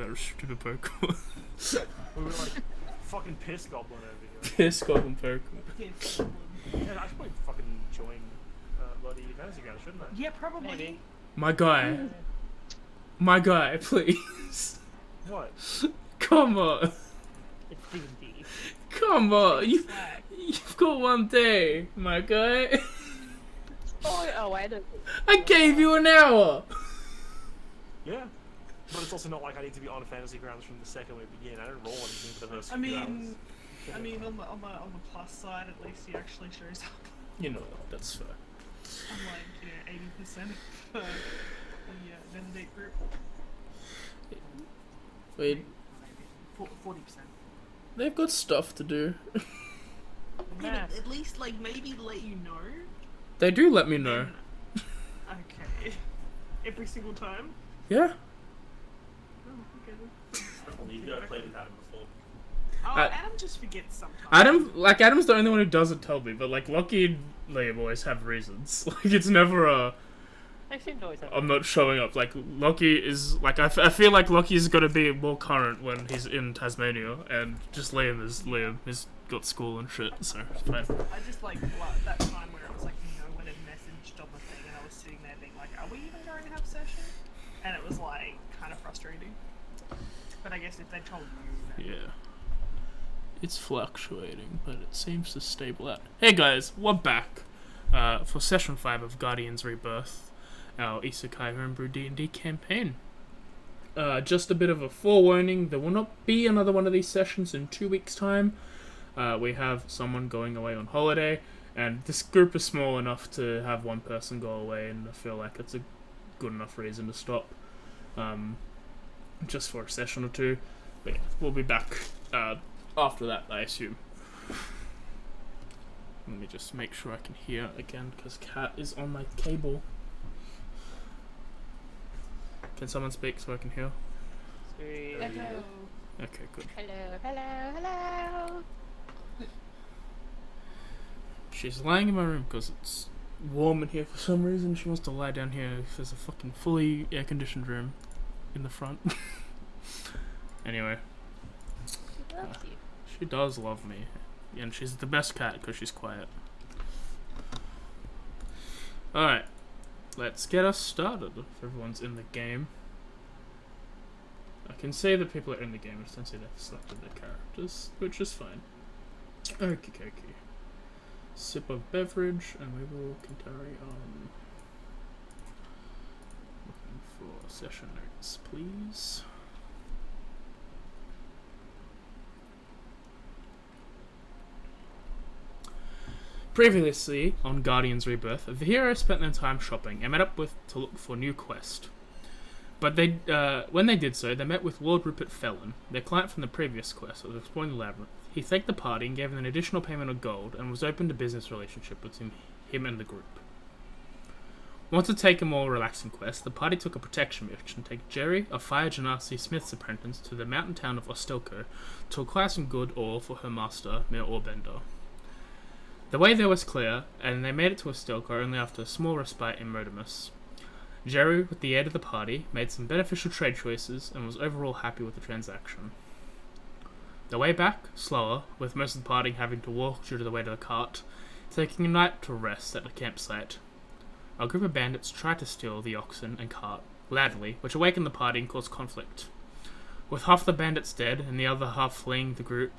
about a stupid Pokemon. We were like, fucking Piss Goblin over here. Piss Goblin Pokemon. Yeah, I should probably fucking join bloody Fantasy Grounds, shouldn't I? Yeah, probably. Maybe. My guy. My guy, please. What? Come on. It's D&D. Come on. Slack. You've got one day, my guy. Oh, I don't. I gave you an hour. Yeah. But it's also not like I need to be on Fantasy Grounds from the second we begin. I don't roll anything for the first I few mean, hours. on the plus side, at least he actually shows up. You know what, that's fair. I'm like, 80% for the Vendate group. Wait, 40%. they've got stuff to do. Yeah, but at least, like, maybe let you know. They do let me know. Okay. Every single time? Yeah. Oh, okay then. You've got to play with Adam before. Oh, Uh, Adam just forgets sometimes. Adam's the only one who doesn't tell me, but like Lockie and Liam always have reasons. Like it's never a I seem to always have. I'm not showing up. Like Lockie is like I feel like Lockie's got to be more current when he's in Tasmania, and just Liam has got school and shit, so it's fine. I just like that time where it was like no one had messaged on the thing, and I was sitting there being like, "Are we even going to have session?" And it was like kind of frustrating. But I guess if they told you, then... Yeah. It's fluctuating, but it seems to stable out. Hey guys, we're back for session 5 of Guardians Rebirth, our Isekai Homebrew D&D campaign. Just a bit of a forewarning, there will not be another one of these sessions in 2 weeks' time. We have someone going away on holiday, and this group is small enough to have one person go away, and I feel like it's a good enough reason to stop. Just for a session or two. But yeah, we'll be back after that, I assume. Let me just make sure I can hear again, because Cat is on my cable. Can someone speak so I can hear? Sweet. Hello. Okay, good. Hello. She's lying in my room because it's warm in here for some reason. She wants to lie down here. There's a fucking fully air-conditioned room in the front. Anyway. She loves you. She does love me. And she's the best cat because she's quiet. Alright. Let's get us started if everyone's in the game. I can say that people are in the game, I just don't say they've selected their characters, which is fine. Okie dokie. Sip of beverage, and we will carry on. Looking for session notes, please. Previously, on Guardians Rebirth, the heroes spent their time shopping and met up to look for new quest. But when they did so, they met with Lord Rupert Felon, their client from the previous quest of exploring the labyrinth. He thanked the party and gave them an additional payment of gold, and was open to business relationship between him and the group. Once to take a more relaxing quest, the party took a protection mission to take Jerry, a Fire Genasi Smith's apprentice, to the mountain town of Ostilko to acquire some good ore for her master, Mere Orbender. The way there was clear, and they made it to Ostilko only after a small respite in Rodimus. Jerry, with the aid of the party, made some beneficial trade choices and was overall happy with the transaction. The way back, slower, with most of the party having to walk due to the weight of the cart, taking a night to rest at a campsite. A group of bandits tried to steal the oxen and cart, loudly, which awakened the party and caused conflict. With half the bandits dead and the other half fleeing, the group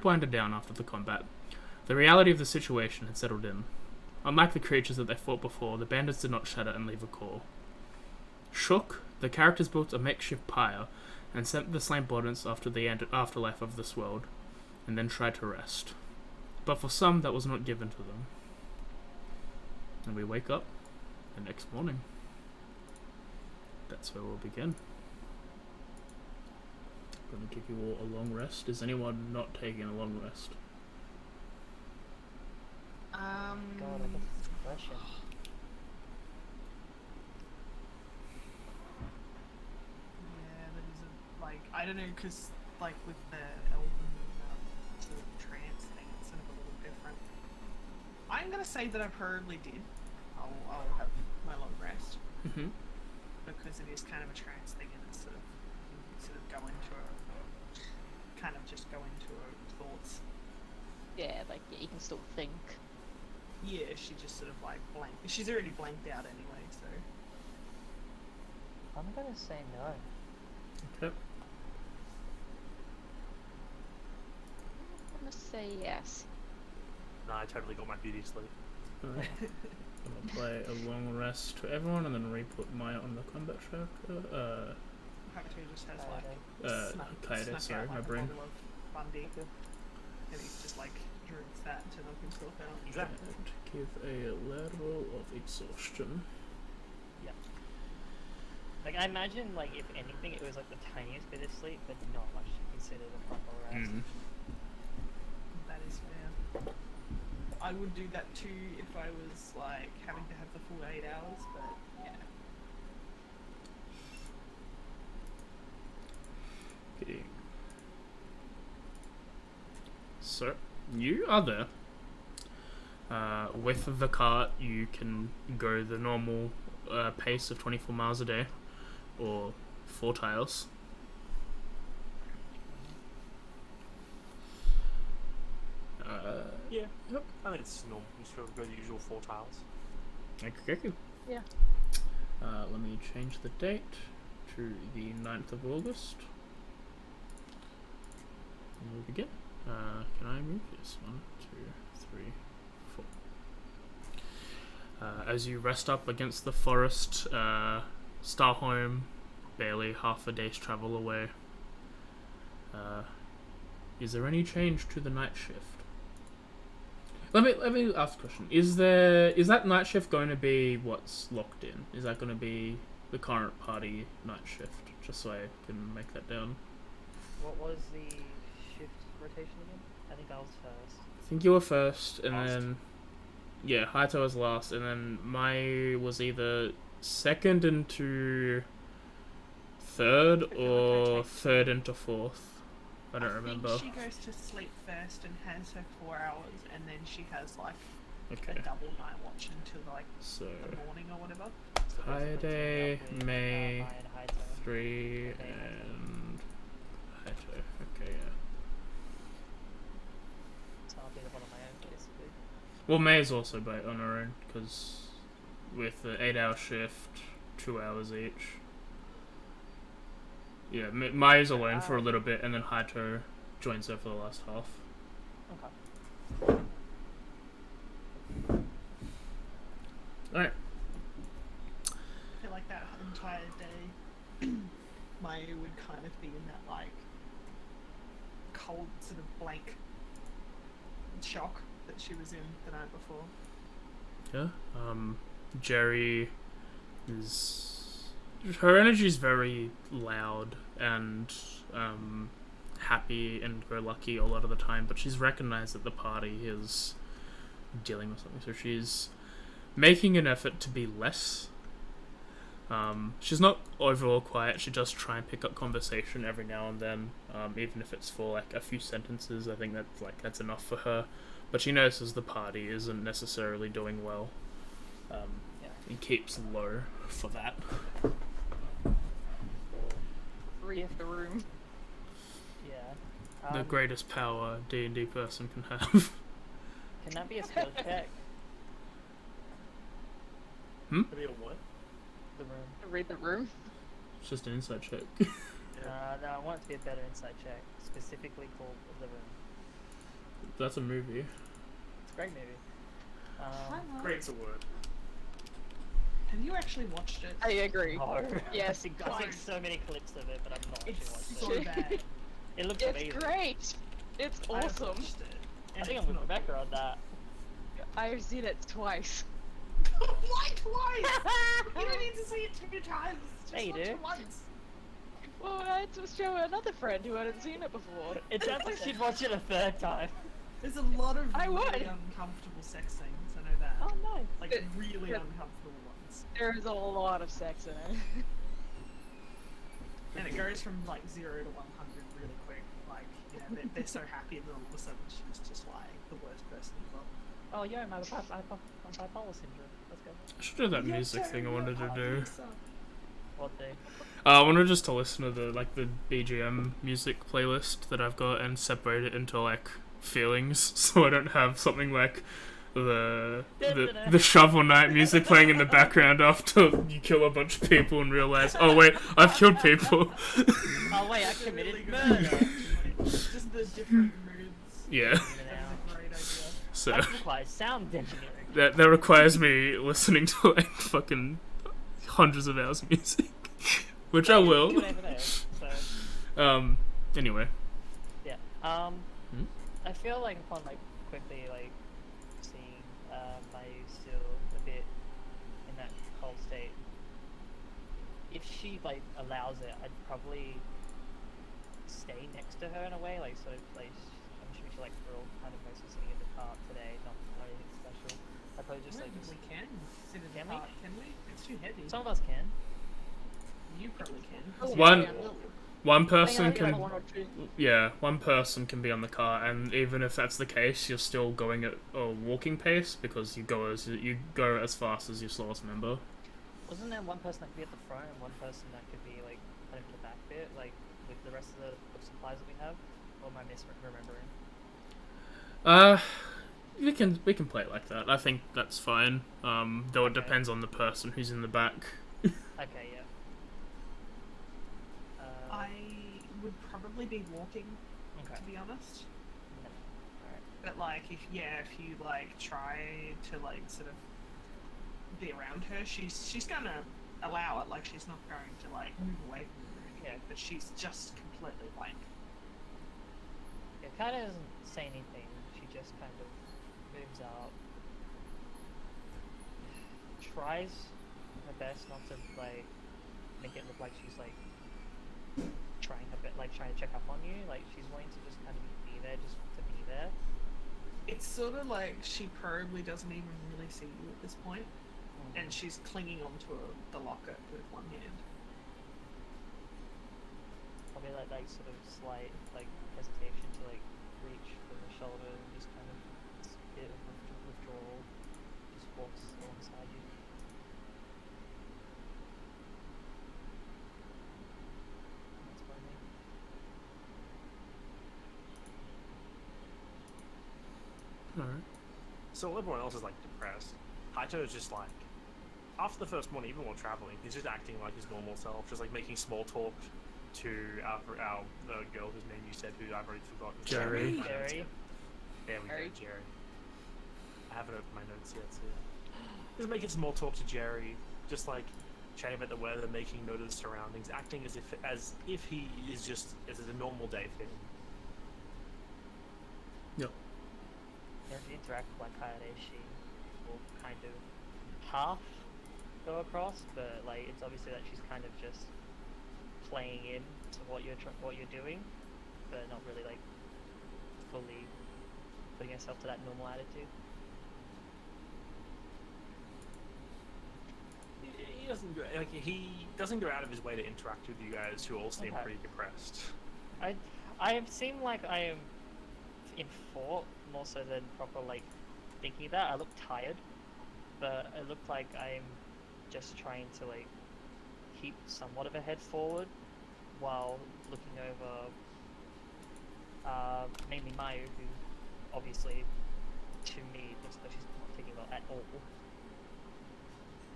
winded down after the combat. The reality of the situation had settled in. Unlike the creatures that they fought before, the bandits did not shatter and leave a core. Shook, the characters built a makeshift pyre and sent the slain bodies after the afterlife of this world, and then tried to rest. But for some, that was not given to them. And we wake up the next morning. That's where we'll begin. I'm going to give you all a long rest. Is anyone not taking a long rest? God, I guess it's a question. Yeah, that is I don't know, because, like, with the elven sort of trance thing, it's sort of a little different. I'm gonna say that I probably did. I'll have my long rest. Mm-hmm. Because it is kind of a trance thing, and it's sort of just go into her thoughts. Yeah, like yeah, you can still think. Yeah, she just sort of like she's already blanked out anyway, so. I'm gonna say no. Okay. I'm gonna say yes. No, I totally got my beauty sleep. Alright. I'm gonna play a long rest to everyone and then re-put Maya on the combat tracker. Hakuto just has Kaede. like Kaede, sorry, out, my like, a brain. bottle of Bundy, and he's just like drinks that to knock himself out. Exactly. And give a level of exhaustion. Yeah. Like I imagine, like if anything, it was like the tiniest bit of sleep, but not much to consider the proper rest. Mm. That is fair. I would do that too if I was like having to have the full 8 hours, but yeah. Okay. So, you are there. With the cart, you can go the normal pace of 24 miles a day, or 4 tiles. Yeah. Yep. I think it's normal. You sort of go the usual 4 tiles. Okay. Yeah. Let me change the date to the 9th of August. And we'll begin. Can I move this? 1, 2, 3, 4. As you rest up against the forest, Starholm, barely half a day's travel away. Is there any change to the night shift? Let me ask a question. Is that night shift going to be what's locked in? Is that going to be the current party night shift? Just so I can make that down. What was the shift rotation again? I think I was first. I think you were first, and Last. then yeah, Haito was last, and then Mai was either second into third or third into fourth. I don't remember. think she goes to sleep first and has her 4 hours, and then she has like Okay, a double night watch until like so the morning or whatever. So that's Haide, splitting up with, May, Mai and Haito. 3, Okay. and Haito. Okay, yeah. So I'll be the one on my own, basically. Well, May is also on her own, because with the 8-hour shift, 2 hours each. Yeah, Mai's alone for a little bit, and then Haito joins her for the last half. Okay. Alright. I feel like that entire day, Maya would kind of be in that like cold sort of blank shock that she was in the night before. Yeah. Jerry is... Her energy is very loud and happy and go-lucky a lot of the time, but she's recognized that the party is dealing with something, so she's making an effort to be less. She's not overall quiet. She does try and pick up conversation every now and then, even if it's for like a few sentences. I think that's enough for her. But she notices the party isn't necessarily doing well. Yeah. And keeps low for that. Read the room. Yeah. The greatest power D&D person can have. Can that be a skill check? To be a what? The room. Read the room. It's just an insight check. No, I want it to be a better insight check, specifically called the room. That's a movie. It's a great movie. Great's a word. Have you actually watched it? I agree. No. Yes, I've seen so many clips of it, but I've not actually It's watched so it. bad. It looks It's amazing. great. It's I've awesome. watched it, I and think it's I'm with not Rebecca on that. I've seen it twice. Why twice? You don't need to see it 2 times. Just Yeah, you watch do. it once. Well, I had to show another friend who hadn't seen it before. It sounds like she'd watch it a third time. There's a lot of I really would. uncomfortable sex scenes. I know that. Oh no. Like It- really it- uncomfortable ones. There's a lot of sex in it. And it goes from like 0 to 100 really quick. Like, you know, they're so happy, and then all of a sudden she's just like the worst person in the world. Oh yo, my bipolar syndrome. Let's go. I should do that music thing I wanted to do. What day? I wanted just to listen to the BGM music playlist that I've got and separate it into like feelings, so I don't have something like the Shovel Knight music playing in the background after you kill a bunch of people and realize, oh wait, I've killed people. Oh wait, I committed murder. Just the different moods. Yeah. That's a great idea. So That requires sound engineering. that requires me listening to like fucking hundreds of hours of music, which I will. Do whatever there, so, Anyway. yeah. I feel like upon like quickly like seeing Mayu still a bit in that cold state, if she like allows it, I'd probably stay next to her in a way, like sort of like I'm sure she like we're all kind of mostly sitting in the cart today, not anything special. I probably just like We can sit in the Can we? park, can we? It's too heavy. some of us can. You probably can. One I person think I only can. got 1 or 2. Yeah, one person can be on the car, and even if that's the case, you're still going at a walking pace because you go as fast as your slowest member. Wasn't there one person that could be at the front and one person that could be like kind of in the back bit, like with the rest of the supplies that we have? Or am I misremembering? We can play it like that. I think that's fine. Though it Okay. depends on the person who's in the back. Okay, yeah. I would probably be walking, Okay. to be honest. Alright. But like, if you like try to like sort of be around her, she's gonna allow it. Like, she's not going to like move away from you or anything. But she's just completely blank. Yeah, Kata doesn't say anything. She just kind of moves up. Tries her best not to like make it look like she's like trying to check up on you. Like she's wanting to just kind of be there, just to be there. It's sort of like she probably doesn't even really see you at this point, and she's clinging onto the locket with one hand. Probably like sort of slight like hesitation to like reach for the shoulder and just kind of a bit of withdrawal. Just walks alongside you. That's what I mean. Alright. So everyone else is like depressed. Haito is just like, after the first morning, even while traveling, he's just acting like his normal self, just like making small talk to our the girl whose name you said, who I've already forgotten. Jerry. Jerry. There we Jerry. go, Jerry. I haven't opened my notes yet, so yeah. Just making small talk to Jerry, just like chatting about the weather, making note of the surroundings, acting as if he is just as a normal day for him. Yep. If you interact with like Kayade, she will kind of half go across, but like it's obviously that she's kind of just playing in to what you're doing, but not really like fully putting herself to that normal attitude. He doesn't go out of his way to interact with you guys, who all seem Okay. pretty depressed. I seem like I am in thought more so than proper like thinking that. I look tired, but it looked like I'm just trying to like keep somewhat of a head forward while looking over mainly Mayu, who obviously to me looks like she's not taking well at all,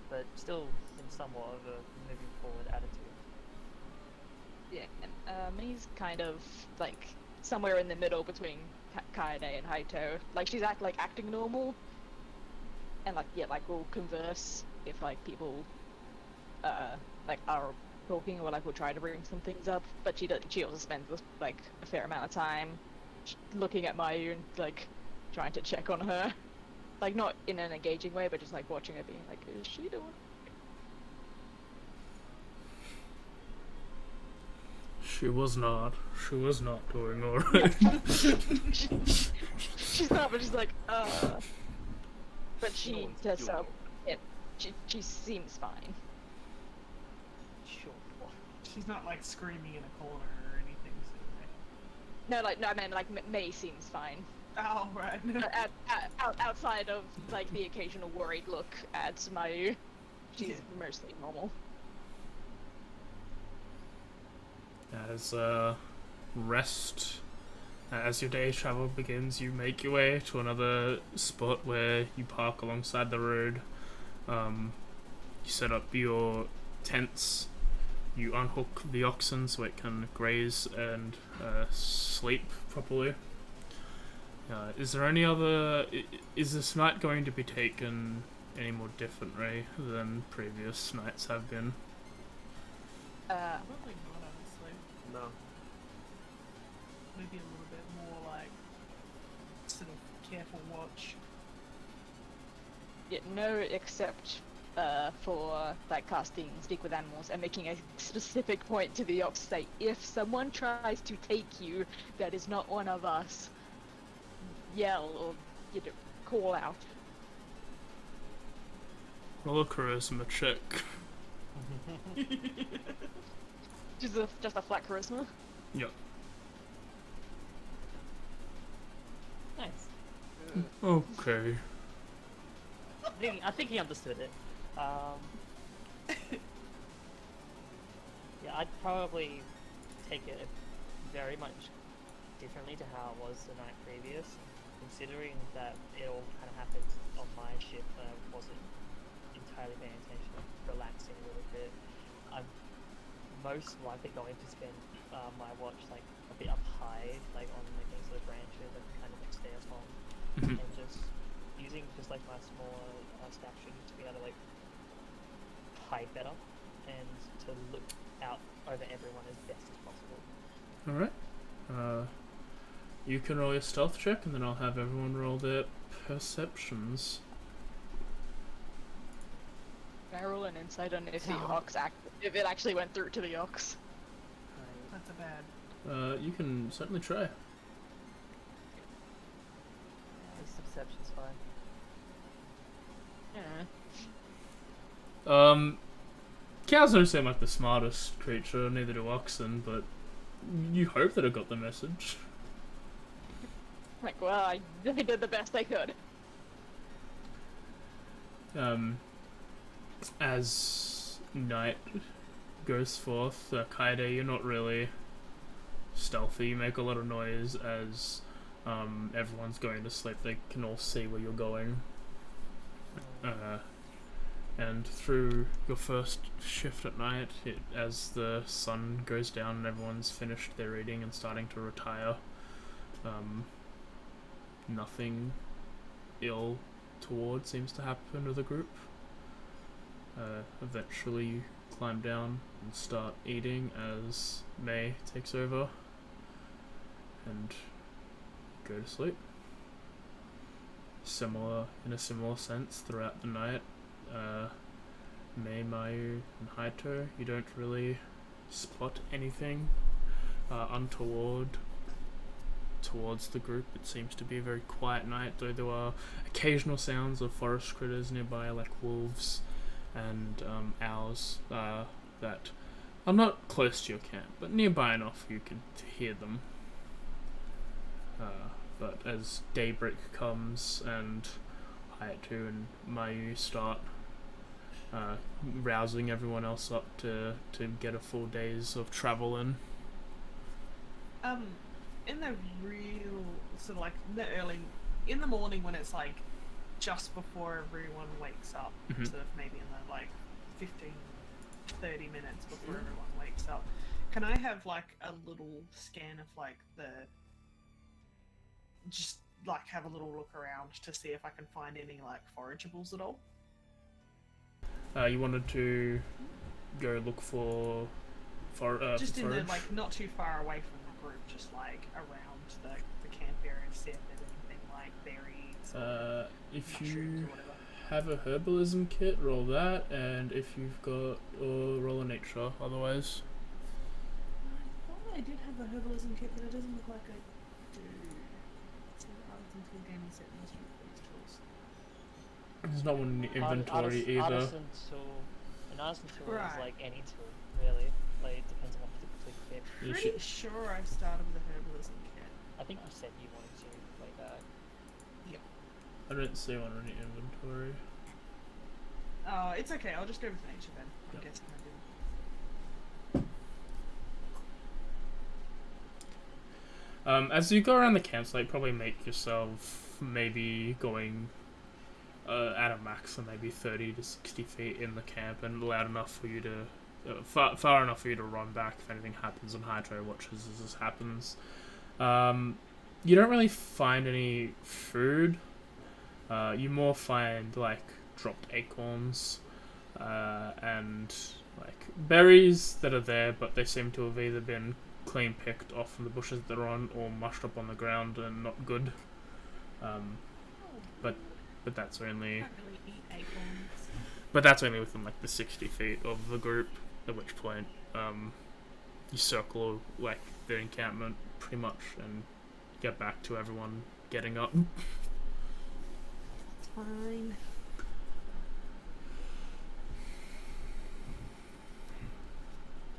but still in somewhat of a moving forward attitude. Yeah, and he's kind of like somewhere in the middle between Kaede and Haito. Like she's acting normal, and we'll converse if like people like are talking or like we'll try to bring some things up. But she also spends like a fair amount of time looking at Mayu and like trying to check on her, like not in an engaging way, but just like watching her, being like, is she doing? She was not doing alright. She's not, but she's like, But she No one's herself, doing she seems fine. Sure. She's not like screaming in a corner or anything. So, No, I mean like May seems fine. oh right. Outside of like the occasional worried look at Mayu, she's Yeah. mostly normal. As rest, as your day's travel begins, you make your way to another spot where you park alongside the road. You set up your tents. You unhook the oxen so it can graze and sleep properly. Is there any other? Is this night going to be taken any more differently than previous nights have been? Probably not, honestly. No. Maybe a little bit more like sort of careful watch. Yeah, no, except for like casting Speak with Animals and making a specific point to the ox to say, if someone tries to take you that is not one of us, yell or call out. Roll a charisma check. Just a flat charisma. Yep. Nice. Okay. I think he understood it. Yeah, I'd probably take it very much differently to how it was the night previous, considering that it all kind of happened on my shift and I wasn't entirely paying attention, relaxing a little bit. I'm most likely going to spend my watch like a bit up high, like on like these little branches, like kind of like stairs on, and just using just like my small stature to be able to like hide better and to look out over everyone as best as possible. Alright. You can roll your stealth check and then I'll have everyone roll their perceptions. Can I roll an insight on if the ox if it actually went through to the ox? That's a bad. You can certainly try. This perception's fine. Yeah. Cows don't seem like the smartest creature, neither do oxen, but you hope that it got the message. Like, well, I did the best I could. As night goes forth, Kaede, you're not really stealthy. You make a lot of noise as everyone's going to sleep. They can all see where you're going. And through your first shift at night, as the sun goes down and everyone's finished their reading and starting to retire, nothing ill toward seems to happen to the group. Eventually you climb down and start eating as May takes over and go to sleep. In a similar sense throughout the night, May, Mayu, and Haito, you don't really spot anything untoward towards the group. It seems to be a very quiet night, though there are occasional sounds of forest critters nearby, like wolves and owls that are not close to your camp, but nearby enough you can hear them. But as daybreak comes and Hayato and Mayu start rousing everyone else up to get a full days of travel in. In the real sort of like in the morning when it's like just before everyone wakes up, Mhm. sort of maybe in the like 15-30 minutes before everyone wakes up, can I have like a little scan of like just like have a little look around to see if I can find any like forageables at all? You wanted to go look for just in forage? the like not too far away from the group, just like around the camp area, to see if there's anything like berries if mushrooms you or whatever. have a herbalism kit, roll that, and if you've got, roll a nature, otherwise. I thought I did have a herbalism kit, but it doesn't look like I do. It's an artisan tool gaming set and these tools. There's not one in the inventory either. Artisan tool. An artisan tool is Right. like any tool, really. Like, it depends on what particular fit. You Pretty sure I started with a herbalism kit. I think you said you wanted to, like, I don't see one in the inventory. Oh, it's okay. I'll just go with nature then. I'm Yep. guessing I As you go around the campsite, probably make yourself maybe going at a max of maybe 30 to 60 feet in the camp, and loud enough for you to far enough for you to run back if anything happens, and Hydro watches as this happens. You don't really find any food. You more find like dropped acorns and like berries that are there, but they seem to have either been clean picked off from the bushes that they're on or mushed up on the ground and not good. But that's only I don't really eat acorns. but that's only within like the 60 feet of the group. At which point, you circle like the encampment pretty much and get back to everyone getting up. It's fine.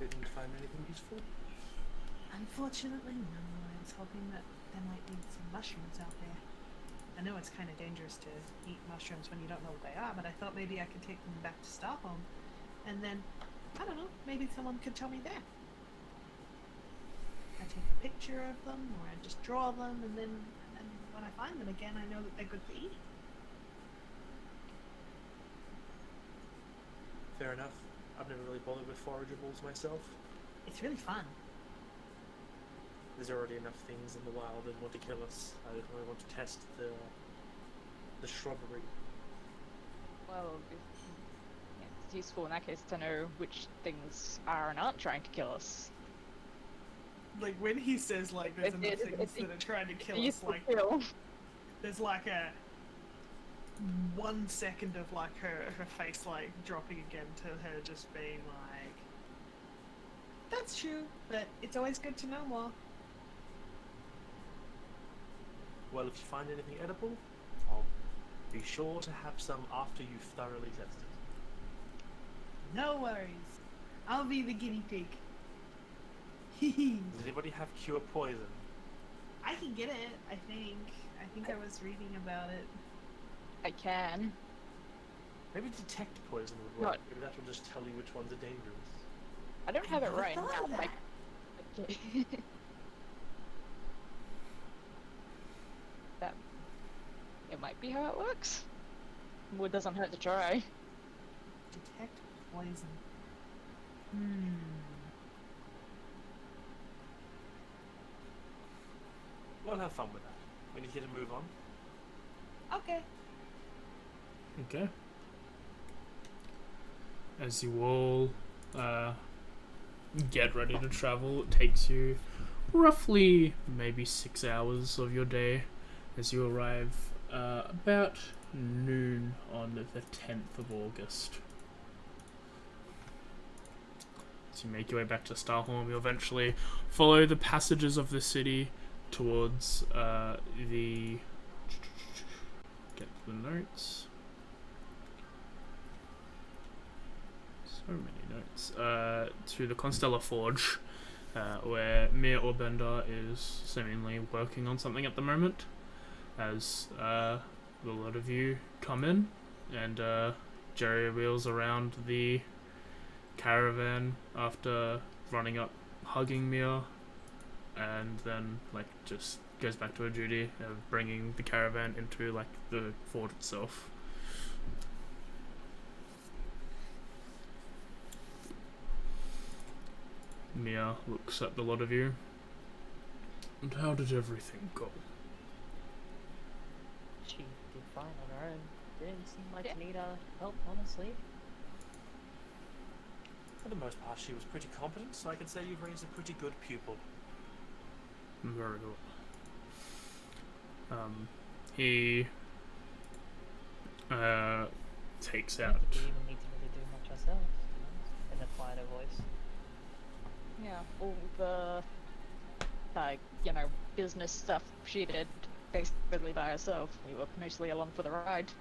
Didn't find anything useful. Unfortunately, no. I was hoping that there might be some mushrooms out there. I know it's kind of dangerous to eat mushrooms when you don't know what they are, but I thought maybe I could take them back to Stockholm, and then, I don't know, maybe someone could tell me there. I take a picture of them, or I just draw them, and then when I find them again, I know that they're good for eating. Fair enough. I've never really bothered with forageables myself. It's really fun. There's already enough things in the wild that want to kill us. I don't really want to test the shrubbery. Well, it's useful in that case to know which things are and aren't trying to kill us. Like when he says like there's enough things that are trying to kill us, like there's like a 1 second of like her face like dropping again to her just being like, that's true, but it's always good to know more. Well, if you find anything edible, I'll be sure to have some after you've thoroughly tested. No worries. I'll be the guinea pig. Does anybody have cure poison? I can get it, I think. I think I was reading about it. I can. Maybe detect poison would work. What? Maybe that will just tell you which ones are dangerous. I don't have it never right thought now. of that. Like, that it might be how it works. Well, it doesn't hurt to try. Detect poison. We'll have fun with that. We need to move on. Okay. Okay. As you all get ready to travel, it takes you roughly maybe 6 hours of your day as you arrive about noon on the 10th of August. So you make your way back to Starholm. You eventually follow the passages of the city towards the... Get the notes. So many notes. To the Constellar Forge, where Mir Orbender is seemingly working on something at the moment. As a lot of you come in, and Jerry wheels around the caravan after running up, hugging Mir, and then like just goes back to her duty of bringing the caravan into like the fort itself. Mia looks at the lot of you. And how did everything go? She did fine on her own. Didn't seem like Yeah. she needed help, honestly. For the most part, she was pretty competent, so I can say you've raised a pretty good pupil. Very good. He takes I out. don't think we even need to really do much ourselves, to be honest, in a quieter voice. Yeah, all the business stuff she did basically by herself. We were mostly along for the ride.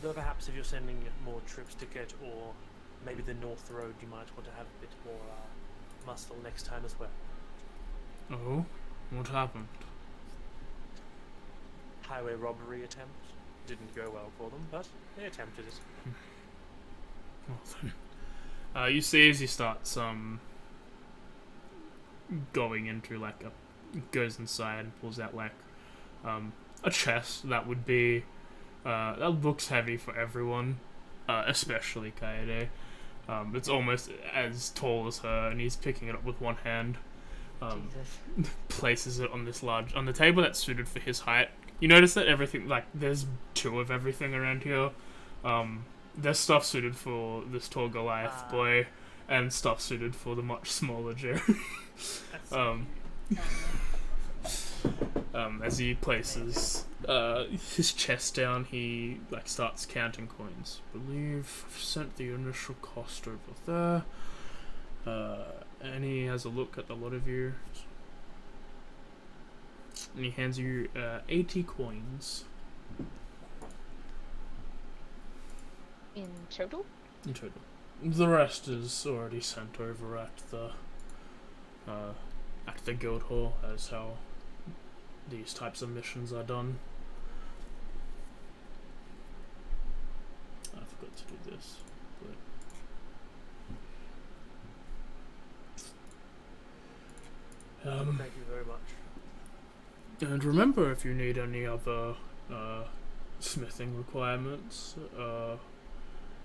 Though perhaps if you're sending more troops to get, or maybe the North Road, you might want to have a bit more muscle next time as well. Oh, what happened? Highway robbery attempt. Didn't go well for them, but they attempted it. Well then, you see as he starts going into like goes inside and pulls out like a chest that would be that looks heavy for everyone, especially Kaede. It's almost as tall as her, and he's picking it up with one hand. Jesus. Places it on the table that's suited for his height. You notice that everything, like, there's two of everything around here. There's stuff suited for this tall Goliath boy, and stuff suited for the much smaller Jerry. As he places his chest down, he like starts counting coins. Believe I've sent the initial cost over there. And he has a look at a lot of you, and he hands you 80 coins In total? in total. The rest is already sent over at the guild hall, as how these types of missions are done. I forgot to do this. But, Thank you very much. and remember, if you need any other smithing requirements,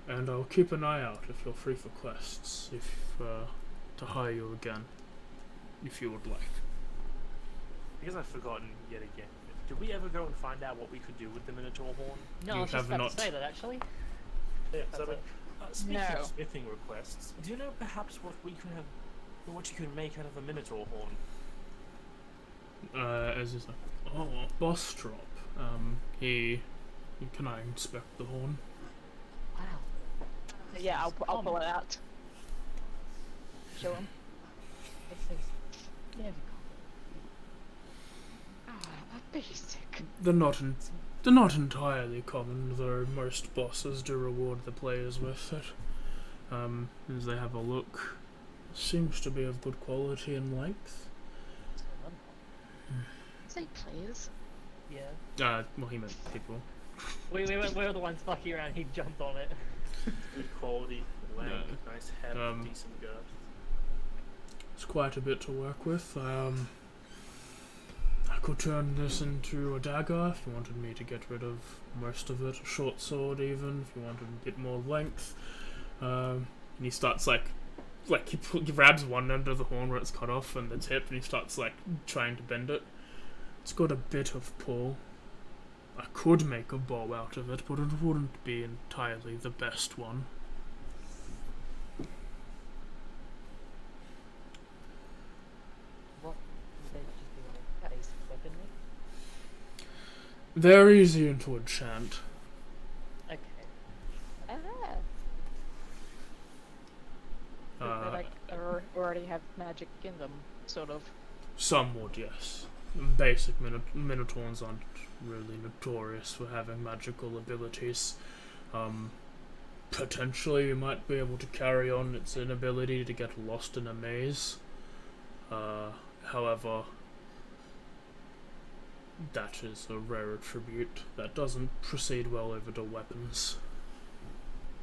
and I'll keep an eye out if you're free for quests, if to hire you again, if you would like. Because I've forgotten yet again. Did we ever go and find out what we could do with the Minotaur horn? No, You I was just have about not. to say that actually. Yeah, That's it. speaking No. of smithing requests, do you know perhaps what we could have, what you could make out of a Minotaur horn? As he's like, oh, boss drop. Can I inspect the horn? Wow. Yeah, I'll pull it out. Show him. This is very Basic. They're not entirely common, though most bosses do reward the players with it. As they have a look, seems to be of good quality and length. Say players. Yeah. Well, he meant people. We were the ones fucking around. He jumped on it. Good quality, length, Yeah. nice head, Um, decent girth. It's quite a bit to work with. I could turn this into a dagger if you wanted me to get rid of most of it. A short sword, even if you wanted a bit more length. And he starts like he grabs one end of the horn where it's cut off and the tip, and he starts like trying to bend it. It's got a bit of pull. I could make a bow out of it, but it wouldn't be entirely the best one. What? They just be like basic weaponry? They're easy to enchant. Okay. Ah. Uh, They like already have magic in them, sort of. Some would, yes. Basic Minotaurs aren't really notorious for having magical abilities. Potentially you might be able to carry on its inability to get lost in a maze. However, that is a rare attribute that doesn't proceed well over to weapons.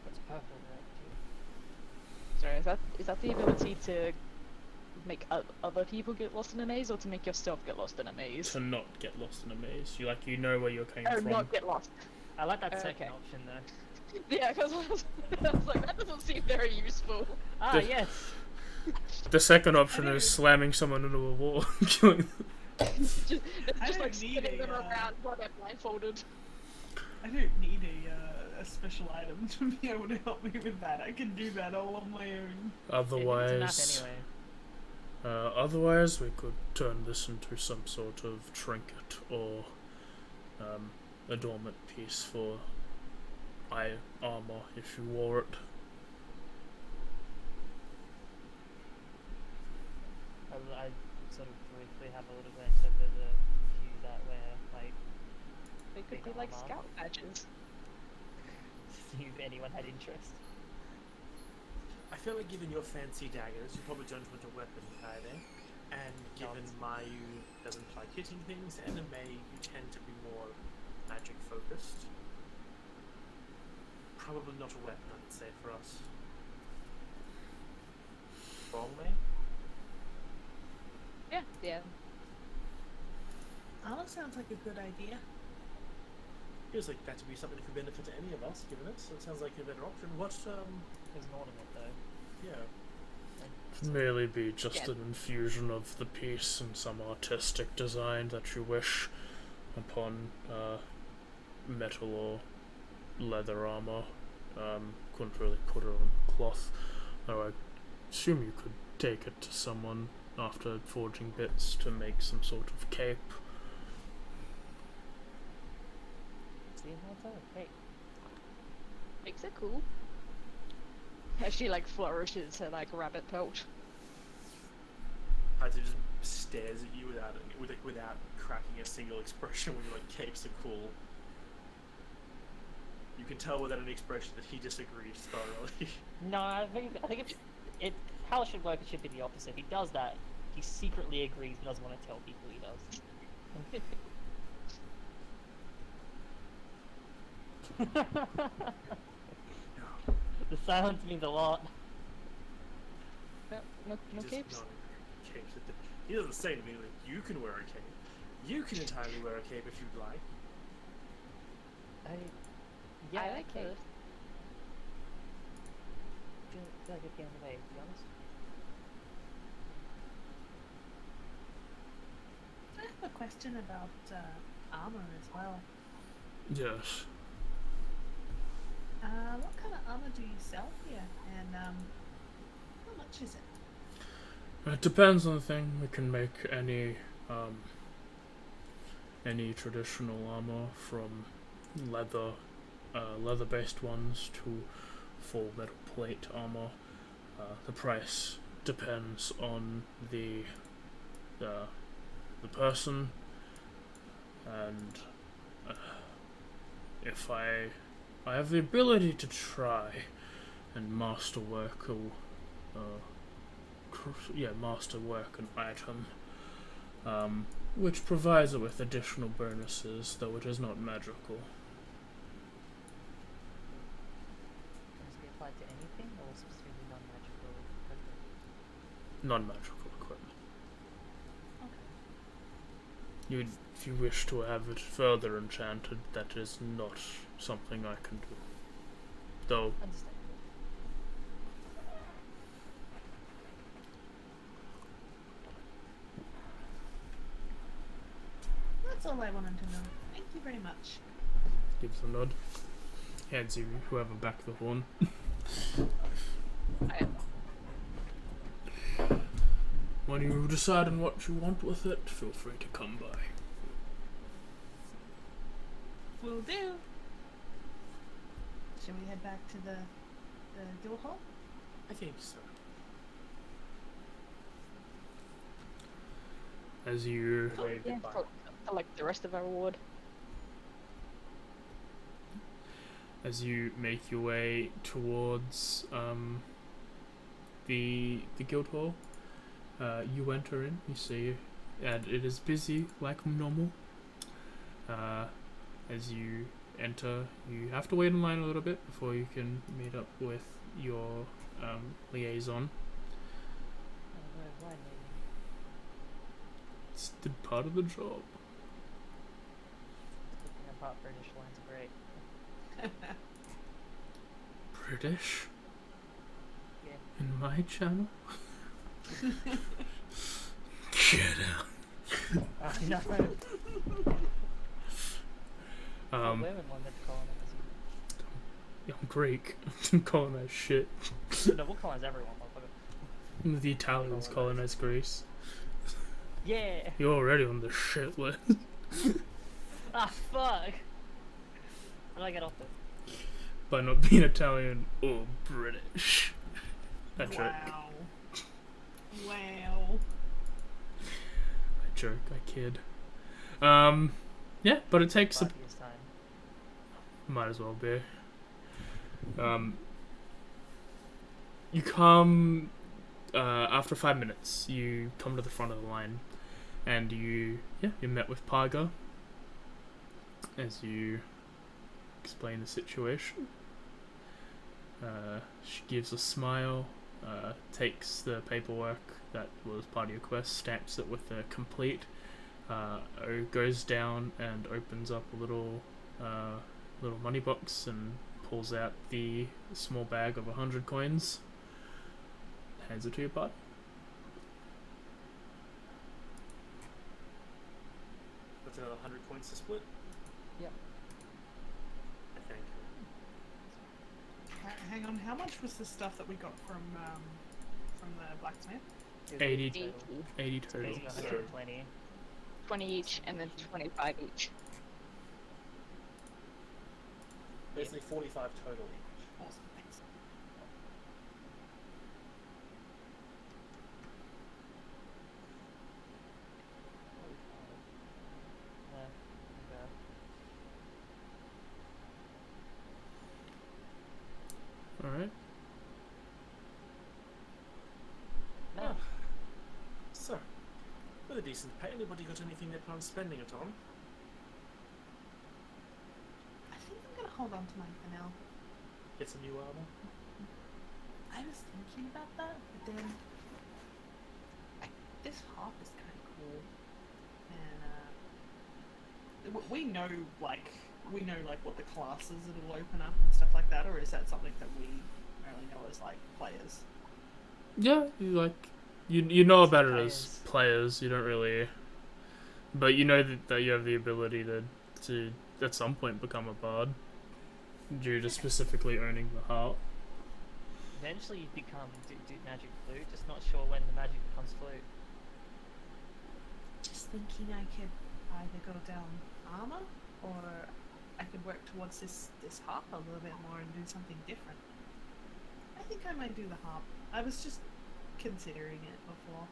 That's purple, right? Sorry, is that the ability to make other people get lost in a maze, or to make yourself get lost in a maze? To not get lost in a maze. You know where you're coming Oh, from. not get lost. I like that second Okay. option though. Yeah, because I was like, that doesn't seem very useful. Ah, The- yes. The second option is slamming someone into a wall, killing them. just I just don't like need spinning a, them around while they're blindfolded. I don't need a special item to be able to help me with that. I can do that all on my own. Otherwise, Anyway. Otherwise, we could turn this into some sort of trinket or adornment piece for armor if you wore it. I sort of briefly have a little glance over the few that wear like They could be big like armor. scout badges. See if anyone had interest. I feel like given your fancy daggers, you probably don't want a weapon, Kaede. And given Mayu doesn't like hitting things, and May, you tend to be more magic focused. Probably not a weapon, I'd say, for us. Wrong, May? Yeah. Armor sounds like a good idea. Feels like that to be something that could benefit to any of us, given it. So it sounds like a better option. What? There's an ornament though. Yeah. Merely be just Yeah. an infusion of the piece and some artistic design that you wish upon metal or leather armor. Couldn't really put it on cloth, though I assume you could take it to someone after forging bits to make some sort of cape. See, what's that? Hey, Makes it cool. As she like flourishes her like rabbit pelt. Haito just stares at you without cracking a single expression when you're like, capes are cool. You can tell without an expression that he disagrees thoroughly. no, I think how it should work. It should be the opposite. He does that. He secretly agrees, but doesn't want to tell people he does. The silence means a lot. No He just capes. nodded. Capes. He doesn't say to me like, you can wear a cape. You can entirely wear a cape if you'd like. Yeah, I like but capes. I feel like at the end of the day, to be honest. I have a question about armor as well. Yes. What kind of armor do you sell here? And how much is it? It depends on the thing. We can make any traditional armor, from leather-based ones to full metal plate armor. The price depends on the person, and if I have the ability to try and masterwork an item, which provides it with additional bonuses, though it is not magical. Can this be applied to anything, or specifically non-magical equipment? Non-magical equipment. Okay. If you wish to have it further enchanted, that is not something I can do. Though, Understandable. That's all I wanted to know. Thank you very much. gives a nod. Hands you whoever back the horn. I am. When you decide on what you want with it, feel free to come by. Will do. Shall we head back to the guild hall? I think so. As you Wave Yeah, goodbye. for like the rest of our ward. make your way towards the guild hall, you enter in. You see, and it is busy like normal. As you enter, you have to wait in line a little bit before you can meet up with your liaison. Why maybe? It's the part of the job. Picking apart British lines are great. British Yeah. in my channel. Get out. No. Women wanted to colonize I'm Greek. I'm colonized shit. you. No, we'll colonize everyone, motherfucker. The Italians colonized Greece. Yeah! You're already on the shit list. Ah, fuck! How do I get off it? By not being Italian or British. I joke. Wow. Wow. I joke. I kid. Yeah, but it takes 5 years time. might as well be. You come after 5 minutes. You come to the front of the line, and you met with Parga. As you explain the situation, she gives a smile takes the paperwork that was part of your quest, stamps it with a complete, goes down and opens up a little money box and pulls out the small bag of 100 coins, hands it to your bud. That's another 100 coins to split. Yep. I think. Hang on, how much was the stuff that we got from the blacksmith? 80 total. Basically 120. 20 each, and then 25 each. Basically 45 total. Awesome, thanks. Alright. No. So, with a decent pay, anybody got anything they plan on spending it on? I think I'm gonna hold on to mine for now. Get some new armor? I was thinking about that, but then this harp is kind of cool, and we know like what the classes it'll open up and stuff like that, or is that something that we only know as like players? Yeah, you know about it as players. You don't really, but you know that you have the ability to at some point become a bard due to specifically owning the harp. Eventually you become magic flute, just not sure when the magic becomes flute. Just thinking I could either go down armor, or I could work towards this harp a little bit more and do something different. I think I might do the harp. I was just considering it before.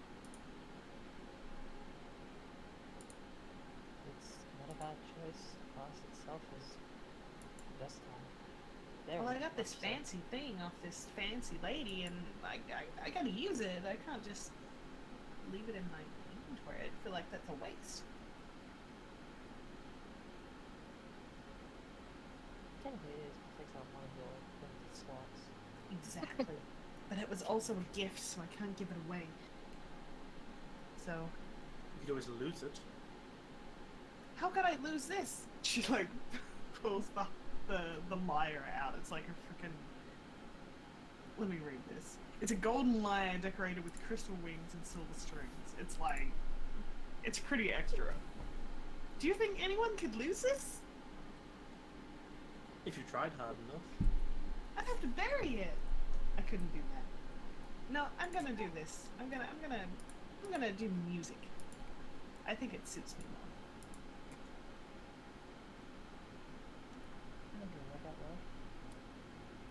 It's not a bad choice. Class itself is the best one. Well, I got this fancy thing off this fancy lady, and I gotta use it. I can't just leave it in my inventory. I feel like that's a waste. Technically it is. It takes out one of your limited slots. Exactly. But it was also a gift, so I can't give it away. So, You could always lose it. how could I lose this? She like pulls the lyre out. It's like a freaking. Let me read this. It's a golden lyre decorated with crystal wings and silver strings. It's like, it's pretty extra. Do you think anyone could lose this? If you tried hard enough. I'd have to bury it. I couldn't do that. No, I'm gonna do this. I'm gonna do music. I think it suits me more. I'm gonna work out well.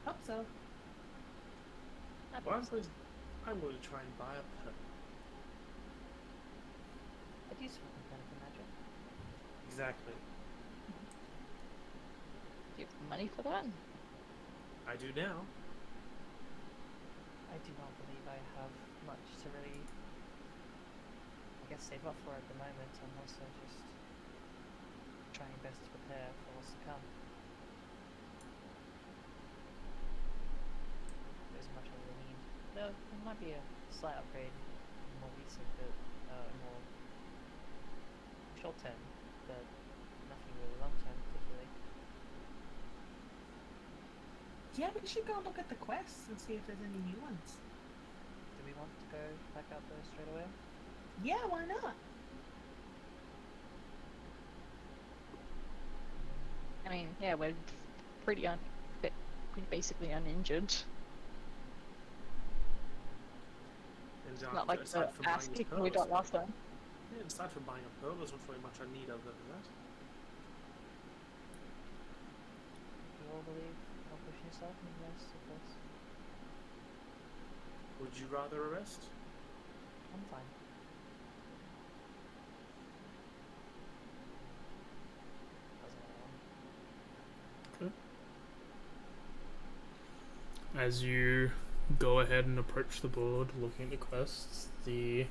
Hope so. Well, I'm going to try and buy a pearl. I'd use some kind of magic. Exactly. Do you have money for that? I do now. I do not believe I have much to really, I guess, save up for at the moment. I'm also just trying best to prepare for what's to come. As much as I need. Though it might be a slight upgrade, more recent, but more short term, but nothing really long term particularly. Yeah, we should go look at the quests and see if there's any new ones. Do we want to go back out there straight away? Yeah, why not? I mean, yeah, we're pretty basically uninjured. And Not like the aside from ass buying kicking we pearls, got last time. yeah, aside from buying a pearl, there's not very much I need other than that. You all believe not pushing yourself in the rest of this? Would you rather arrest? I'm fine. Doesn't matter. As you go ahead and approach the board, looking at the quests, it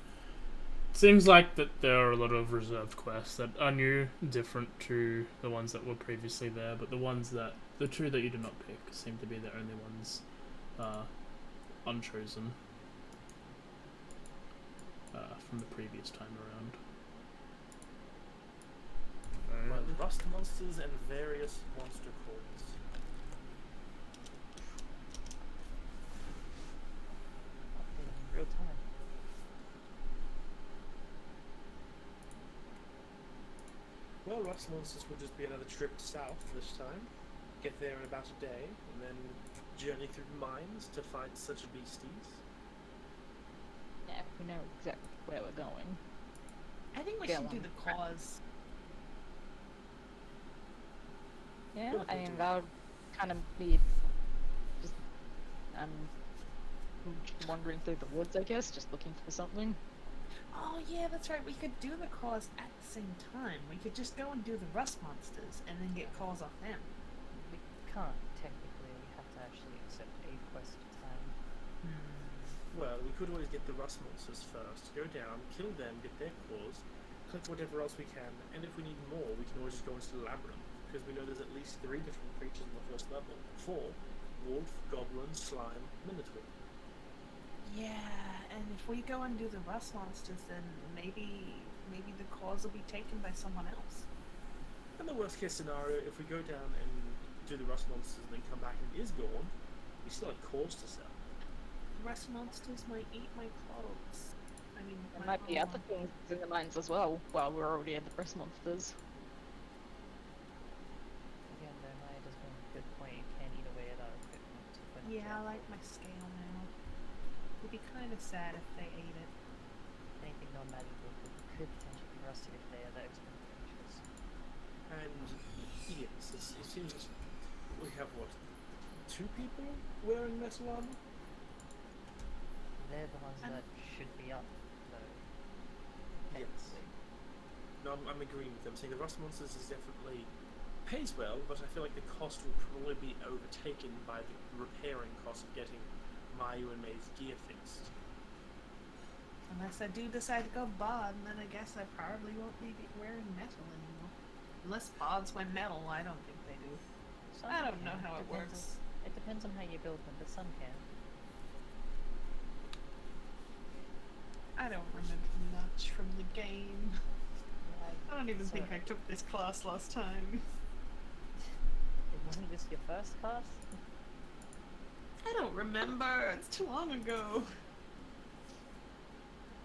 seems like that there are a lot of reserved quests that are new, different to the ones that were previously there, but the two that you did not pick seem to be the only ones Unchosen from the previous time around. Rust monsters and various monster cores. In real time. Well, Rust monsters will just be another trip south this time. Get there in about a day, and then journey through the mines to fight such beasties. Yeah, we know exactly where we're going. I think we Yeah, should do one. the cause. Yeah, Good I mean, idea. that would kind of be just wandering through the woods, I guess, just looking for something. Oh yeah, that's right. We could do the cause at the same time. We could just go and do the rust monsters and then get calls off them. We can't technically. We have to actually accept a quest at a time. Well, we could always get the Rust monsters first, go down, kill them, get their cores, collect whatever else we can, and if we need more, we can always just go into the labyrinth, because we know there's at least 3 different creatures on the first level. 4. Wolf, Goblin, Slime, Minotaur. Yeah, and if we go and do the rust monsters, then maybe the cause will be taken by someone else. And the worst case scenario, if we go down and do the Rust monsters and then come back and it is gone, we still have cores to sell. Rust monsters might eat my clothes. I mean, There my might be other things in the mines as well, while we're already in the breast monsters. Again, there might have been a good point. You can eat away at our equipment. When it's Yeah, I out. like my scale now. It'd be kind of sad if they ate it. Anything non-magical could potentially be rusted if they are that expensive creatures. And yes, it seems we have, what, 2 people wearing metal armor? They're the ones And- that should be up, though. Yes. Technically. No, I'm agreeing with them, saying the Rust monsters is definitely pays well, but I feel like the cost will probably be overtaken by the repairing cost of getting Mayu and May's gear fixed. Unless I do decide to go bod, and then I guess I probably won't be wearing metal anymore. Unless bods wear metal, I don't think they do. Some I don't know can. how it Depends works. It depends on how you build them, but some can. I don't remember much from the game. I don't even think I Sorry. took this class last time. It wasn't this your first class? I don't remember. It's too long ago.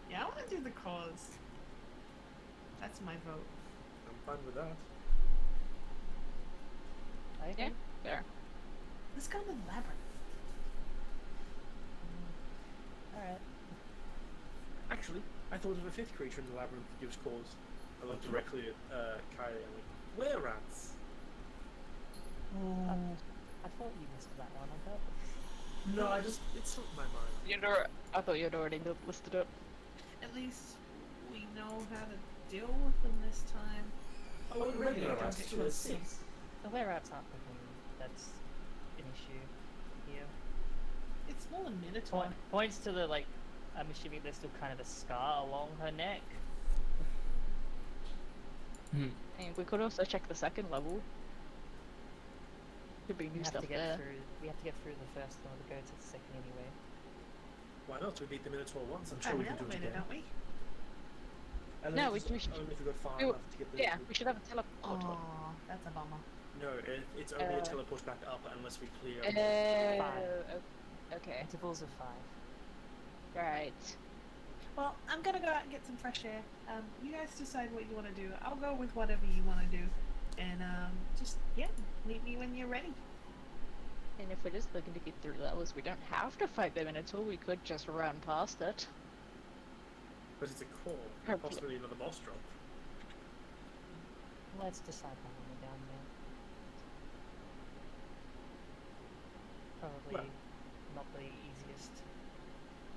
Yeah, I want to do the cause. That's my vote. I'm fine with that. I Yeah, agree. fair. Let's go to the labyrinth. Alright. Actually, I thought of a 5th creature in the labyrinth that gives cause. I looked directly at Kylie and went, were rats? I thought you missed that one on purpose. No, it slipped my mind. I thought you'd already listed it. At least we know how to deal with them this time. Oh, the regular rats, rats, 2 and 6. The wear outs aren't the thing that's an issue here. It's more a minotaur. Points to the, like, I'm assuming there's still kind of a scar along her neck. Hmm. I mean, we could also check the second level. Could be We new have stuff to get there. through. We have to get through the first one to go to the second anyway. Why not? We beat the Minotaur once. I'm sure An we can do it elevator, again. don't we? No, we should- Only if we go far we- enough to get the. Yeah, we should have a teleport. Oh, that's a bummer. No, it's only a Uh, teleport back up unless we clear. Okay. Intervals of 5. Right. Well, I'm gonna go out and get some fresh air. You guys decide what you want to do. I'll go with whatever you want to do, and meet me when you're ready. And if we're just looking to get through levels, we don't have to fight them in at all. We could just run past it. But it's a core, Her and pl- possibly another boss drop. Let's decide when we're down there. Probably Well. not the easiest.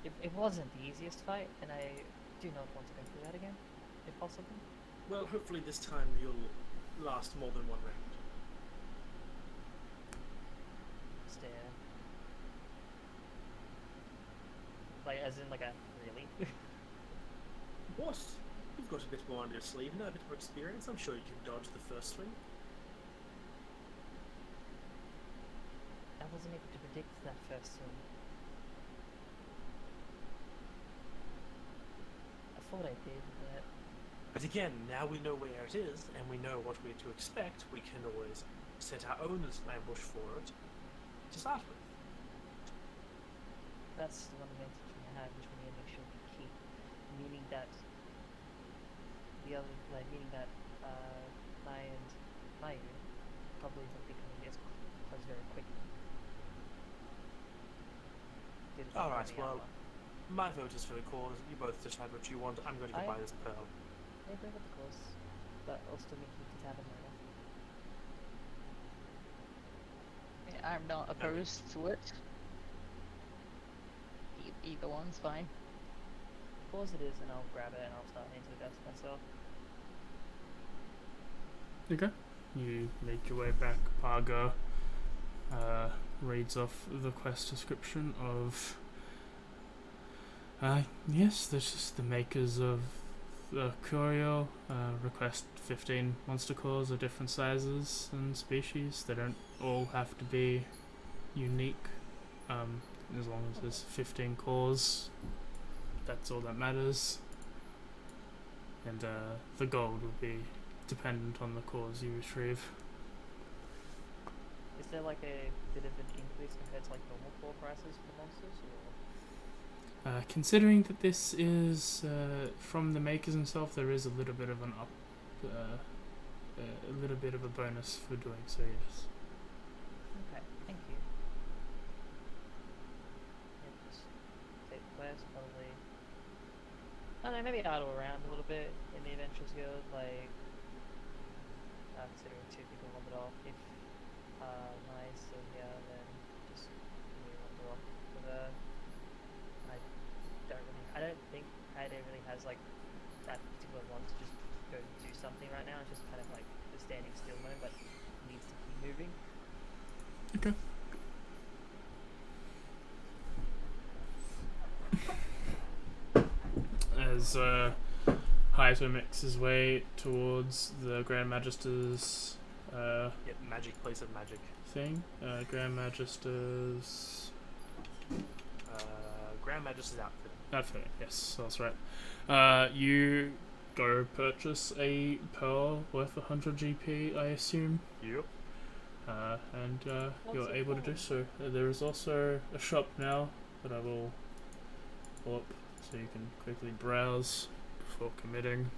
It wasn't the easiest fight, and I do not want to go through that again, if possible. Well, hopefully this time you'll last more than one round. Stare. Like, as in, like a really? What? You've got a bit more on your sleeve now, a bit more experience. I'm sure you can dodge the first swing. I wasn't able to predict that first one. thought I did, but But again, now we know where it is, and we know what we're to expect, we can always set our own ambush for it to start with. that's the one advantage we have, which we need to make sure we keep. Meaning that Mai and Mayu probably won't be coming as close very quickly. Alright, well, my vote is for the cause. You both decide what you want. I'm going to go buy this pearl. Yeah, bring up the course, but I'll still make you the tavern later. Yeah, I'm not opposed to it. Either one's fine. Pause it is, and I'll grab it and I'll start into the dust myself. Okay. You make your way back. Parga reads off the quest description of. Yes, this is the makers of Curio. Request 15 monster cores of different sizes and species. They don't all have to be unique. As long as there's 15 cores, that's all that matters. And the gold will be dependent on the cores you retrieve. Is there like a bit of an increase compared to like normal core prices for monsters, or? Considering that this is from the makers themselves, there is a little bit of an a little bit of a bonus for doing so. Yes. Okay, thank you. Yeah, just take the quest, probably. I don't know, maybe idle around a little bit in the Adventurers Guild, like, considering two people wander off. If Mai's still here, then just we wander off with her. I don't think Ada really has like that particular want to just go do something right now. It's just kind of like the standing still mode, but needs to keep moving. Okay. As Hayato makes his way towards the Grand Magister's Magic place of magic. thing, Grand Magister's Grand Magister's outfit. yes, that's right. You go purchase a pearl worth 100 GP, I assume. Yep. And What's you're it able to do called? so. There is also a shop now that I will pull up so you can quickly browse before committing.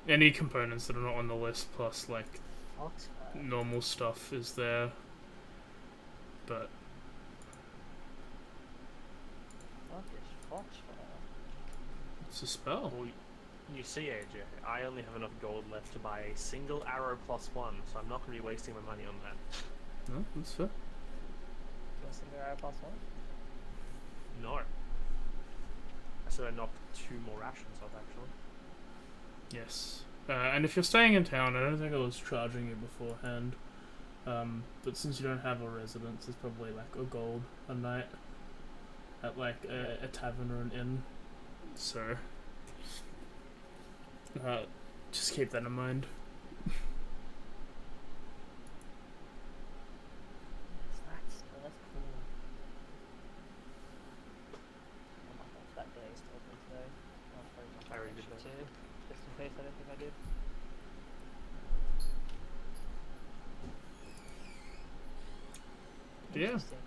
Any components that are not on the list, plus like Foxfire. normal stuff, is there. But What is Foxfire? it's a spell. Well, you see, AJ, I only have enough gold left to buy a single arrow +1, so I'm not going to be wasting my money on that. No, that's fair. Do you want some arrow plus one? No. So I knocked 2 more rations off, actually. Yes. And if you're staying in town, I don't think I was charging you beforehand. But since you don't have a residence, it's probably like a gold a night at like a tavern or an inn. So just keep that in mind. That's cool. Oh my gosh, that day is totally today. I'll throw my I already did collection that. too, just in case I don't think I did. Yeah. Interesting.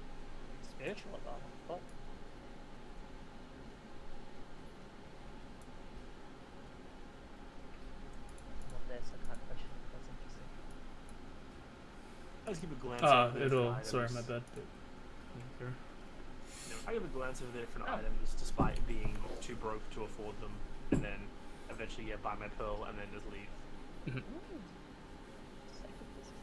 Spiritual about what? Not there, so I can't question it. That's interesting. I just give a glance over the different items. Sorry, my bad. I give a glance over the different items, despite being too broke to afford them, and then eventually buy my pearl and then just leave. Mhm. Ooh. Sacred business.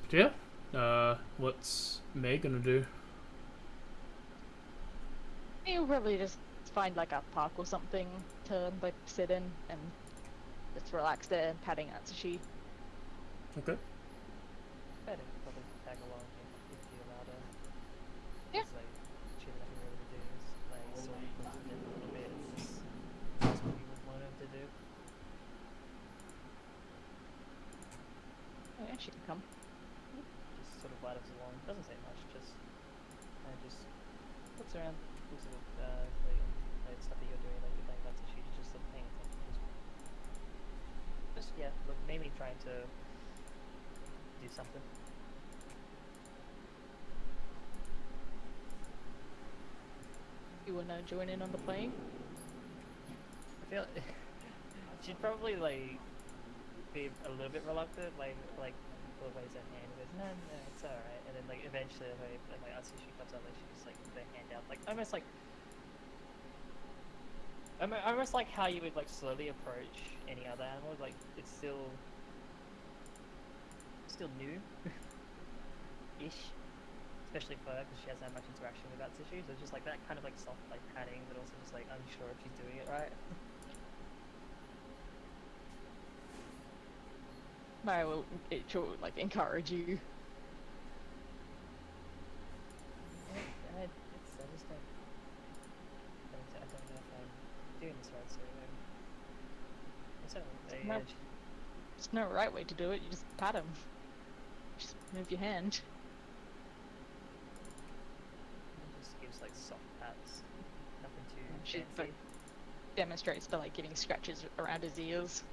But yeah, what's May gonna do? You probably just find like a park or something to like sit in and just relax there and patting Atsushi. Okay. Better probably tag along if you allow her. Yeah. It's like, she doesn't really do is like sort of puts it in a little bit and just does what you would want her to do. Oh yeah, she can come. Just long. Doesn't say much. Just kind of just looks around, looks at like stuff that you're doing, like you're playing lots of shoes, just sort of paying attention. Just yeah, look, mainly trying to do something. You wanna join in on the playing? I feel she'd probably like be a little bit reluctant, like waves her hand and goes, no, it's alright, and then like eventually like Atsushi comes up, like she just like put her hand out, like almost like how you would like slowly approach any other animal, like it's still new ish, especially for her because she hasn't had much interaction with Atsushi, so it's just like that kind of like soft like patting, but also just like unsure if she's doing it right. I will like encourage you. I just don't know if I'm doing this right, so No. There's no right way to do it. You just pat him. Just move your hand. just gives like soft pats, nothing too She fancy. like, demonstrates by like giving scratches around his ears.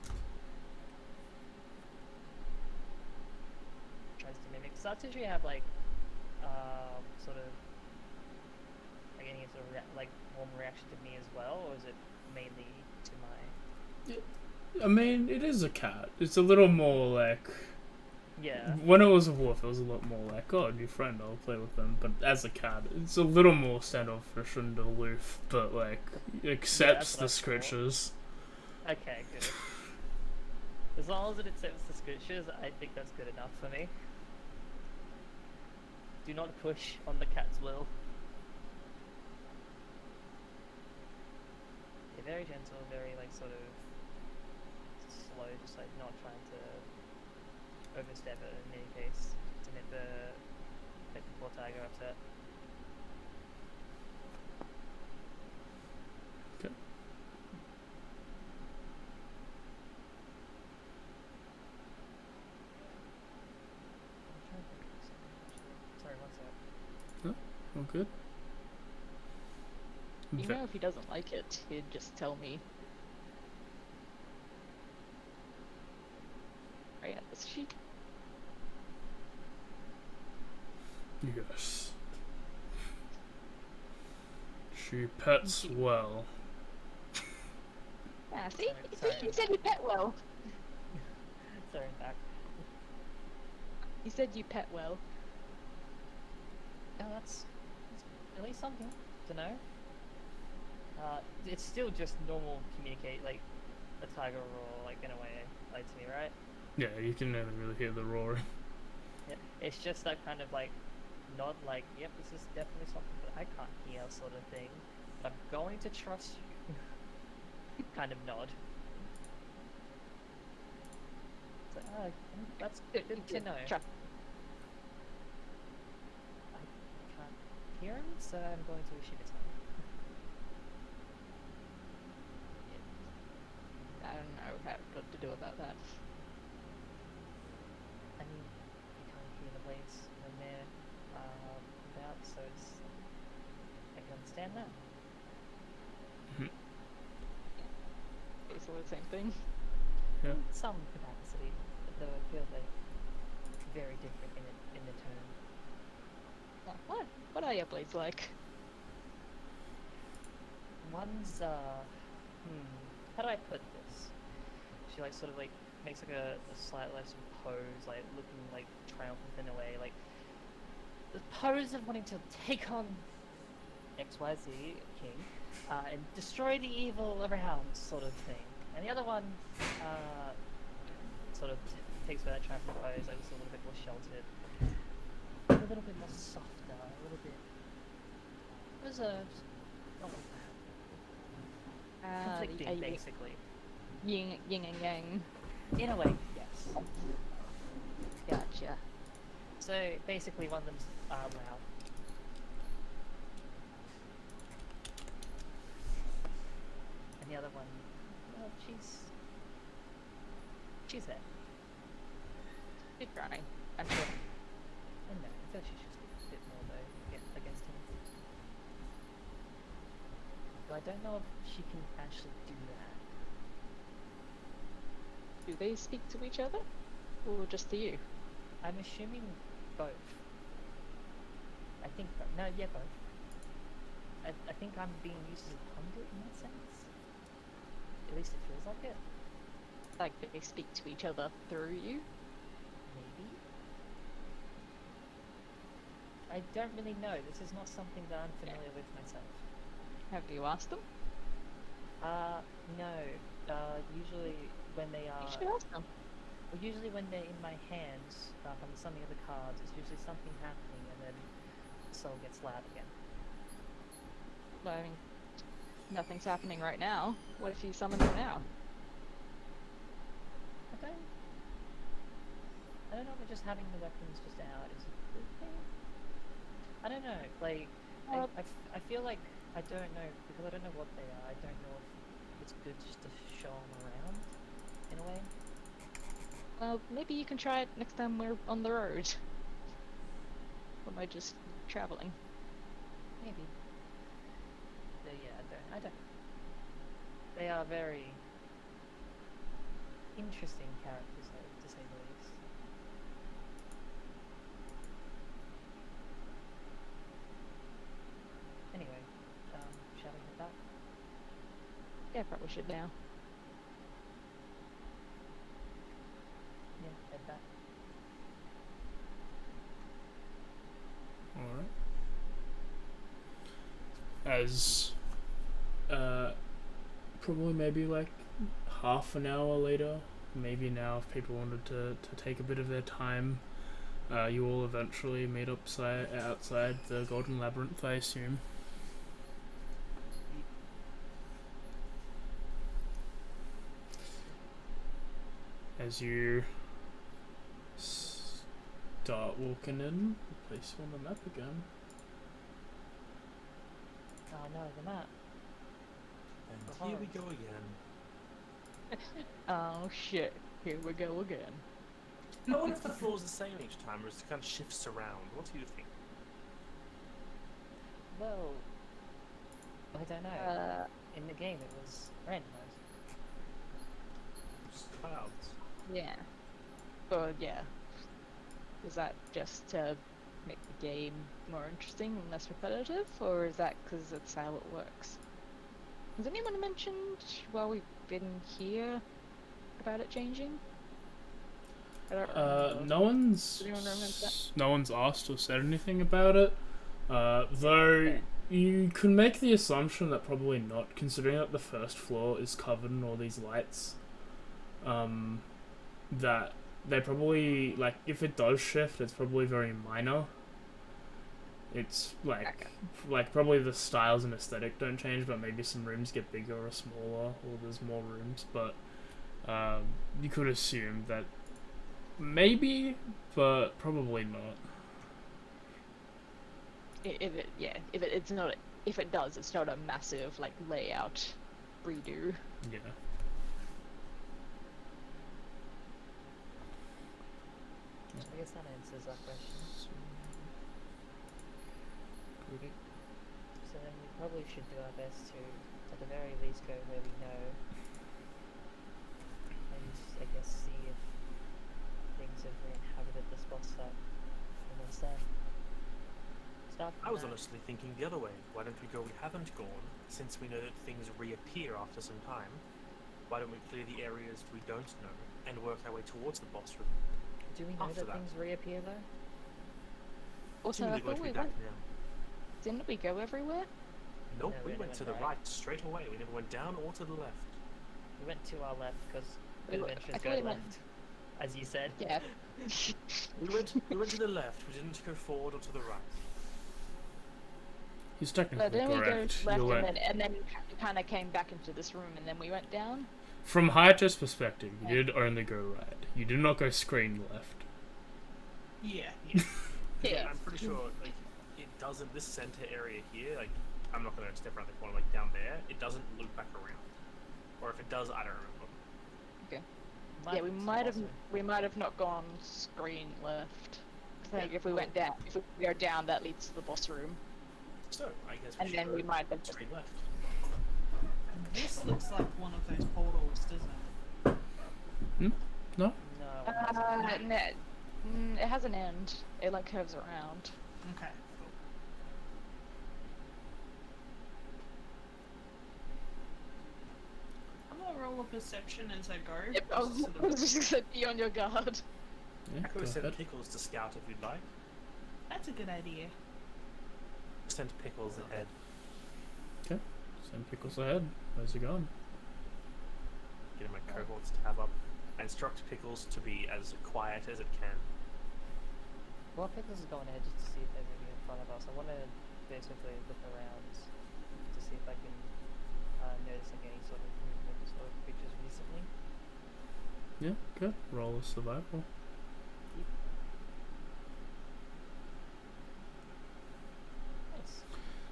Tries to mimic. So that's usually have like sort of like any sort of like warm reaction to me as well, or is it mainly to my? I mean, it is a cat. It's a little more like... Yeah. When it was a wolf, it was a lot more like, oh, new friend, I'll play with them. But as a cat, it's a little more standoffish and aloof, but like, accepts that's what the I thought. scritches. Okay, good. As long as it accepts the scriptures, I think that's good enough for me. Do not push on the cat's will. Yeah, very gentle, very like sort of slow, just like not trying to overstep it in any case to make the poor tiger upset. Okay. I'm trying to think of something actually. Sorry, one sec. All good. You know, if he doesn't like it, he'd just tell me. Right, is she? Yes. She pets well. Yeah, see? Sorry. You said you pet well. Sorry, back. You said you pet well. Oh, that's at least something to know. It's still just normal communicate, like a tiger roar, like in a way, like to me, right? Yeah, you can never really hear the roar. Yeah, it's just that kind of like nod, like, yep, this is definitely something that I can't hear, sort of thing. But I'm going to trust you. Kind of nod. It's like, oh, that's good to know. I can't hear him, so I'm going to assume it's him. I don't know what to do about that. I mean, you can't hear the blades when they're about, so it's... I can understand that. Basically the same thing. Yeah. Some capacity, though it feels like very different in the tone. What are your blades like? One's, how do I put this? She like sort of like makes like a slight like sort of pose, like looking like triumphant in a way, like the pose of wanting to take on XYZ King and destroy the evil around, sort of thing. And the other one sort of takes that triumphant pose, like it's a little bit more sheltered, a little bit more softer, a little bit reserved. Not like that. Conflicting, basically. Yin and yang. In a way, yes. Gotcha. So basically, one of them's loud. And the other one, well, she's there. Keep running. I'm sure. I know, I feel she don't know if she can actually do that. Do they speak to each other? Or just to you? I'm assuming both. I think no, yeah, both. I think I'm being used as a conduit in that sense. At least it feels like it. Like they speak to each other through you? Maybe. I don't really know. This is not something that I'm familiar with myself. Have you asked them? No. Usually when they are... You should ask them. Well, usually when they're in my hands, from some of the cards, it's usually something happening and then the soul gets loud again. Well, I mean, nothing's happening right now. What if you summon them now? I don't know if just having the weapons just out is a good thing. I don't know, like, I feel like I don't know, because I don't know what they are, I don't know if it's good just to show them around, in a way. Well, maybe you can try it next time we're on the road. Or am I just traveling? Maybe. But yeah, I don't. They are very interesting characters, though, to say the least. Anyway, shall we head back? Yeah, probably should now. Yeah, head back. Alright. As probably maybe like half an hour later, maybe now if people wanted to take a bit of their time, you all eventually meet up outside the Golden Labyrinth, I assume. As you start walking in, place you on the map again. Oh no, the map. And here we go again. Oh shit, here we go again. I wonder if the floor's the same each time, or it kind of shifts around. What do you think? Well, I don't know. In the game it was randomized. Just clouds. Yeah. Or yeah. Is that just to make the game more interesting and less repetitive, or is that because that's how it works? Has anyone mentioned while we've been here about it changing? I don't remember. No one's Does anyone remember that? no one's asked or said anything about it. Though you can make the assumption that probably not, considering that the first floor is covered in all these lights. That they probably, like, if it does shift, it's probably very minor. It's like probably the styles and aesthetic don't change, but maybe some rooms get bigger or smaller, or there's more rooms. But you could assume that maybe, but probably not. If it does, it's not a massive like layout redo. Yeah. I guess that answers that question. So then we probably should do our best to, at the very least, go where we know, and I guess see if things have re-inhabited the spots that were once there. Start from I was that. honestly thinking the other way. Why don't we go we haven't gone, since we know that things reappear after some time? Why don't we clear the areas we don't know, and work our way towards the boss room? Do we know after that that. things reappear though? Also, I Seemingly going thought to be we back went. now. Didn't we go everywhere? Nope, No, we we went to the went right right. straight away. We never went down or to the left. We went to our left because We good were- adventures I go thought we left, went- as you said. Yeah. We went to the left. We didn't go forward or to the right. He's But technically then we go correct. left, You went, and then we kind of came back into this room, and then we went down. from Hayata's perspective, you Yeah. did only go right. You did not go screen left. Yeah. Yeah. I'm pretty sure like it doesn't. This center area here, like I'm not gonna step around the corner like down there. It doesn't loop back around, or if it does, I don't remember. Okay. Might Yeah, we be some might have also. we might have not gone screen left. I think if we went down, if we go down, that leads to the boss room, So I guess we and should then go we might have just straight left. This looks like one of those portals, doesn't it? No? No. It has an end. It like curves around. Okay, cool. I'm gonna roll a perception as I go. Yep, I just sort of- was just gonna be on your guard. Yeah, I could go have sent ahead. Pickles to scout if you'd like. That's a good idea. Send Pickles ahead. Okay. Send Pickles ahead. Where's he going? Get my cohorts tab up. I instruct Pickles to be as quiet as it can. Well, Pickles is going ahead just to see if they're moving in front of us. I want to basically look around to see if I can notice like any sort of movement or creatures recently. Yeah, good. Roll a survival. Nice.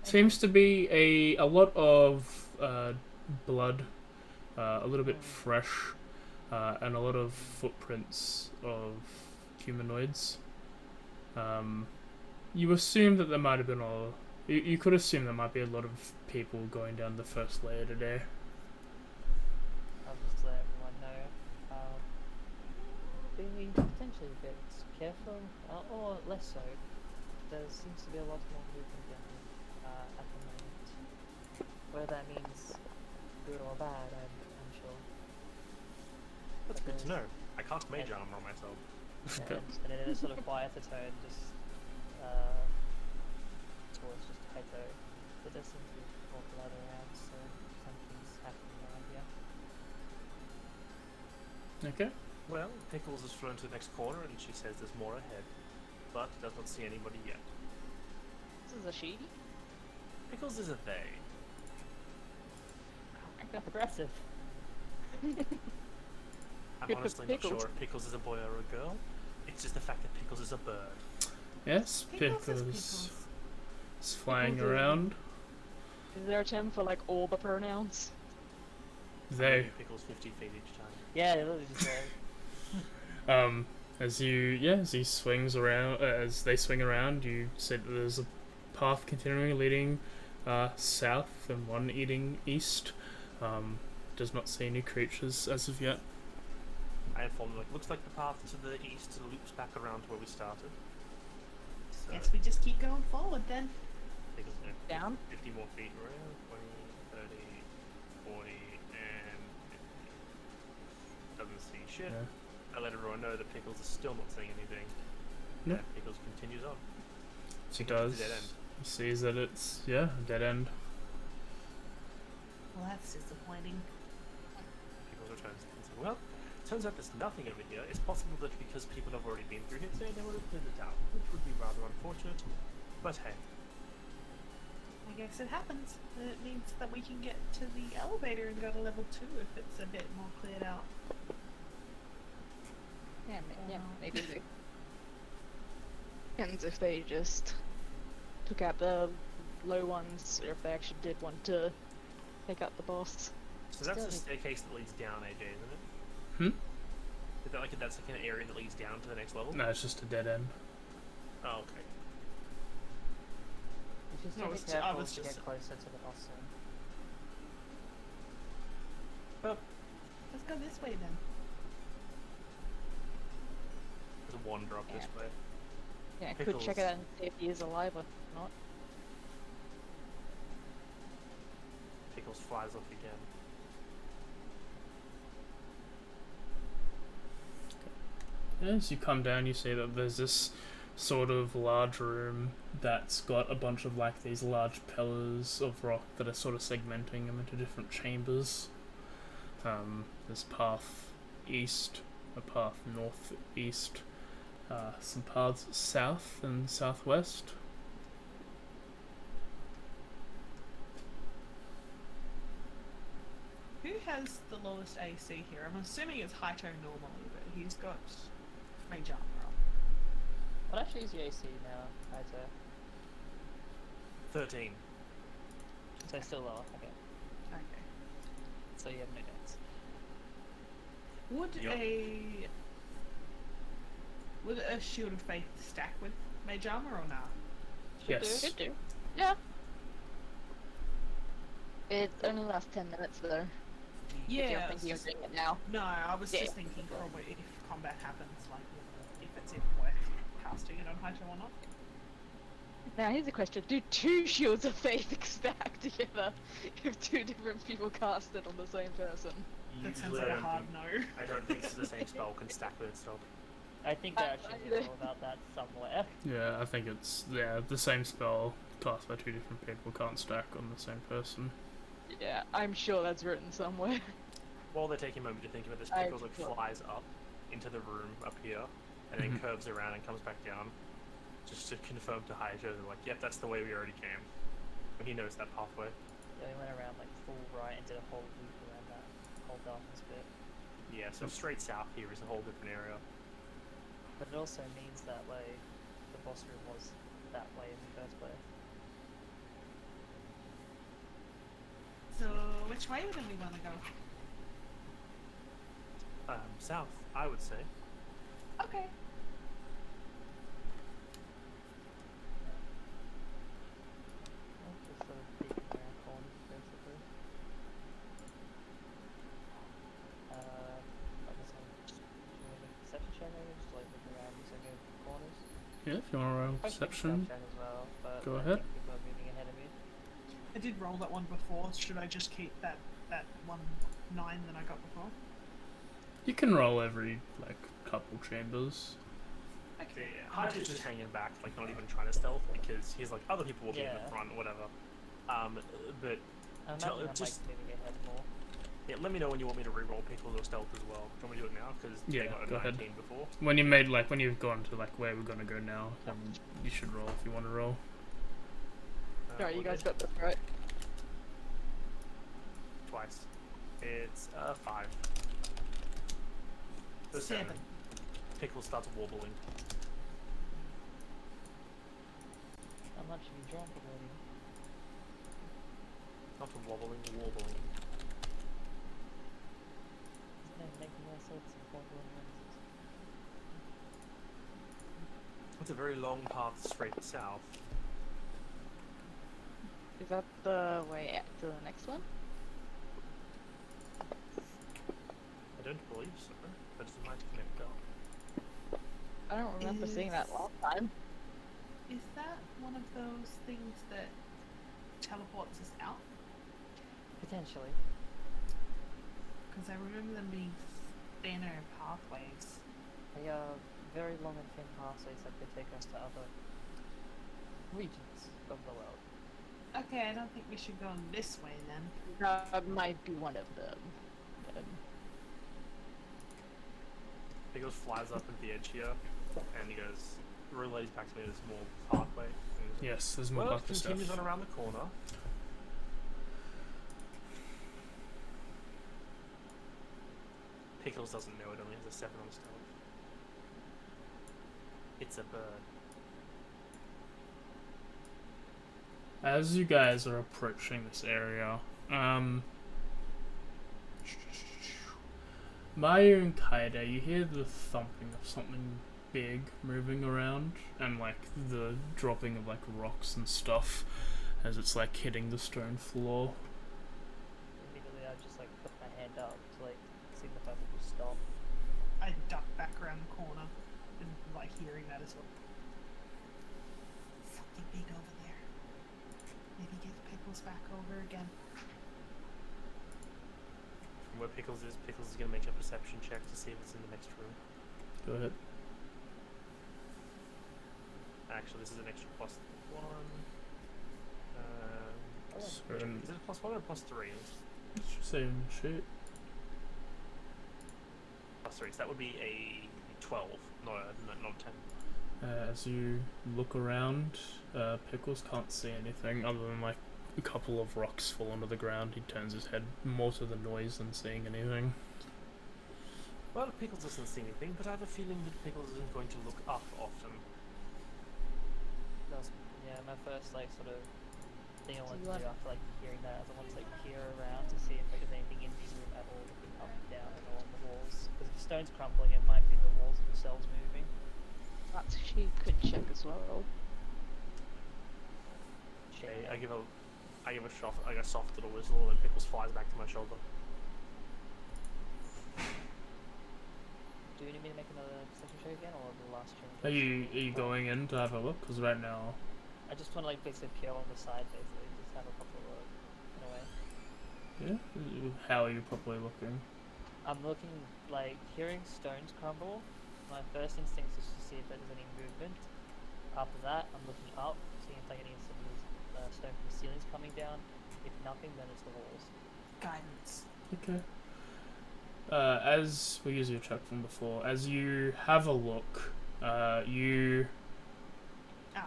Seems to be a lot of blood, a little bit fresh, and a lot of footprints of humanoids. You assume that there might have been you could assume there might be a lot of people going down the first layer today. I'll just let everyone know. Be potentially a bit careful, or less so. There seems to be a lot more movement down at the moment. Whether that means good or bad, I'm sure. That's But good to there's- know. I cast Mage Armor on myself. Yeah, and in a sort of quieter tone, just towards just Kaito. There does seem to be more blood around, so something's happening around here. Okay. Well, Pickles has flown to the next corner and she says there's more ahead, but does not see anybody yet. This is a she. Pickles is a they. Aggressive. I'm Good for honestly not Pickles. sure if Pickles is a boy or a girl. It's just the fact that Pickles is a bird. Yes, Pickles Pickles is is flying Pickles is- around. Is there a term for like all the pronouns? They, Pickles 50 feet each time. Yeah, they literally just as he swings around, as they swing around, you see that there's a path continuing leading south and one leading east. Does not see any creatures as of yet. I inform them, looks like the path to the east loops back around to where we started. So, Guess we just keep going forward then. Pickles, Down? 50 more feet around, 20, 30, 40, and 50. Doesn't see shit. Yeah. I let everyone know that Pickles is still not seeing anything. No. And Pickles continues on. She It's a does. dead end. He sees that it's a dead end. Well, that's disappointing. Pickles returns and says, well, turns out there's nothing over here. It's possible that because people have already been through here today, they would have cleared it out, which would be rather unfortunate. But hey, I guess it happens. And it means that we can get to the elevator and go to level 2 if it's a bit more cleared out. Yeah, maybe they. Depends if they just took out the low ones, or if they actually did want to take out the boss. so that's Still the need- staircase that leads down, AJ, isn't it? Hmm? Is that like that's like an area that leads down to the next level? No, it's just a dead end. Oh, okay. You just No, gotta be it's ju- I careful was to just- get closer to the boss soon. Well, Let's go this way then. there's one drop this way. Yeah, I could check it Pickles. out and see if he is alive or not. Pickles flies off again. As you come down, you see that there's this sort of large room that's got a bunch of like these large pillars of rock that are sort of segmenting them into different chambers. There's path east, a path northeast, some paths south and southwest. Who has the lowest AC here? I'm assuming it's Haito normally, but he's got Mage Armor on. What actually is your AC now, Kaito? 13. So still lower, okay. Okay. So you have no dex. Would Yup. would a Shield of Faith stack with Mage Armor or not? Yes. Should do. Yeah. It only lasts 10 minutes though. If you're Yeah. thinking of doing it now. No, I was Yeah. just thinking probably if combat happens, like if it's even worth casting it on Haito or not. Now here's a question: do 2 shields of faith stack together if 2 different people cast it on the same person? That sounds Usually like I a don't hard think- no. I don't think the same spell can stack with itself. I think there actually is all about that somewhere. Yeah, I think it's the same spell cast by 2 different people can't stack on the same person. Yeah, I'm sure that's written somewhere. While they're taking a moment to think about this, I Pickles like feel- flies up into the room up here, and then Mhm. curves around and comes back down, just to confirm to Haito that like, yep, that's the way we already came. And he knows that pathway. Yeah, we went around like full right and did a whole loop around that whole darkness bit. Yeah, so straight south here is a whole different area. But it also means that like the boss room was that way in the first place. So which way do we want to go? South, I would say. Okay. Well, just sort of peeking around corners basically. I guess I'm just doing a perception check maybe, just like looking around these like corners. Yeah, if you want to roll I should perception, check as well, but go I ahead. think people are moving ahead of me. I did roll that one before. Should I just keep that 1-9 that I got before? you can roll every like couple chambers. Okay. Yeah, Haito's just hanging back, like not even trying to stealth, because he's like, other people will be in Yeah. the front or whatever. But I Tell- imagine I'm just- like moving ahead more. yeah, let me know when you want me to re-roll Pickles or stealth as well. Do you want me to do it now? Because Yeah, they got a go ahead. 19 before. When you've gone to like where we're gonna go now, then you should roll if you want to roll. Alright, you What guys is- got this right. Twice. It's 5. So 7. Pickles starts wobbling. How much have you drunk already? Not from wobbling, warbling. Isn't it making all sorts of wobbling noises? It's a very long path straight south. Is that the way to the next one? I don't believe so, but it might connect up. I don't remember seeing that last time. Is that one of those things that teleports us out? Potentially. Because I remember them being thinner pathways. They are very long and thin pathways that could take us to other regions of the world. Okay, I don't think we should go this way then. That might be one of them. Pickles flies up at the edge here, and he goes, relays back to me this small pathway. And he's like, Yes, there's more well, about the continues stuff. on around the corner. Pickles doesn't know it, only has a 7 on stealth. It's a bird. As you guys are approaching this area, Maya and Kaide, you hear the thumping of something big moving around, and like the dropping of like rocks and stuff as it's like hitting the stone floor. Immediately I just like put my hand up to like signify people stop. I duck back around the corner and like hearing that as well. Something big over there. Maybe get Pickles back over again. From where Pickles is going to make a perception check to see if it's in the next room. Go ahead. Actually, this is an extra +1. So, Is it a +1 or a +3? same shit. +3, so that would be a 12, not a 10. As you look around, Pickles can't see anything other than like a couple of rocks fall onto the ground. He turns his head more to the noise than seeing anything. Well, Pickles doesn't see anything, but I have a feeling that Pickles isn't going to look up often. That was, yeah, my first like sort of thing I wanted to do after like hearing that is I want to like peer around to see if like there's anything in this room at all looking up and down and along the walls. Because if the stone's crumbling, it might be the walls themselves moving. That's she could check as well. Okay, I give a I give a soft little whistle, and Pickles flies back to my shoulder. Do you need me to make another perception check again, or the last change? Are you going in to have a look? Because right now, I just want to like basically peer on the side, basically, just have a proper look in a way. yeah. How are you properly looking? I'm looking like hearing stones crumble. My first instinct is to see if there's any movement. After that, I'm looking up, seeing if I can see some stone from the ceilings coming down. If nothing, then it's the walls. Guidance. Okay. As we use your check from before, as you have a look, you Oh.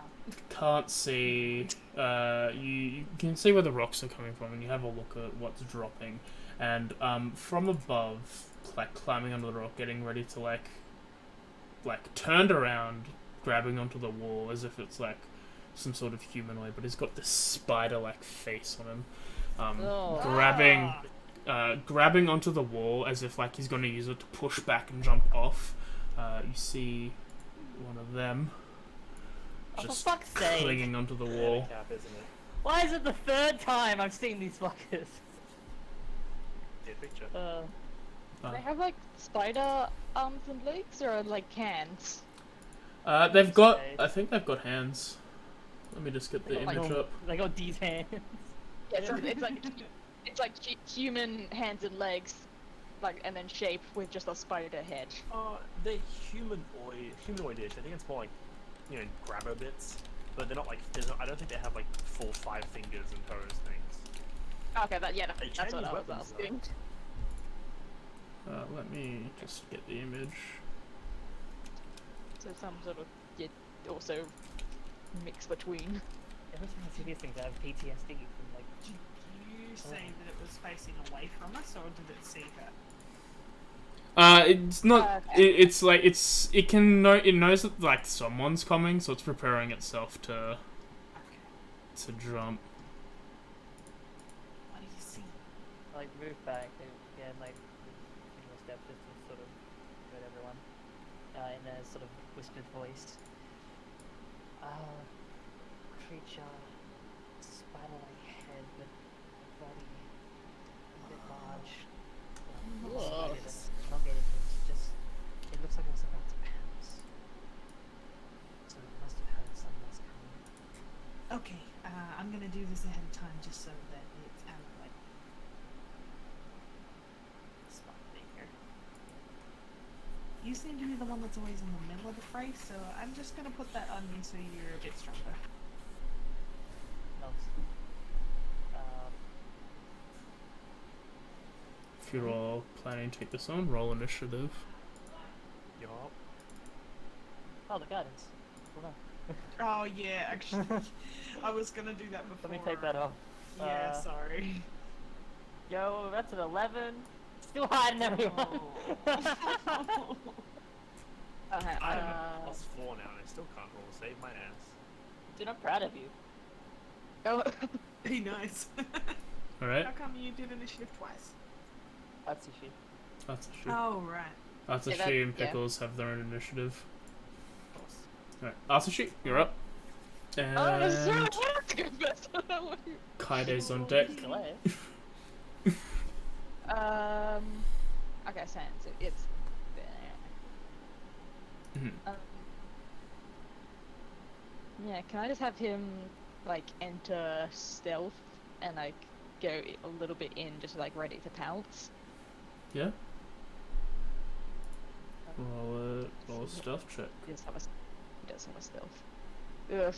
can't see. You can see where the rocks are coming from, and you have a look at what's dropping. And from above, like climbing onto the rock, getting ready to like turned around, grabbing onto the wall as if it's like some sort of humanoid, but he's got this spider-like face on him, Oh. grabbing onto the wall as if like he's going to use it to push back and jump off. You see one of them Oh, for just fuck's sake! clinging onto the wall. Cap, isn't it? Why is it the third time I've seen these fuckers? Dead picture. They have like spider arms and legs, or like hands. They've got. I think they've got hands. Let me just get the Like- image up. They got these hands. Yeah, so it's like human hands and legs, like, and then shape with just a spider head. They're humanoid-ish. I think it's more like, grabber bits, but they're not like. I don't think they have like full 5 fingers and toes things. Okay, They that's what Chinese I was weapons, though. asking. Let me just get the image. So some sort of also mix between. Every time I see these things, I have PTSD from like. Did you say that it was facing away from us, or did it see her? It's not. Okay. It's like it can know. It knows that like someone's coming, so it's preparing itself to jump. What do you see? Like move back and like in a step distance, sort of with everyone, in a sort of whispered voice. Creature, spider-like head, but body a bit large. Elongated limbs. Just it looks like it was about to pounce. So it must have heard someone's coming. Okay, I'm gonna do this ahead of time just so that it's out of like spot there. You seem to be the one that's always in the middle of the fray, so I'm just gonna put that on you so you're a bit stronger. If you're all planning to take this on, roll initiative. Yup. Oh, the Guardians. Well done. Oh yeah, actually, I was gonna do that before. Let me take that off. Yeah, sorry. Yo, that's an 11. Still hiding everyone. Oh. Okay, I'm at +4 now, and I still can't roll to save my ass. Dude, I'm proud of you. oh, Be nice. Alright? How come you did initiative twice? That's your shit. That's a shoot. Oh right. That's a Yeah, that- shoot, and yeah. Pickles have their own initiative. Of course. Alright, after shoot, you're up. And oh, sorry, I wanted to go first. Kaide's on deck. Delay. Okay, so it's there. Mhm. Yeah, can I just have him like enter stealth and like go a little bit in, just like ready to pounce? Yeah? Roll a stealth check. He does have a stealth. Ugh.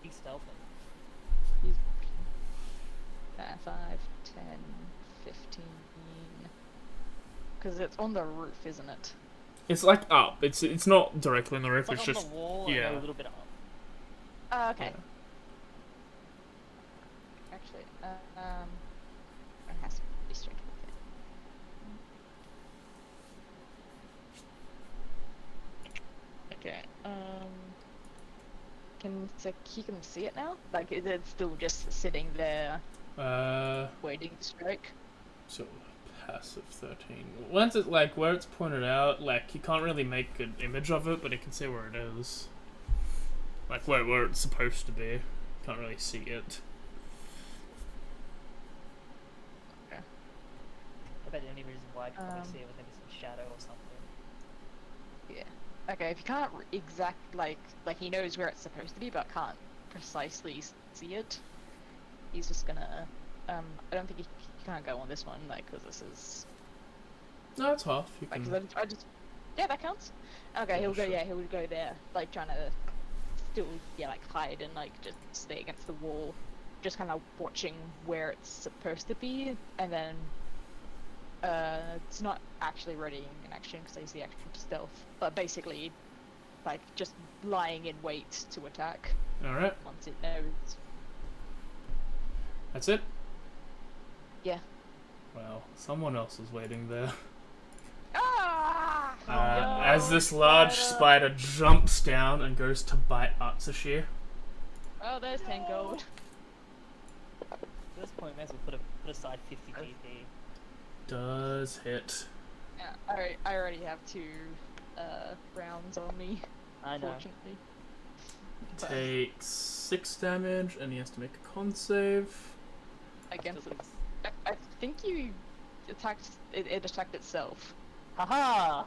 He's stealthing. He's 5, 10, 15. Because it's on the roof, isn't it? It's like up. It's not directly on the roof. It's It's like on just the wall yeah. and a little bit up. Oh, okay. Yeah. Actually, it has to be straight with it. Okay. So he can see it now? Like, is it still just sitting there waiting to strike? So passive 13. Once it like where it's pointed out, like you can't really make an image of it, but you can see where it is. Like where it's supposed to be. Can't really see it. about the only reason why I could probably Um, see it was maybe some shadow or something. Yeah. Okay, if you can't like he knows where it's supposed to be, but can't precisely see it, he's just gonna. I don't think he can't go on this one, like, because this is. No, it's half. You Like, can. 'cause I just. Yeah, that counts. Okay, Yeah, he'll go. sure. Yeah, he'll go there, like trying to still, like hide and like just stay against the wall, just kind of watching where it's supposed to be, and then. It's not actually readying an action because I see extra stealth, but basically, like, just lying in wait to attack Alright, once it knows. that's it? Yeah. Well, someone else is waiting there. Ah! As this large spider jumps down and goes to bite Atsushi. Oh, there's 10 gold. At this point, may as well put aside 50 GP. Does hit. Yeah, I already have 2 rounds on me, I know. fortunately. Takes 6 damage and he has to make a con save. Against it. I think you attacked it attacked itself. Haha!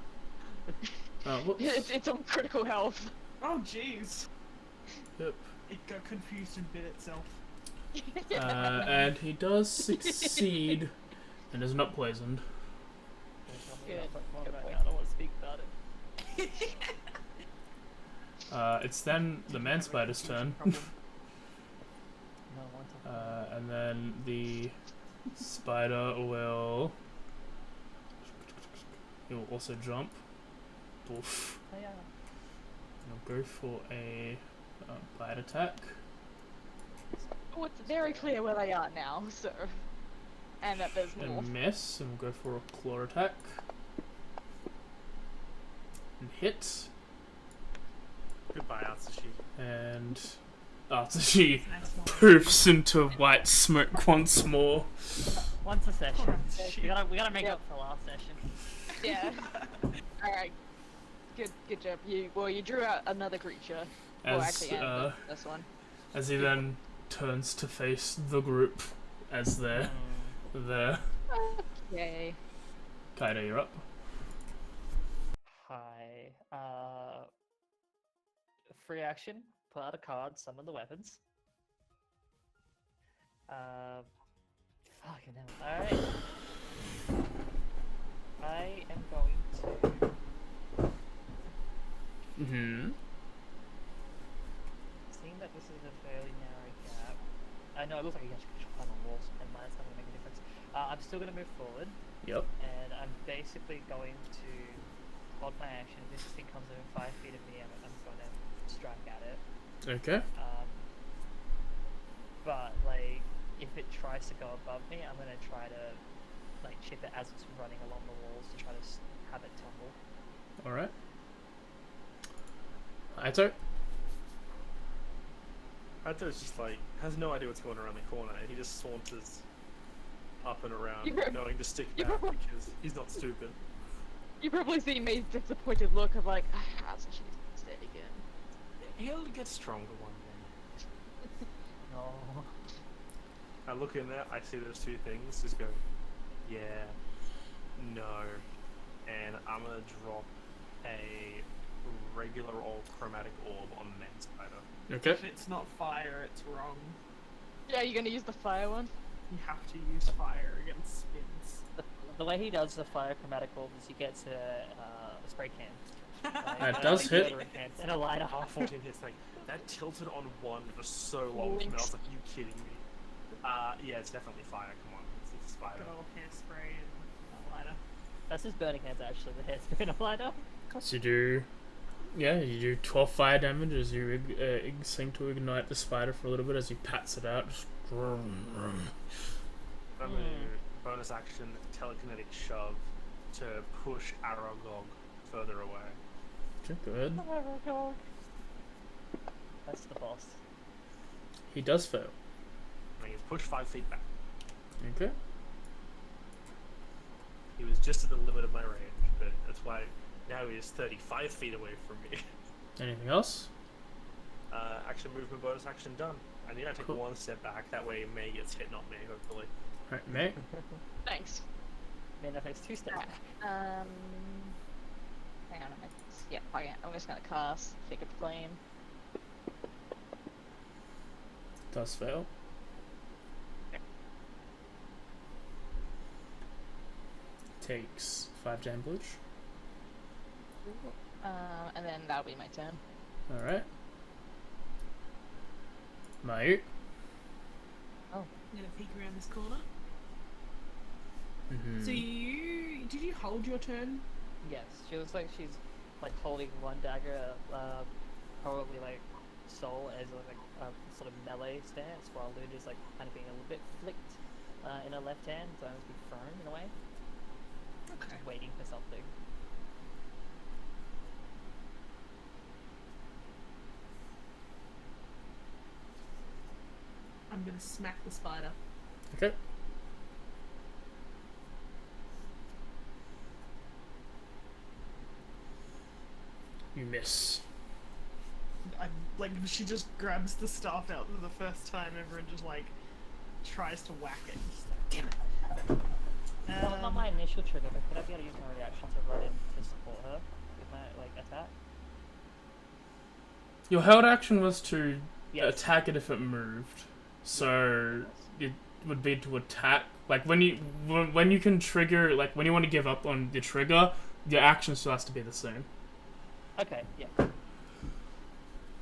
Oh, whoops. It's on critical health. Oh jeez. Yep. It got confused and bit itself. And he does succeed and is not poisoned. Good. Right Good now, point. I don't want to speak about it. It's then the man spider's turn. No, one time. And then the spider will. He will also jump. Oof. Oh, yeah. He'll go for a bite attack. Oh, it's very clear where they are now, so. And that there's more. And miss, and we'll go for a claw attack. And hit. Goodbye, Atsushi. And Atsushi Nice one. poofs into white smoke once more. Once a session. Shit. We gotta make Yep. up for last session. Yeah. Alright. Good job. You drew out another creature. Well, As actually, yeah, this one. as he then turns to face the group as they're there. Yay. Kaido, you're up. Hi. Free action. Pull out a card. Summon the weapons. Fucking hell. Alright. I am going to. Mm-hmm. Seeing that this is a fairly narrow gap. I know it looks like you can actually climb on walls, and that's not going to make a difference. I'm still going to move forward, Yep. and I'm basically going to hold my action. If this thing comes within 5 feet of me, I'm going to strike at it. Okay. But, like, if it tries to go above me, I'm going to try to, like, chip it as it's running along the walls to try to have it tumble. Alright. Aito? Hato's just like, has no idea what's going around the corner, and he just saunters up and around, You pro- knowing to stick you back probably- because he's not stupid. You probably see May's disappointed look of like, she's dead again. He'll get stronger one day. No. I look in there, I see those 2 things, just go, yeah, no, and I'm gonna drop a regular old chromatic orb on the man spider. Okay. If it's not fire, it's wrong. Yeah, you're gonna use the fire one? You have to use fire against spins. The way he does the fire chromatic orb is he gets a spray can. That does hit. And a lighter. Half 14 hits, like, that tilted on 1 for so long, and I was like, you kidding me? Yeah, it's definitely fire, come on, it's a spider. Good old hairspray and a lighter. That's his burning hands actually, the hairspray and a lighter. So you do 12 fire damage as you seem to ignite the spider for a little bit as he pats it out. Just I'm gonna bonus action telekinetic shove to push Aragog further away. good. Oh my god. That's the boss. He does fail. I mean, he's pushed 5 feet back. Okay. He was just at the limit of my range, but that's why now he is 35 feet away from me. Anything else? Action movement bonus action done. I need to take Cool. 1 step back, that way May gets hit, not me, hopefully. Alright, May. Thanks. Mana effects 2-step. Hang on a minute. Yeah, I'm just gonna cast Figured Flame. Does fail. Takes 5 damage. And then that'll be my turn. Alright. Mate. I'm gonna peek around this corner. Mm-hmm. So did you hold your turn? Yes, she looks like she's like holding one dagger, probably like soul as like a sort of melee stance, while Luna's like kind of being a little bit flicked in her left hand, so I'm be thrown in a way, Okay. just waiting for something. I'm gonna smack the spider. Okay. You miss. She just grabs the staff out for the first time ever and just like tries to whack it. Just like, damn it. Well, not my initial trigger, but could I be able to use my reaction to run in to support her with my like attack? Your held action was to Yes. attack it if it moved. So it would be to attack. Like when you can trigger, like when you want to give up on the trigger, your action still has to be the same. Okay, yeah.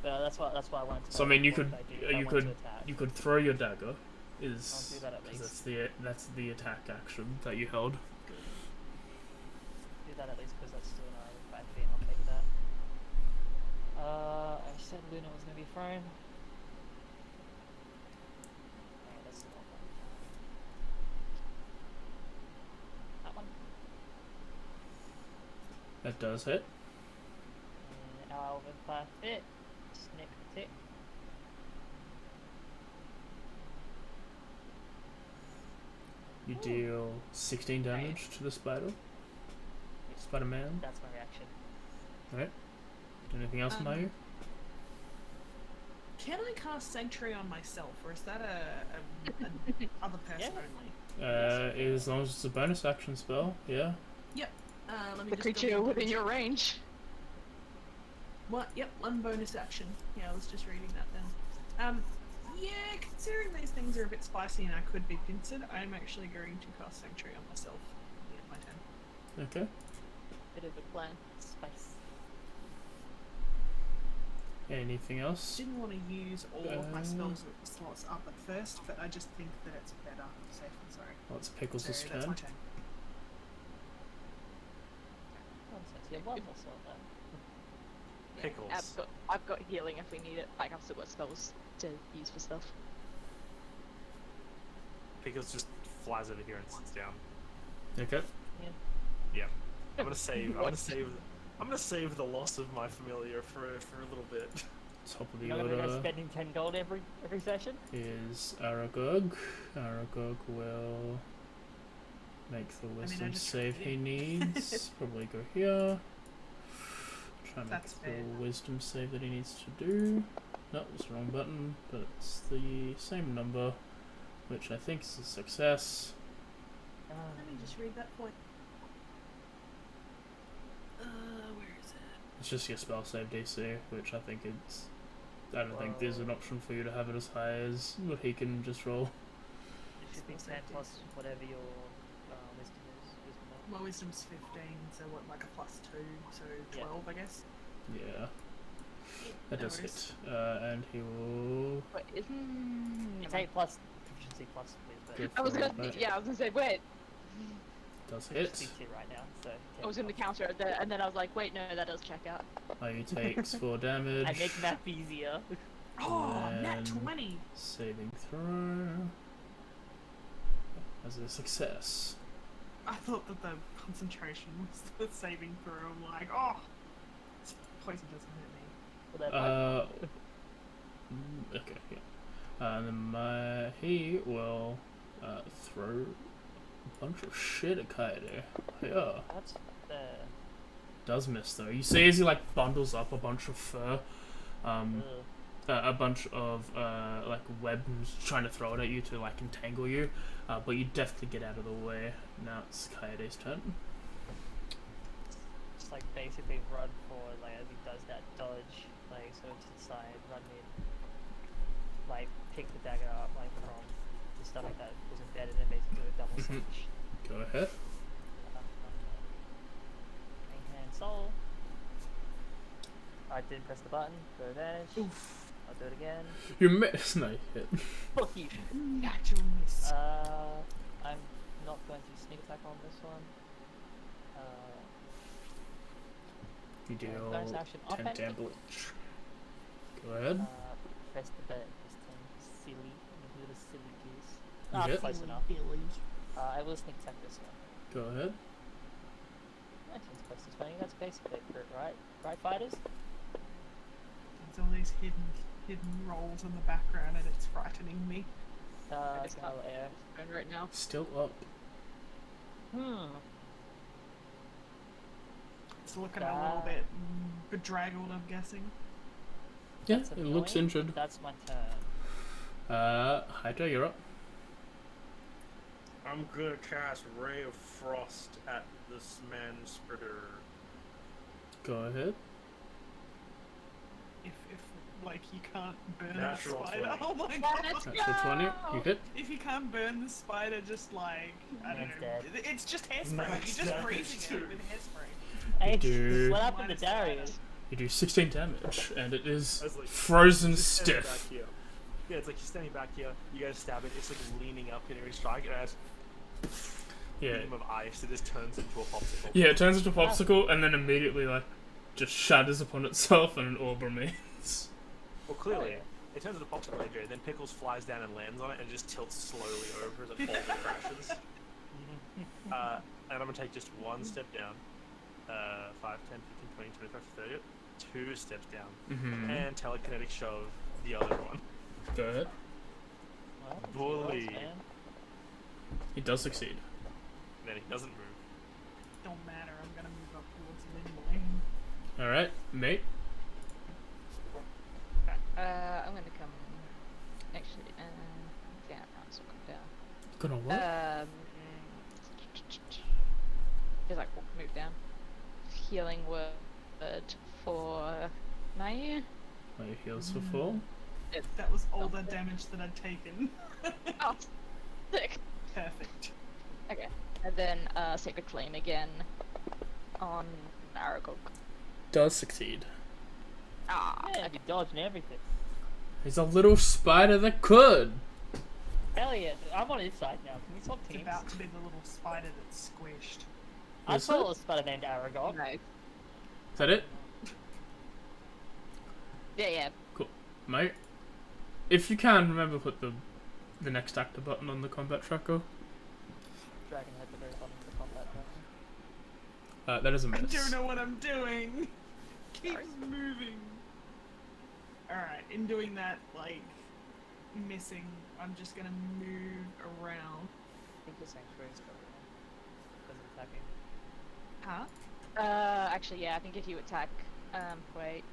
That's why I wanted to. So I mean, you know could what I do if I want to attack. you could throw your dagger. I'll do that at 'Cause least. that's the attack action that you held. Do that at least because that's still an area of activity, and I'll take that. I said Luna was gonna be thrown. Okay, that's the one. That one. That does hit. And our Alvin hit. Snick tick. You deal 16 damage to the spider. Spider-Man. That's my reaction. Alright. Anything else, Mayu? Can I cast Sanctuary on myself, or is that a other person Yeah. only? As long as it's a bonus action spell, yeah. Yep. Let me The just creature double within check. your range. What? Yep, one bonus action. Yeah, I was just reading that then. Yeah, considering these things are a bit spicy and I could be pincered, I'm actually going to cast Sanctuary on myself. Yeah, my turn. Okay. Bit of a plan. Spice. Anything else? Didn't want to use all of my spells slots up at first, but I just think that it's better. Safe and sorry. Well, it's Pickles' So that's turn. my turn. Nonsense. You have one more slot there. Pickles. I've got healing if we need it. Like I've still got spells to use for stuff. Pickles just flies over here and sits down. Okay. Yeah. I'm gonna save. I'm gonna save the loss of my familiar for a little bit. Top of the You're not gonna go order spending 10 gold every session? is Aragog. Aragog will make the wisdom just save tried he it. needs. Probably go here. Try and make That's the fair. wisdom save that he needs to do. No, it's the wrong button, but it's the same number, which I think is a success. Let me just read that point. Where is it? It's just your spell save DC, which I think it's. I don't think there's an option for you to have it as high as what he can just roll. It should be 10 plus whatever your wisdom is. My wisdom's 15, so what, like a plus 2, so 12, I guess. Yeah. That No does worries. hit. And he will. But isn't It's 8 plus proficiency plus wisdom. Go I was for gonna it. I was gonna say wait. Does Proficiency hit. 2 right now, so 10 I was gonna plus. counter it there, and then I was like, wait, no, that does check out. He takes 4 damage. I make math easier. Oh, nat And- 20! Saving throw. As a success. I thought that the concentration was the saving throw. I'm like, oh! This poison doesn't hurt me. Well, that Okay, yeah. And then he will throw a bunch of shit at Kaede. Yeah. that's fair. Does miss though. You see as he like bundles up a bunch of fur, Ugh. a bunch of like webs trying to throw it at you to like entangle you, but you definitely get out of the way. Now it's Kaede's turn. Just like basically run forward, like as he does that dodge, like so to the side, run in, like pick the dagger up, like from the stuff that was embedded and basically do a double switch. Go ahead. Main hand soul. I did press the button, go advantage. Oof. I'll do it again. You miss. No, you hit. Fuck you. Natural miss. I'm not going to sneak attack on this one. You deal bonus action 10 offhand. damage. Go ahead. Press the button this time. Silly. Little silly goose. You Ah, hit? close enough. Billy. I will sneak attack this one. Go ahead. That seems close to 20. That's basically it, right? Right, fighters? There's all these hidden rolls in the background, and it's frightening me. It's Gal air. right now. Still up. It's looking a little bit bedraggled, I'm guessing. Yeah, That's it looks annoying. injured. That's my turn. Hydra, you're up. I'm gonna cast Ray of Frost at this man spreader. Go ahead. If like you can't burn Natural the spider. 20. Oh my Let's god! Natural 20. You hit. If you can't burn the spider, just like I don't It's know, dead. it's just hairspray. Max You're just damage freezing too. it with hairspray. Hey, Dude. what happened to Minus Darius? You do 16 damage, and it is I was like, frozen Just standing stiff. back here. Yeah, it's like you're standing back here. You guys stab it. It's like leaning up, getting ready to strike, and as Yeah. beam of ice, it just turns into a popsicle. Yeah, it turns into a popsicle, and then immediately like just shatters upon itself, and an orb remains. Well, clearly, Oh, yeah. it turns into a popsicle later. Then Pickles flies down and lands on it, and just tilts slowly over as it falls and crashes. And I'm gonna take just one step down. 5, 10, 15, 20, 25, 30. 2 steps down. And telekinetic shove the other one. Go ahead. Well, it's Bully. yours, man. He does succeed. And then he doesn't move. Don't matter. I'm gonna move up towards him anyway. All right, mate. I'm gonna come. Actually, yeah, no, so come down. Gonna what? Just like move down. Healing word for Naya. Oh, your heals for full. That was all the damage that I'd taken. Oh, sick. Perfect. Okay, and then Sacred Flame again on Aragog. Does succeed. Ah, Yeah, you dodging everything. He's a little spider that could. Hell yeah, I'm on his side now. Can we swap It's teams? about to be the little spider that's squished. I Is saw it? a spider named Aragog. no. Is that it? Yeah. Cool. Mate, if you can, remember put the next actor button on the combat tracker. Dragon at the very bottom of the combat button. That is a I miss. don't know what I'm doing. Keeps Sorry. moving. Alright, in doing that, like, missing, I'm just gonna move around. I think the sanctuary's going because of attacking. Huh? Actually, yeah, I think if you attack, wait.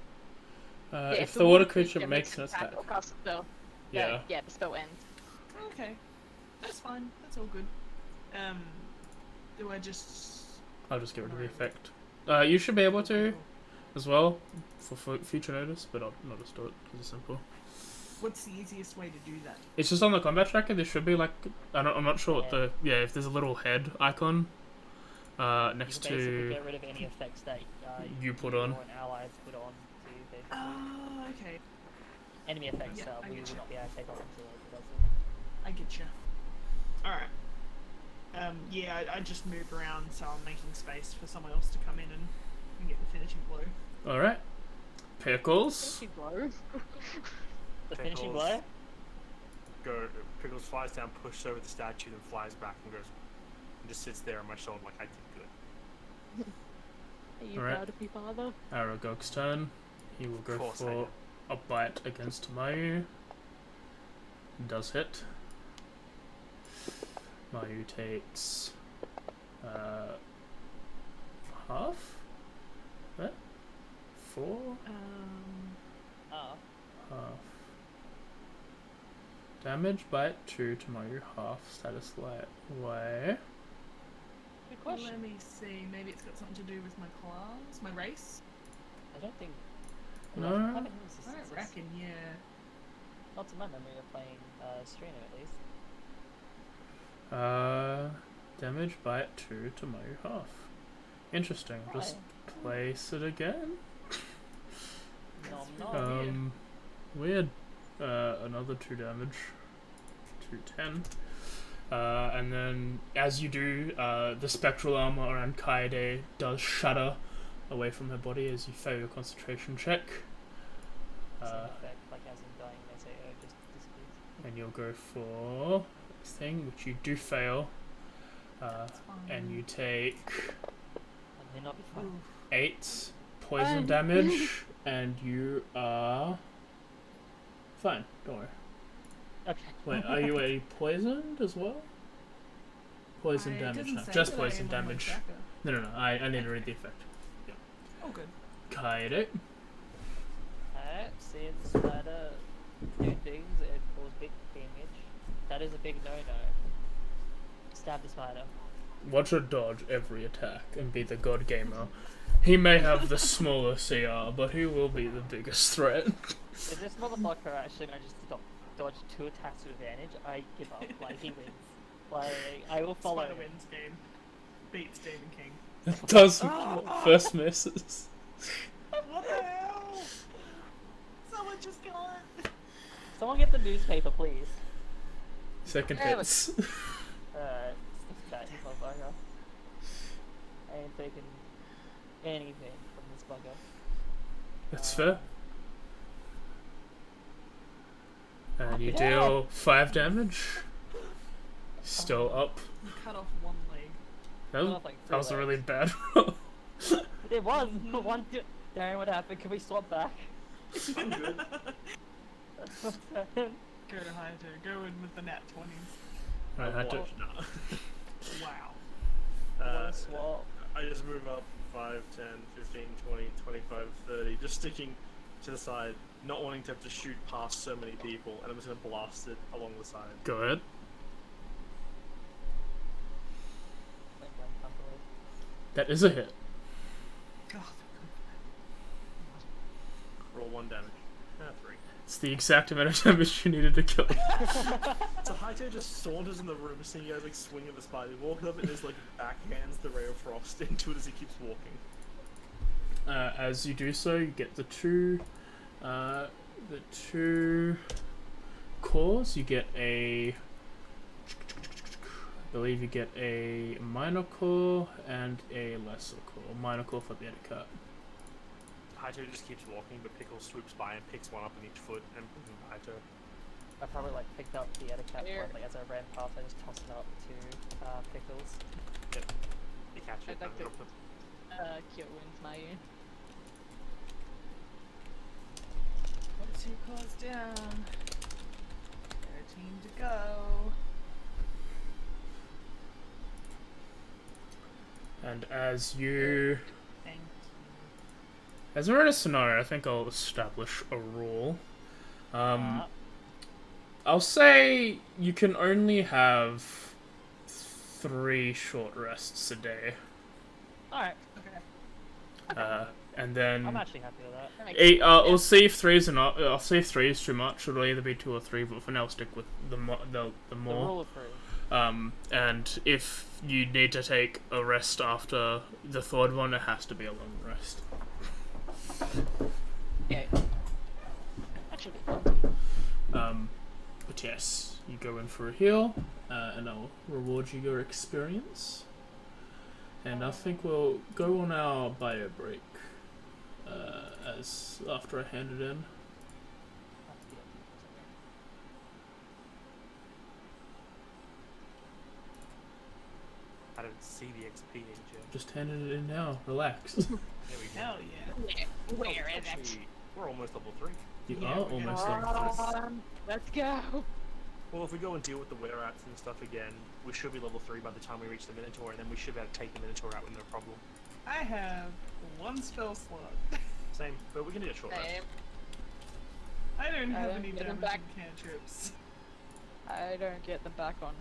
Yeah, if the water creature makes an attack. or cast a spell, Yeah. yeah, the spell ends. Okay. That's fine. That's all good. Do I just... I'll just get rid of the effect. You should be able to as well for future notice, but I'll not just do it because it's simple. What's the easiest way to do that? It's just on the combat tracker. There should be like I'm not sure what the if there's a little head icon next You can basically to get rid of any effects that you put on. or an ally put on to basically. Oh, okay. Enemy effects Yeah, I we get will you. not be able to take off until it does it. I get you. Alright. Yeah, I just moved around, so I'm making space for someone else to come in and get the finishing blow. All right, Pickles. Blow. The finishing Pickles. blow? Pickles flies down, pushes over the statue, then flies back and goes, and just sits there on my shoulder like I did good. Are you Alright. proud of me, father? Aragog's turn. He will go course I for am. a bite against Mayu. Does hit. Mayu takes half. What? 4? Oh. half. Damage by 2 to my half. Status light way. Good question. Let me see. Maybe it's got something to do with my class, my race. I don't think. No. I haven't used this I since don't reckon. Yeah. Not to my memory of playing Streamer at least. Damage by 2 to my half. Interesting. Just place it again. Nom nom. Weird. Another 2 damage. 210. And then, as you do, the spectral armor around Kaede does shatter away from her body as you fail your concentration check. Same effect, like as in dying, they say, oh, just disappears. And you'll go for this thing, which you do fail. And you take That may not be fun. 8 poison damage, and you are fine. Don't worry. Okay. Wait, are you poisoned as well? Poison damage, no. Just poison damage. No, I need to read the effect. Oh, good. Kaede. Alright, see the spider do things, it causes big damage. That is a big no-no. Stab the spider. Watch her dodge every attack and be the god gamer. He may have the smaller CR, but he will be the biggest threat. If this motherfucker actually manages to dodge 2 attacks with advantage, I give up. Like, he wins. Like, I will follow Spider him. wins game. Beats Stephen King. Does first misses. What the hell? Someone just got it. Someone get the newspaper, please. Second Yeah, hits. Alright, that motherfucker. I ain't taking anything from this bugger. That's fair. And you Yeah. deal 5 damage. Still up. You cut off one leg. That was, Not like that was a 3 really legs. bad roll. It was! One. Darren, what happened? Can we swap back? I'm good. Go to Hayato. Go in with the nat 20s. I had to. Nah. Wow. One swap. I just move up 5, 10, 15, 20, 25, 30, just sticking to the side, not wanting to have to shoot past so many people, and I'm just going to blast it along the side. Go ahead. Like, blank comfortably. That is a hit. God. Roll 1 damage. 3. It's the exact amount of damage you needed to kill. So Haito just saunters in the room, seeing you guys like swing at the spider. He walks up and just like backhands the ray of frost into it as he keeps walking. As you do so, you get the two cores. You get I believe you get a minor core and a lesser core. Minor core for the etiquette. Haito just keeps walking, but Pickle swoops by and picks one up in each foot and brings him to Haito. I probably like picked up the etiquette Here. one, like as I ran past, I just tossed it up to Pickles. Yep. You catch it. I'd like and to- drop it. Cure wounds my ear. 2 cores down. 13 to go. And as you, Thank you. as we're in a scenario, I think I'll establish a rule. I'll say you can only have 3 short rests a day. Alright, Okay. And then I'm actually happy with that. That makes 8. sense, I'll see if 3 is enough. I'll see if 3 is too much. It'll either be 2 or 3, but for now, I'll stick with the The more. rule of 3. And if you need to take a rest after the third one, it has to be a long rest. Yeah. That should be fun. But yes, you go in for a heal, and I'll reward you your experience. And I think we'll go on our bio break, as after I hand it in. I don't see the XP danger. Just handing it in now. Relax. There we go. Hell yeah. Yeah. Where is it? Actually, we're almost level 3. You Yeah, are we're almost gonna- level 3. Let's go. Well, if we go and deal with the were-rats and stuff again, we should be level 3 by the time we reach the Minotaur, and then we should be able to take the Minotaur out with no problem. I have 1 spell slot. Same, but we can do a short rest. Same. I don't have don't any get them damaging back. cantrips. I don't get them back on.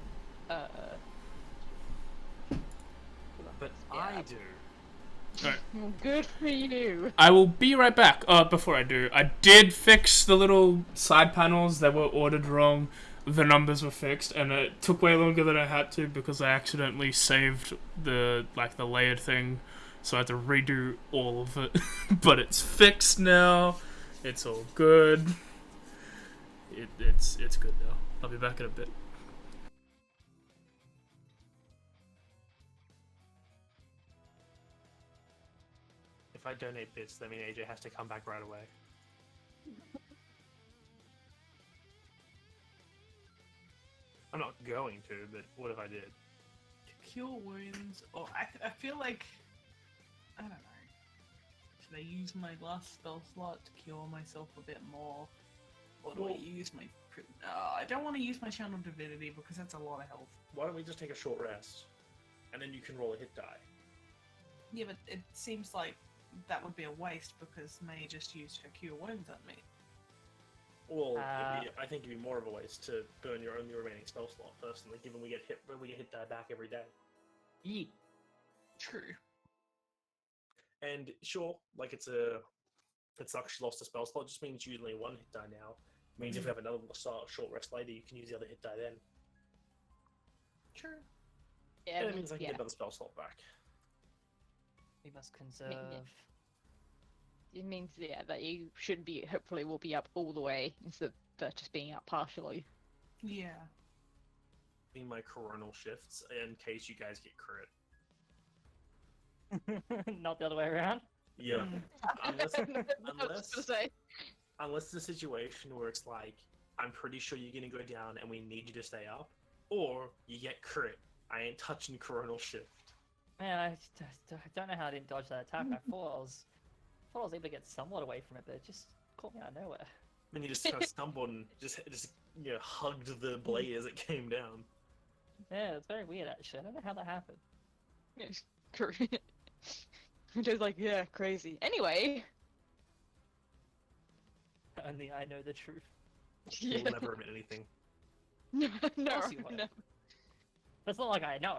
But Yeah. I do. Good for you. I will be right back. Before I do, I did fix the little side panels that were ordered wrong. The numbers were fixed, and it took way longer than I had to because I accidentally saved the layered thing, so I had to redo all of it. But it's fixed now. It's all good. It's good now. I'll be back in a bit. If I donate bits, that means AJ has to come back right away. I'm not going to, but what if I did? Cure wounds. Oh, I feel like I don't know. Should I use my last spell slot to cure myself a bit more, or do I use my? I don't want to use my channel divinity because that's a lot of health. Why don't we just take a short rest, and then you can roll a hit die? Yeah, but it seems like that would be a waste because May just used her cure wounds on me. Well, I think it'd be more of a waste to burn your only remaining spell slot. Personally, given we get hit die back every day. Yeet. True. And sure, like it sucks she lost a spell slot. Just means usually one hit die now. It means if we have another short rest later, you can use the other hit die then. True. Yeah, And it means I can get another spell slot back. We must conserve. It means that you should be hopefully will be up all the way instead of just being up partially. Yeah. Being my coronal shifts in case you guys get crit. Not the other way around. Yeah. Unless I was gonna say. unless it's a situation where it's like, I'm pretty sure you're gonna go down and we need you to stay up, or you get crit. I ain't touching coronal shift. Man, I don't know how I didn't dodge that attack. I thought I was able to get somewhat away from it, but it just caught me out of nowhere. And you just kind of stumbled and just hugged the blade as it came down. Yeah, it's very weird actually. I don't know how that happened. Yes, correct. I'm just like, yeah, crazy. Anyway. Only I know the truth. You'll never admit anything. No, course you won't. no. It's not like I know.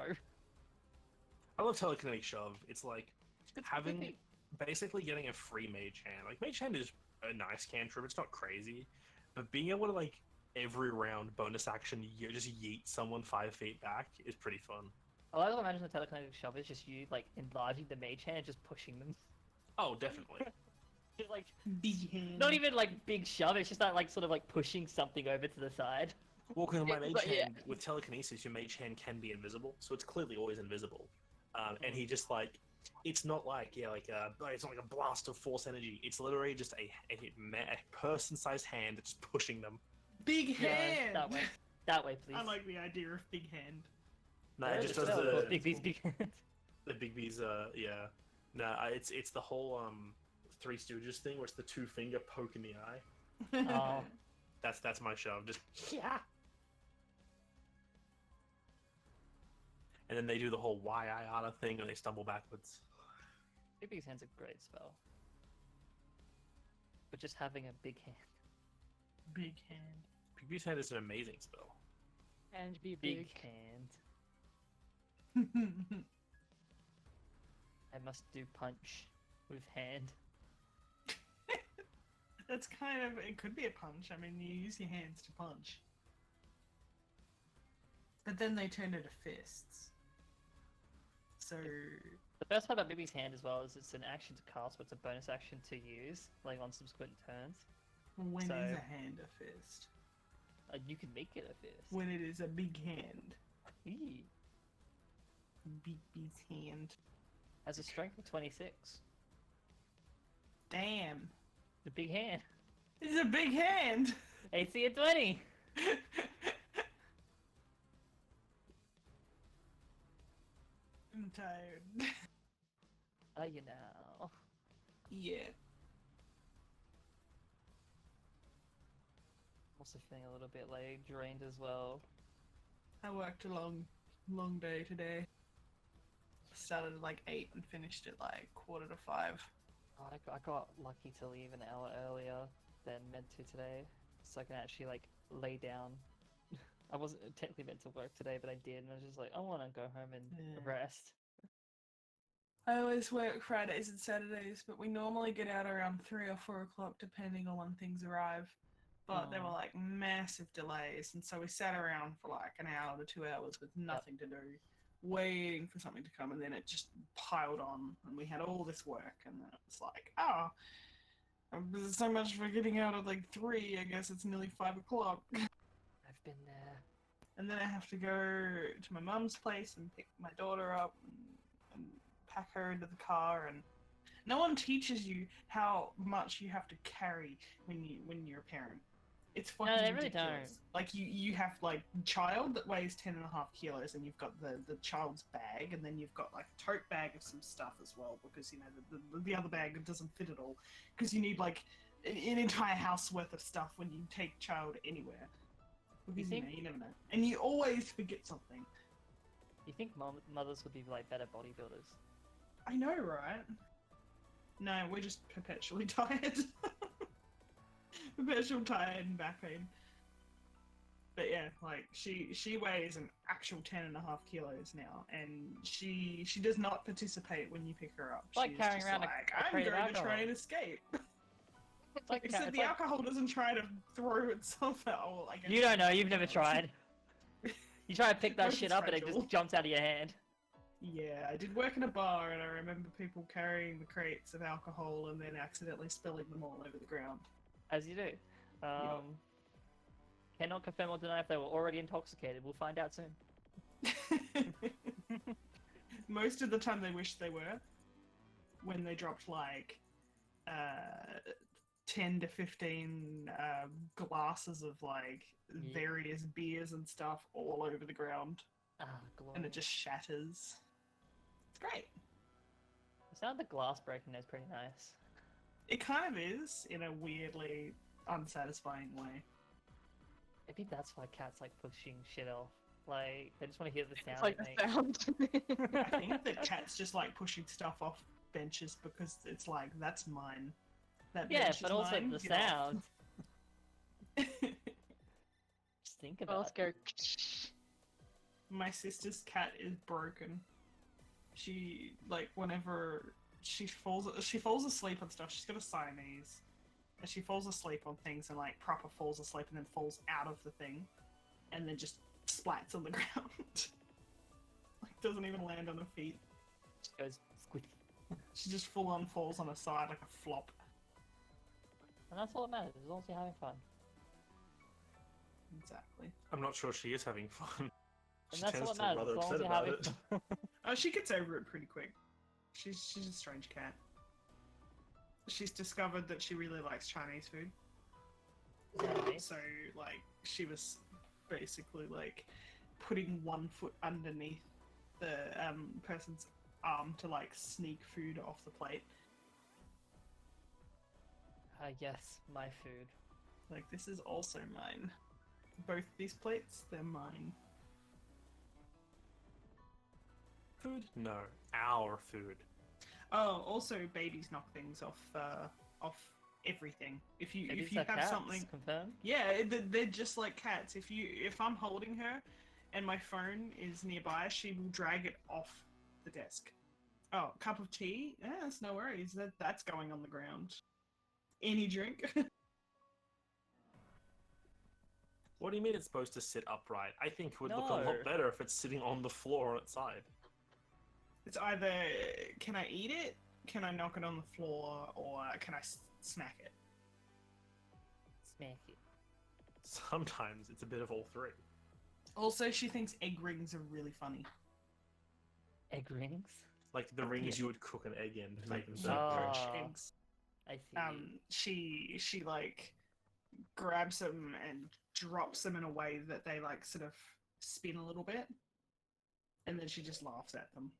I love telekinetic shove. It's like It's having basically getting a free mage hand. Like mage hand is a nice cantrip. It's not crazy, but being able to like every round bonus action you just yeet someone 5 feet back is pretty fun. I like to imagine the telekinetic shove is just you like enlarging the mage hand, just pushing them. Oh, definitely. Just like Big hand. not even like big shove. It's just that like sort of like pushing something over to the side. Well, because my mage But, yeah. hand with telekinesis, your mage hand can be invisible, so it's clearly always invisible. And he just like, it's not like it's not like a blast of force energy. It's literally just a person-sized hand that's just pushing them. Big hand. No, that way, please. I like the idea of big hand. No, Yeah, it just it's does still the big B's big hand. the big B's. Yeah. No, it's the whole Three Stooges thing where it's the 2-finger poke in the eye. Oh. That's my shove. Just yeah. And then they do the whole Yayata thing and they stumble backwards. Big B's hand's a great spell. But just having a big hand. Big hand. Big B's hand is an amazing spell. And be Big big. hand. I must do punch with hand. That's kind of, it could be a punch. I mean, you use your hands to punch. But then they turn into fists. So, The best part about Bibi's hand as well is it's an action to cast, but it's a bonus action to use, like on subsequent turns. when So- is a hand a fist? You can make it a fist. When it is a big hand. Eee. Big B's hand. Has a strength of 26. Damn. The big hand. It's a big hand! AC at 20! I'm tired. Are you now? Yeah. Also feeling a little bit like drained as well. I worked a long day today. Started at like 8 and finished at like 4:45. I got lucky to leave an hour earlier. than meant to today, so I can actually like lay down. I wasn't technically meant to work today, but I did, and I was just like, I want to go home and Yeah. rest. I always work Fridays and Saturdays, but we normally get out around 3 or 4 o'clock depending on when things arrive. But there were like massive delays, and so we sat around for like an hour to 2 hours with nothing to do, waiting for something to come, and then it just piled on, and we had all this work, and then it was like, oh, so much for getting out at like 3, I guess it's nearly 5 o'clock. I've been there. And then I have to go to my mum's place and pick my daughter up and pack her into the car, and no one teaches you how much you have to carry when you're a parent. It's fucking No, they really ridiculous. don't. Like you have like child that weighs 10.5 kilos, and you've got the child's bag, and then you've got like a tote bag of some stuff as well, because you know the other bag doesn't fit at all, because you need like an entire house worth of stuff when you take child anywhere. Because you never know, and you always forget something. You think mothers would be like better bodybuilders? I know, right? No, we're just perpetually tired. Perpetual tired and back pain. But yeah, like she weighs an actual 10.5 kilos now, and she does not participate when you pick her up. It's like She's carrying just around like, a I'm crate of going to try alcohol. and escape. It's like Except the alcohol doesn't try to throw itself out. Well, I guess You don't know. You've never tried. You try to pick that Most shit is up, and it fragile. just jumps out of your hand. Yeah, I did work in a bar, and I remember people carrying the crates of alcohol and then accidentally spilling them all over the ground. As you do. Cannot confirm or deny if they were already intoxicated. We'll find out soon. Most of the time they wish they were, when they dropped like 10 to 15 glasses of like various beers and stuff all over the ground, Ah, glory. and it just shatters. It's great. The sound of the glass breaking is pretty nice. It kind of is, in a weirdly unsatisfying way. Maybe that's why cats like pushing shit off. Like, they just want to hear the sound It's like it the makes. sound. I think that cats just like pushing stuff off benches because it's like, that's mine. That Yeah, bench but is also mine, the get off. sound. Just think about Let's it. go. My sister's cat is broken. She, like, whenever she falls asleep on stuff, she's got a Siamese, and she falls asleep on things and like proper falls asleep and then falls out of the thing and then just splats on the ground. Like, doesn't even land on her feet. Just goes squid. She just full on falls on her side like a flop. And that's all that matters, as long as you're having fun. Exactly. I'm not sure she is having fun. And She that's tends all to that be matters, rather as long as upset you're about having it. fun. Oh, she gets over it pretty quick. She's a strange cat. She's discovered that she really likes Chinese food. Nice. So, like, she was basically, like, putting one foot underneath the person's arm to, like, sneak food off the plate. Yes, my food. Like, this is also mine. Both these plates, they're mine. Food? No, our food. Oh, also, babies knock things off everything. If you Babies have are cats, something, confirmed? yeah, they're just like cats. If I'm holding her, and my phone is nearby, she will drag it off the desk. Oh, cup of tea? Yeah, that's no worries. That's going on the ground. Any drink? What do you mean it's supposed to sit upright? I think it would look a No. lot better if it's sitting on the floor on its side. It's either can I eat it, can I knock it on the floor, or can I smack it? Smack it. Sometimes it's a bit of all three. Also, she thinks egg rings are really funny. Egg rings? Like the rings you would cook an egg in to make them Like so French fresh. eggs. I see. She like grabs them and drops them in a way that they like sort of spin a little bit, and then she just laughs at them.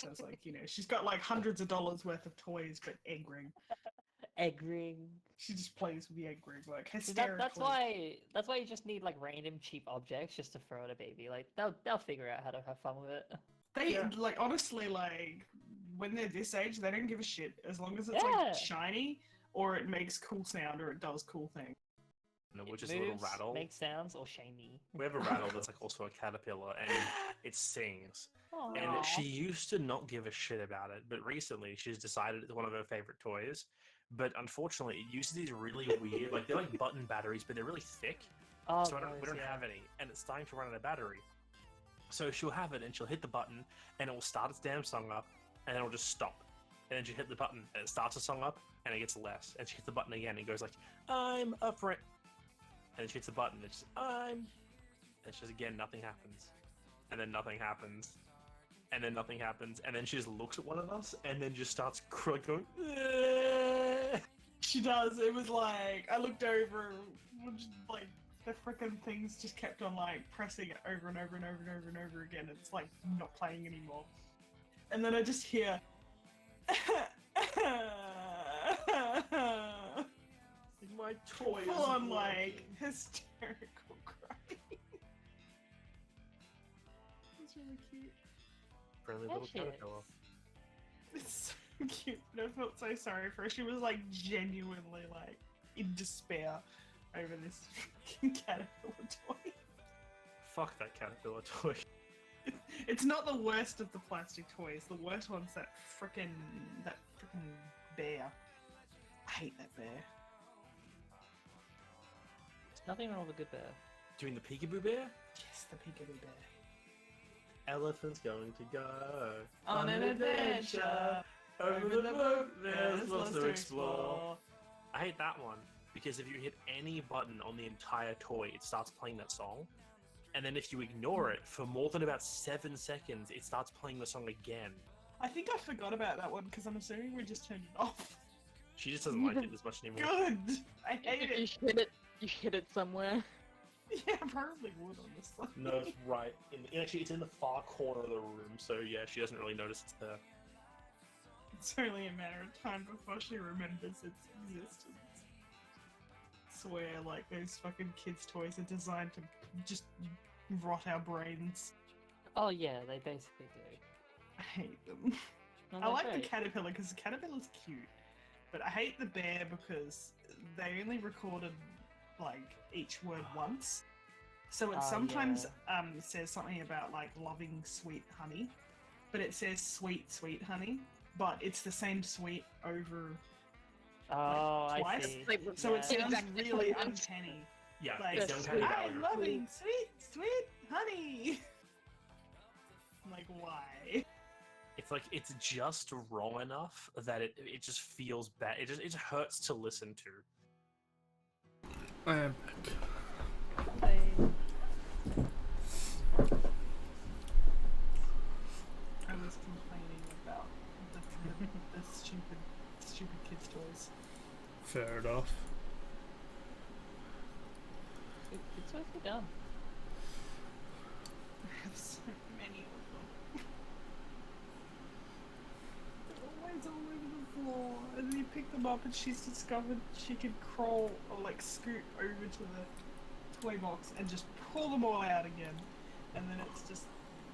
So it's like, she's got like hundreds of dollars worth of toys, but egg ring. Egg ring. She just plays with the egg ring like See, hysterically. that's why you just need like random cheap objects just to throw at a baby. Like they'll figure out how to have fun with it. They like honestly, like when they're this age, they don't give a shit as long as it's Yeah. like shiny or it makes cool sound, or it does cool things. No, which It is a little moves, rattle. makes sounds, or shiny. We have a rattle that's like also a caterpillar, and it sings. Oh, And she used to not give a shit about it, but recently she's decided it's one of her favorite toys. But unfortunately, it uses these really weird, like they're like button batteries, but they're really thick. oh So we don't yeah. have any, and it's starting to run out of battery. So she'll have it, and she'll hit the button, and it will start its damn song up, and then it'll just stop. And then she hit the button, and it starts a song up, and it gets less. And she hits the button again, and it goes like, "I'm up for it." And then she hits the button, and it's just, "I'm." And it's just again, nothing happens, and then nothing happens, and then nothing happens, and then she just looks at one of us, and then just starts going. "Eh." She does. It was like I looked over, like the frickin' things just kept on like pressing it over and over and over and over and over again. It's like not playing anymore. And then I just hear. My toy is Full on working. like hysterical crying. It's really cute. Friendly Yeah, little she is. caterpillar. It's so cute. But I felt so sorry for her. She was like genuinely like in despair over this fucking caterpillar toy. Fuck that caterpillar toy. It's not the worst of the plastic toys. The worst one's that frickin' bear. I hate that bear. There's nothing wrong with a good bear. Doing the peekaboo bear? Yes, the peekaboo bear. Elephant's going to go On an adventure over the moon. There's lots to explore. I hate that one because if you hit any button on the entire toy, it starts playing that song. And then if you ignore it for more than about 7 seconds, it starts playing the song again. I think I forgot about that one because I'm assuming we just turned it off. She just doesn't like it as much anymore. Good! I hate You it. hit it. You hit it somewhere. Yeah, I probably would on this one. No, it's right. Actually, it's in the far corner of the room, so yeah, she doesn't really notice it's there. It's only a matter of time before she remembers its existence. Swear, like, those fucking kids' toys are designed to just rot our brains. Oh yeah, they basically do. I hate them. No, I they're like the great. caterpillar because the caterpillar's cute, but I hate the bear because they only recorded like each word once. So it Oh, sometimes says something about like loving sweet honey, but it says sweet sweet honey, but it's the same sweet over. Oh, I twice? see. Like, So it Yeah. sounds Exactly. really uncanny. Yeah, Like, it's That's uncanny sweet. valley. I'm loving sweet sweet honey. Like why? It's like it's just wrong enough that it just feels bad. It hurts to listen to. I am back. They- I was complaining about the stupid kids' toys. Fair enough. It's mostly done. I have so many of them. They're always all over the floor. And then you pick them up and she's discovered she can crawl or like scoot over to the toy box and just pull them all out again. And then it's just,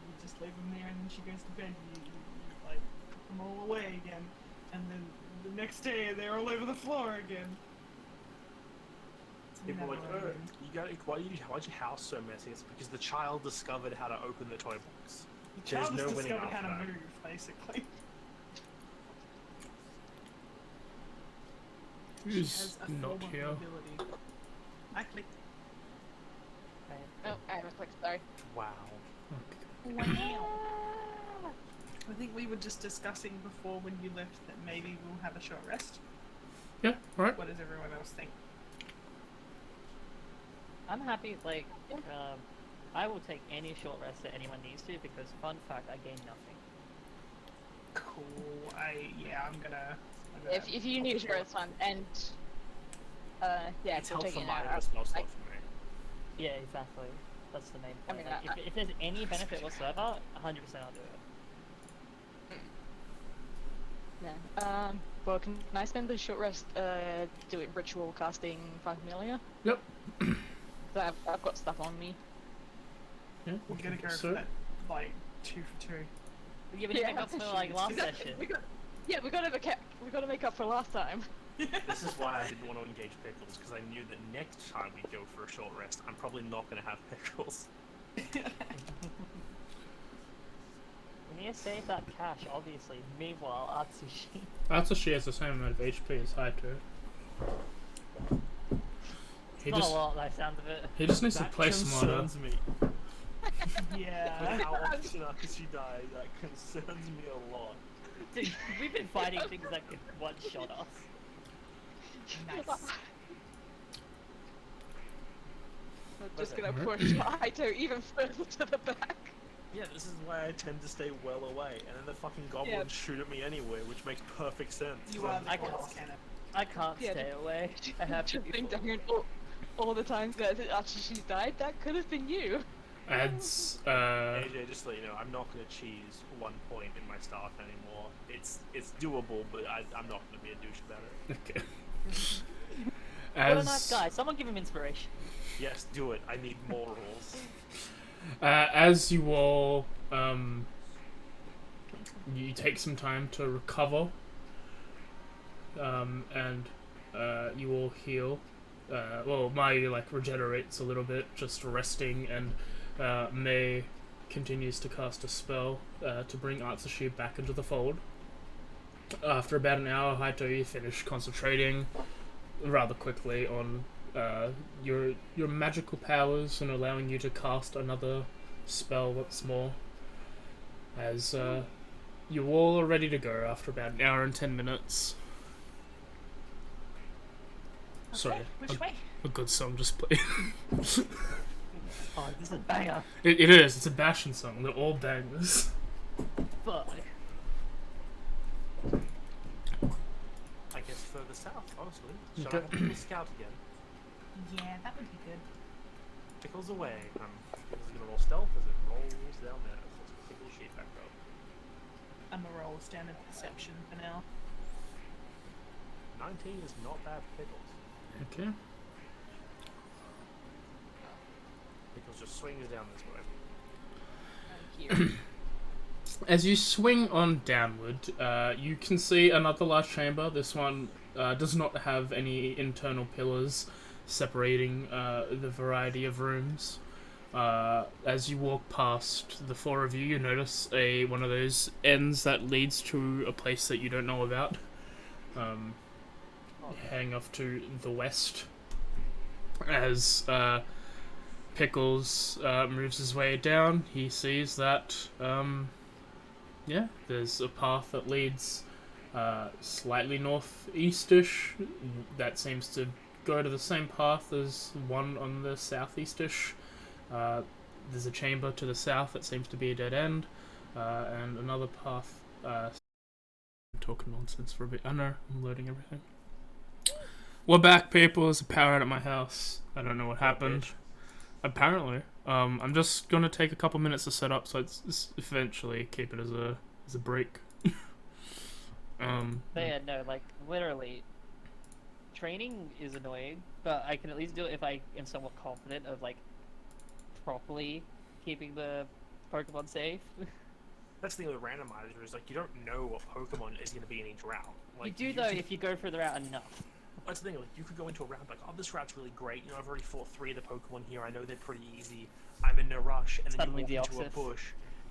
you just leave them there and then she goes to bed and you like put them all away again. And then the next day they're all over the floor again. It's People are like, never oh, ending. why's your house so messy? It's because the child discovered how to open the toy box. The child no has winning discovered how after to that. move, basically. Who's Has a not form of here? mobility. I clicked. Right. Oh, I haven't clicked. Sorry. Wow. Wow. I think we were just discussing before when you left that maybe we'll have a short rest. Yeah, alright. What does everyone else think? I'm happy. Like, I will take any short rest that anyone needs to because, fun fact, I gain nothing. Cool. I'm gonna. If you need a short rest, fine. And yeah, It's we're helpful taking for mine, it out. it's not I- stuff for me. Yeah, exactly. That's the main I point. mean, Like, if there's any benefit whatsoever, 100% I'll do it. Yeah. Well, can I spend the short rest doing ritual casting Familiar? Yep. So I've got stuff on me. Yeah, We're gonna go so, for that, like 2 for 2. Yeah, but you make up for like last We got- session. we gotta make up for last time. This is why I didn't want to engage Pickles, because I knew that next time we go for a short rest, I'm probably not going to have Pickles. We need to save that cash, obviously. Meanwhile, Atsushi. Atsushi has the same amount of HP as Haito. He Not just a lot, by the sound of it. he just needs to That play smarter. concerns me. Yeah. How often Atsushi dies, that concerns me a lot. Dude, we've been fighting things that could one-shot us. Nice. I'm just gonna push Haito even further to the back. Yeah, this is why I tend to stay well away, and then the fucking goblins Yeah. shoot at me anyway, which makes perfect sense. You are I the can't- boss cannon. I can't Yeah, stay away. I have to Jumping be down all the times that Atsushi's died, that could have been you. Adds AJ, just to let you know, I'm not going to cheese 1 point in my staff anymore. It's doable, but I'm not going to be a douche about it. okay. What a nice guy. Someone give him inspiration. Yes, do it. I need more rules. As you all you take some time to recover, and you all heal. Well, Mai regenerates a little bit, just resting, and Mei continues to cast a spell to bring Atsushi back into the fold. After about an hour, Haito, you finish concentrating rather quickly on your magical powers and allowing you to cast another spell once more. As you all are ready to go after about an hour and 10 minutes. Sorry, Okay, which way? a good song just played. Oh, this is a banger. It is. It's a bashing song. They're all bangers. Fuck. I guess further south, honestly. Shall Okay. I have Pickles scout again? Yeah, that would be good. Pickles away. Pickles is going to roll stealth as it rolls down there. So let's Pickles sheet back up. I'm gonna roll standard perception for now. 19 is not bad for Pickles. Okay. Pickles just swings down this way. Thank you. As you swing on downward, you can see another large chamber. This one does not have any internal pillars separating the variety of rooms. As you walk past the four of you, you notice one of those ends that leads to a place that you don't know about. Heading off to the west. As Pickles moves his way down, he sees that there's a path that leads slightly northeastish that seems to go to the same path as one on the southeastish. There's a chamber to the south that seems to be a dead end, and another path. I'm talking nonsense for a bit. I know, I'm loading everything. We're back, people. There's a power out at my house. I don't know what happened. Apparently. I'm just gonna take a couple minutes to set up, so it's eventually keep it as a break. But yeah, no, like, literally, training is annoying, but I can at least do it if I am somewhat confident of, like, properly keeping the Pokemon safe. That's the thing with randomizer is like you don't know what Pokemon is going to be in each route. Like, you do, though, if you go through the route enough. That's the thing, like, you could go into a round like, oh, this route's really great, you know, I've already fought 3 of the Pokemon here, I know they're pretty easy, I'm in no rush, and then Suddenly you walk the into a opposite. bush,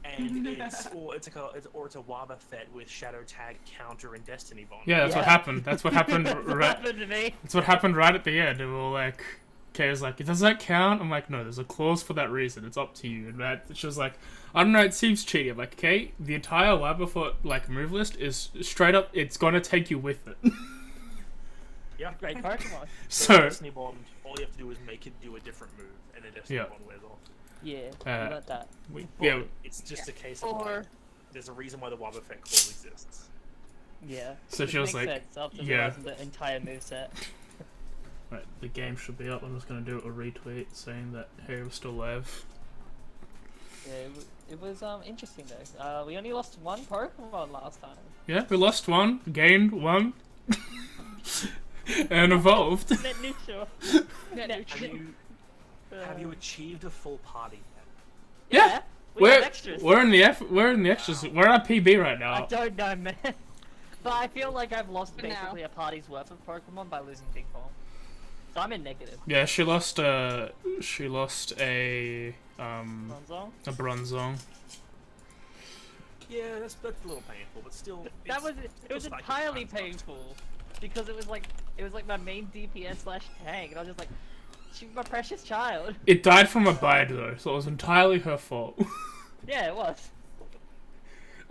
and it's a Wobbuffet with Shadow Tag, Counter, and Destiny Bond. Yeah, that's what Yeah. happened. That's what happened. That's what right. happened to me. That's what happened right at the end. And we were like, Kay was like, does that count? I'm like, no, there's a clause for that reason. It's up to you. And Matt, she was like, I don't know, it seems cheaty. I'm like, okay, the entire Wobbuffet move list is straight up. It's gonna take you with it. Yeah. Great Pokemon. So So Destiny Bond, all you have to do is make it do a different move, and then Destiny Yeah. Bond wears off. Yeah, Uh, you got that. But yeah. it's just a case of Or like, there's a reason why the Wobbuffet clause exists. Yeah. So Which she was makes like, sense after yeah. realizing the entire moveset. right, the game should be up. I'm just gonna do a retweet saying that Harry was still alive. Yeah, it was interesting though. We only lost one Pokemon last time. Yeah, we lost one, gained one, and evolved. Net neutral. Net Net- neutral. Have you achieved a full party yet? Yeah. We We're have extras. we're in the extras. We're at PB right I now. don't know, man. But I feel like I've lost For now. basically a party's worth of Pokemon by losing Big Bomb. So I'm in negative. Yeah, she lost a Bronzong? Bronzong. Yeah, that's a little painful, but still. That was it was still like entirely it's fun. painful because it was like my main DPS slash tank, and I was just like, she's my precious child. It died from a bide though, so it was entirely her fault. Yeah, it was.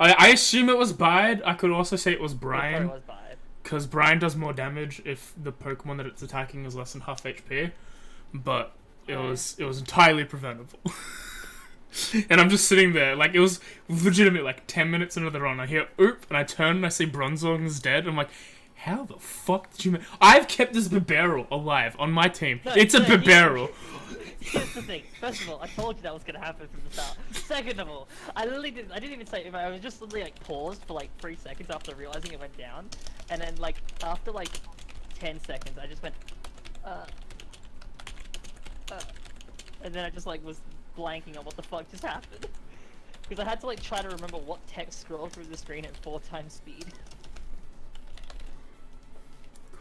I assume it was bide. I could also say it was It Brian, probably was bad. because Brian does more damage if the Pokemon that it's attacking is less than half HP. But it was entirely preventable. And I'm just sitting there, like, it was legitimate, like, 10 minutes into the run, I hear, oop, and I turn and I see Bronzong's dead, I'm like, how the fuck did you I've kept this Bibarel alive on my team. No, It's a no, Bibarel. Here's the thing. First of all, I told you that was gonna happen from the start. Second of all, I didn't even say it. I was just literally like paused for like 3 seconds after realizing it went down, and then like after like 10 seconds, I just went, and then I just like was blanking on what the fuck just happened. Because I had to like try to remember what text scrolled through the screen at 4 times speed.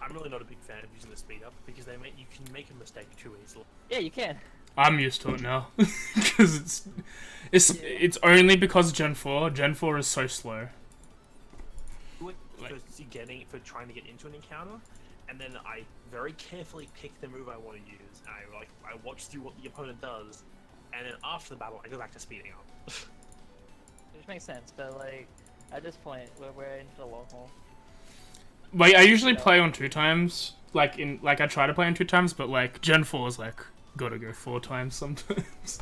I'm really not a big fan of using the speed up because you can make a mistake too easily. Yeah, you can. I'm used to it now. Because it's only because Gen 4 is so slow. Do it for trying to get into an encounter, and then I very carefully pick the move I want to use, and I watch through what the opponent does, and then after the battle I go back to speeding up. Which makes sense, but like at this point we're into the long haul. Like, I usually play on 2 times. I try to play on 2 times, but like Gen 4 is like gotta go 4 times sometimes.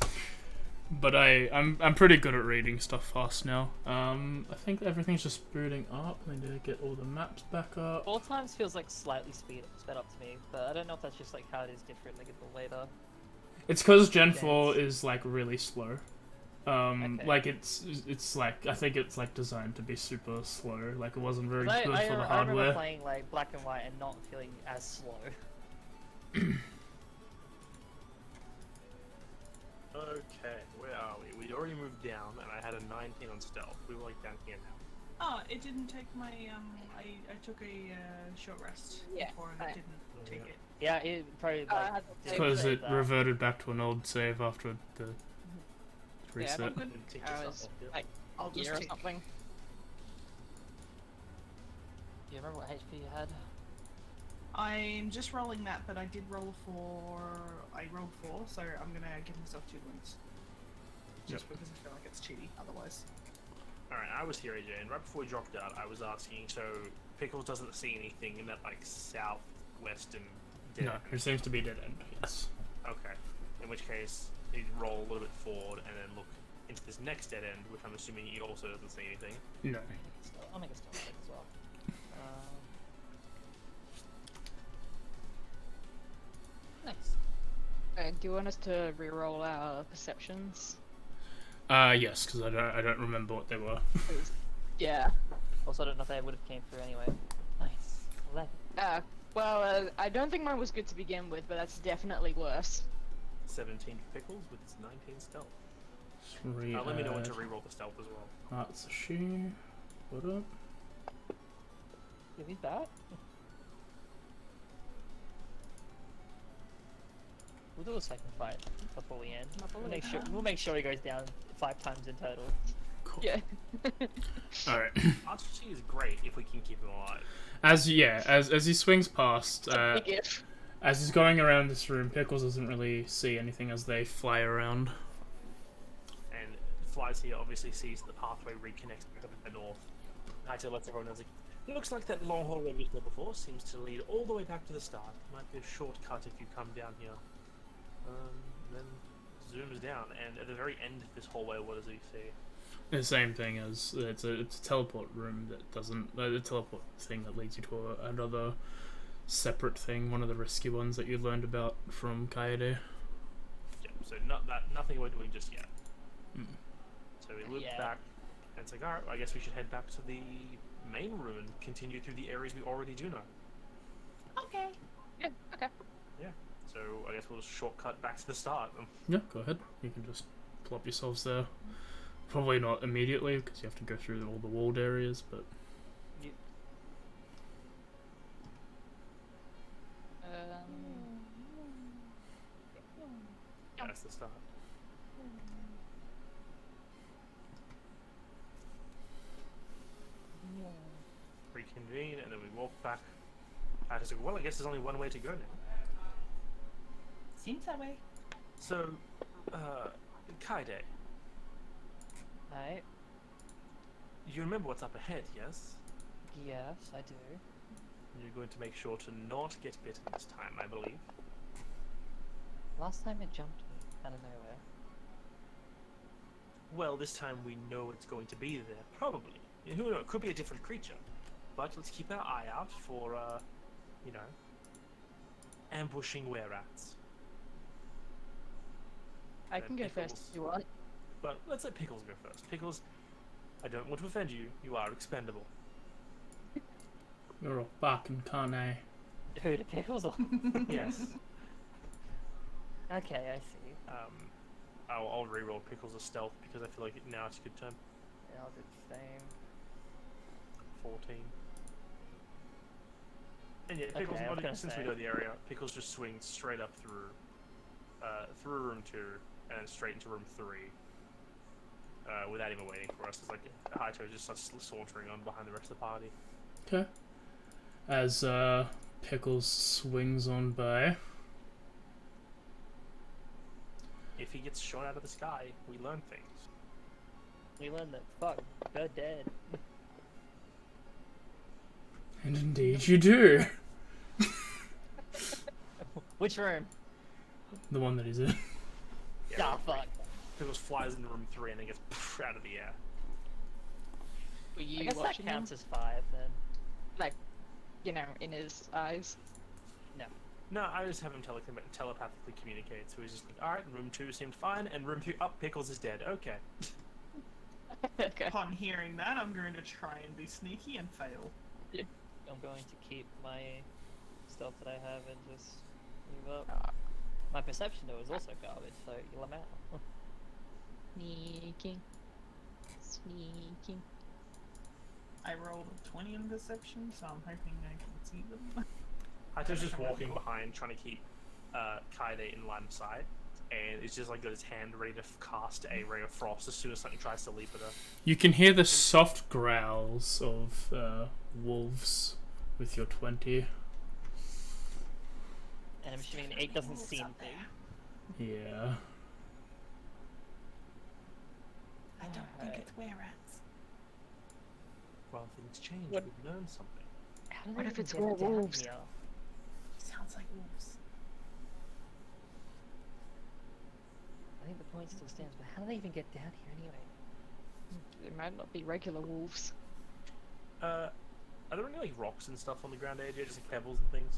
But I'm pretty good at reading stuff fast now. I think everything's just booting up. I need to get all the maps back up. 4 times feels like slightly sped up to me, but I don't know if that's just like how it is different like a little later. It's because Gen 4 is like really slow. Okay. Like it's like I think it's like designed to be super slow. Like it wasn't very good I for the remember hardware. playing like Black and White and not feeling as slow. Okay, where are we? We'd already moved down, and I had a 19 on stealth. We were like down here now. Oh, it didn't take my I took a short rest Yeah, before and it didn't take it. Yeah, it probably like. I had to did take Because save it that. reverted back to an old save after the reset. Yeah, Didn't take I yourself was off, yeah. like I'll just year or take something. Do you remember what HP you had? I'm just rolling that, but I did roll I rolled 4, so I'm gonna give myself 2 wounds. Just because I feel like it's cheaty otherwise. Alright, I was here, AJ, and right before we dropped out, I was asking, so Pickles doesn't see anything in that, like, southwestern dead No, it seems to be dead end. Yes. Okay. In which case, he'd roll a little bit forward and then look into this next dead end, which I'm assuming he also doesn't see anything. No. I'll make a stealth check as well. Nice. Do you want us to re-roll our perceptions? Yes, because I don't remember what they were. 'Cause- yeah. Also, I don't know if they would have came through anyway. Nice. 11. Well, I don't think mine was good to begin with, but that's definitely worse. 17 for Pickles with his 19 stealth. Let Let me know when to reroll the stealth as well. That's a shoe. What up? Yeah, he's back. We'll do a second fight before we end. We'll make sure he goes down 5 times in total. Cool. Yeah. Alright. RCG is great if we can keep him alive. As he swings past, Big if. as he's going around this room, Pickles doesn't really see anything as they fly around. And flies here obviously sees the pathway reconnects back up at the north. Naito lets everyone know, like, looks like that long hallway we saw before seems to lead all the way back to the start. Might be a shortcut if you come down here. Then zooms down, and at the very end of this hallway, what does he see? The same thing as it's a teleport room that doesn't the teleport thing that leads you to another separate thing, one of the risky ones that you learned about from Kaede. Yeah, so nothing we're doing just yet. So we loop back, and it's like, alright, I guess we should head back to the main room and continue through the areas we already do know. Okay. Yeah. Okay. Yeah. So I guess we'll just shortcut back to the start. Yeah, go ahead. You can just plop yourselves there. Probably not immediately because you have to go through all the walled areas, but start. Reconvene, and then we walk back. I just go, well, I guess there's only one way to go now. Seems that way. So, Kaide, Right? you remember what's up ahead, yes? Yes, I do. You're going to make sure to not get bitten this time, I believe. Last time it jumped me out of nowhere. Well, this time we know it's going to be there, probably. Who knows? It could be a different creature. But let's keep our eye out for, you know, ambushing were-rats. I can go first if you want. But let's let Pickles go first. Pickles, I don't want to offend you. You are expendable. You're a fucking carne. Who, the pickles? Or... Yes. Okay, I see. I'll reroll Pickles as stealth because I feel like now it's a good time. Yeah, I'll do the same. 14. And yeah, Pickles, Okay, I was gonna since say. we know the area, Pickles just swings straight up through room 2 and then straight into room 3. Without even waiting for us. It's like Haito just starts sauntering on behind the rest of the party. Okay. As Pickles swings on by. If he gets shot out of the sky, we learn things. We learned that, fuck, they're dead. And indeed you do. Which room? The one that he's in. Yeah, Ah, fuck. Pickles flies into room 3 and then gets out of the air. Were I you guess that watching him? counts as 5 then. Like, you know, in his eyes. No, I just have him telepathically communicate. So he's just like, alright, room 2 seemed fine, and room 3, Pickles is dead. Okay. Okay. Upon hearing that, I'm going to try and be sneaky and fail. I'm going to keep my stuff that I have and just move up. My perception though is also garbage, so you'll am out. Sneaking. Sneaking. I rolled a 20 in deception, so I'm hoping I can see them. Haito's just walking behind, trying to keep Kaide in line of sight, and he's just like got his hand ready to cast a ray of frost as soon as something tries to leap at her. You can hear the soft growls of wolves with your 20. And I'm assuming 8 doesn't see anything. Yeah. I don't think it's were-rats. Well, things change. What- We've learned something. How do What they if even it's get down werewolves? here? Sounds like wolves. I think the point still stands, but how do they even get down here anyway? It might not be regular wolves. Are there any like rocks and stuff on the ground area, just like pebbles and things?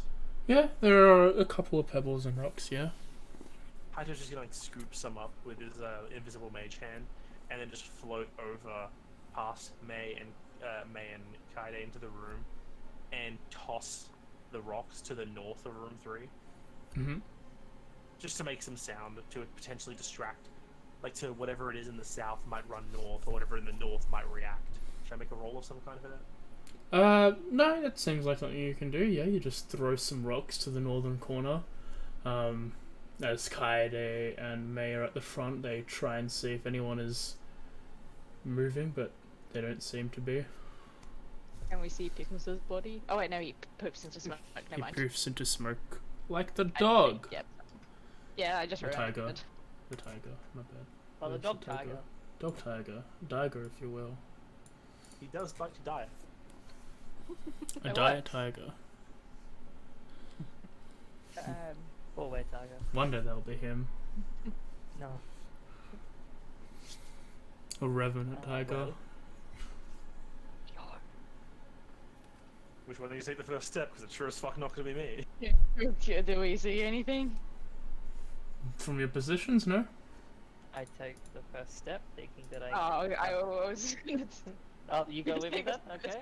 Yeah, there are a couple of pebbles and rocks, yeah. Haito's just gonna like scoop some up with his invisible mage hand, and then just float over past May and Kaide into the room, and toss the rocks to the north of room 3, Mm-hmm. just to make some sound to potentially distract, like to whatever it is in the south might run north, or whatever in the north might react. Should I make a roll of some kind for that? No, that seems like something you can do, yeah. You just throw some rocks to the northern corner. As Kaede and May are at the front, they try and see if anyone is moving, but they don't seem to be. Can we see Pickles' body? Oh wait, no, he poops into smoke. He Never mind. poofs into smoke like the dog. Yep. Yeah, I just The tiger. remembered. The tiger, my bad. Well, the Where's dog tiger. Dog tiger. Tiger, if you will. He does like to diet. A It diet works. tiger. Four-way tiger. One day that'll be him. No. A revenant Oh, tiger. well. Which one do you take the first step? Because it's sure as fuck not gonna be me. Okay, do we see anything? From your positions, no? I take the first step, thinking that I. Oh, I was. Oh, you go with me then? Okay.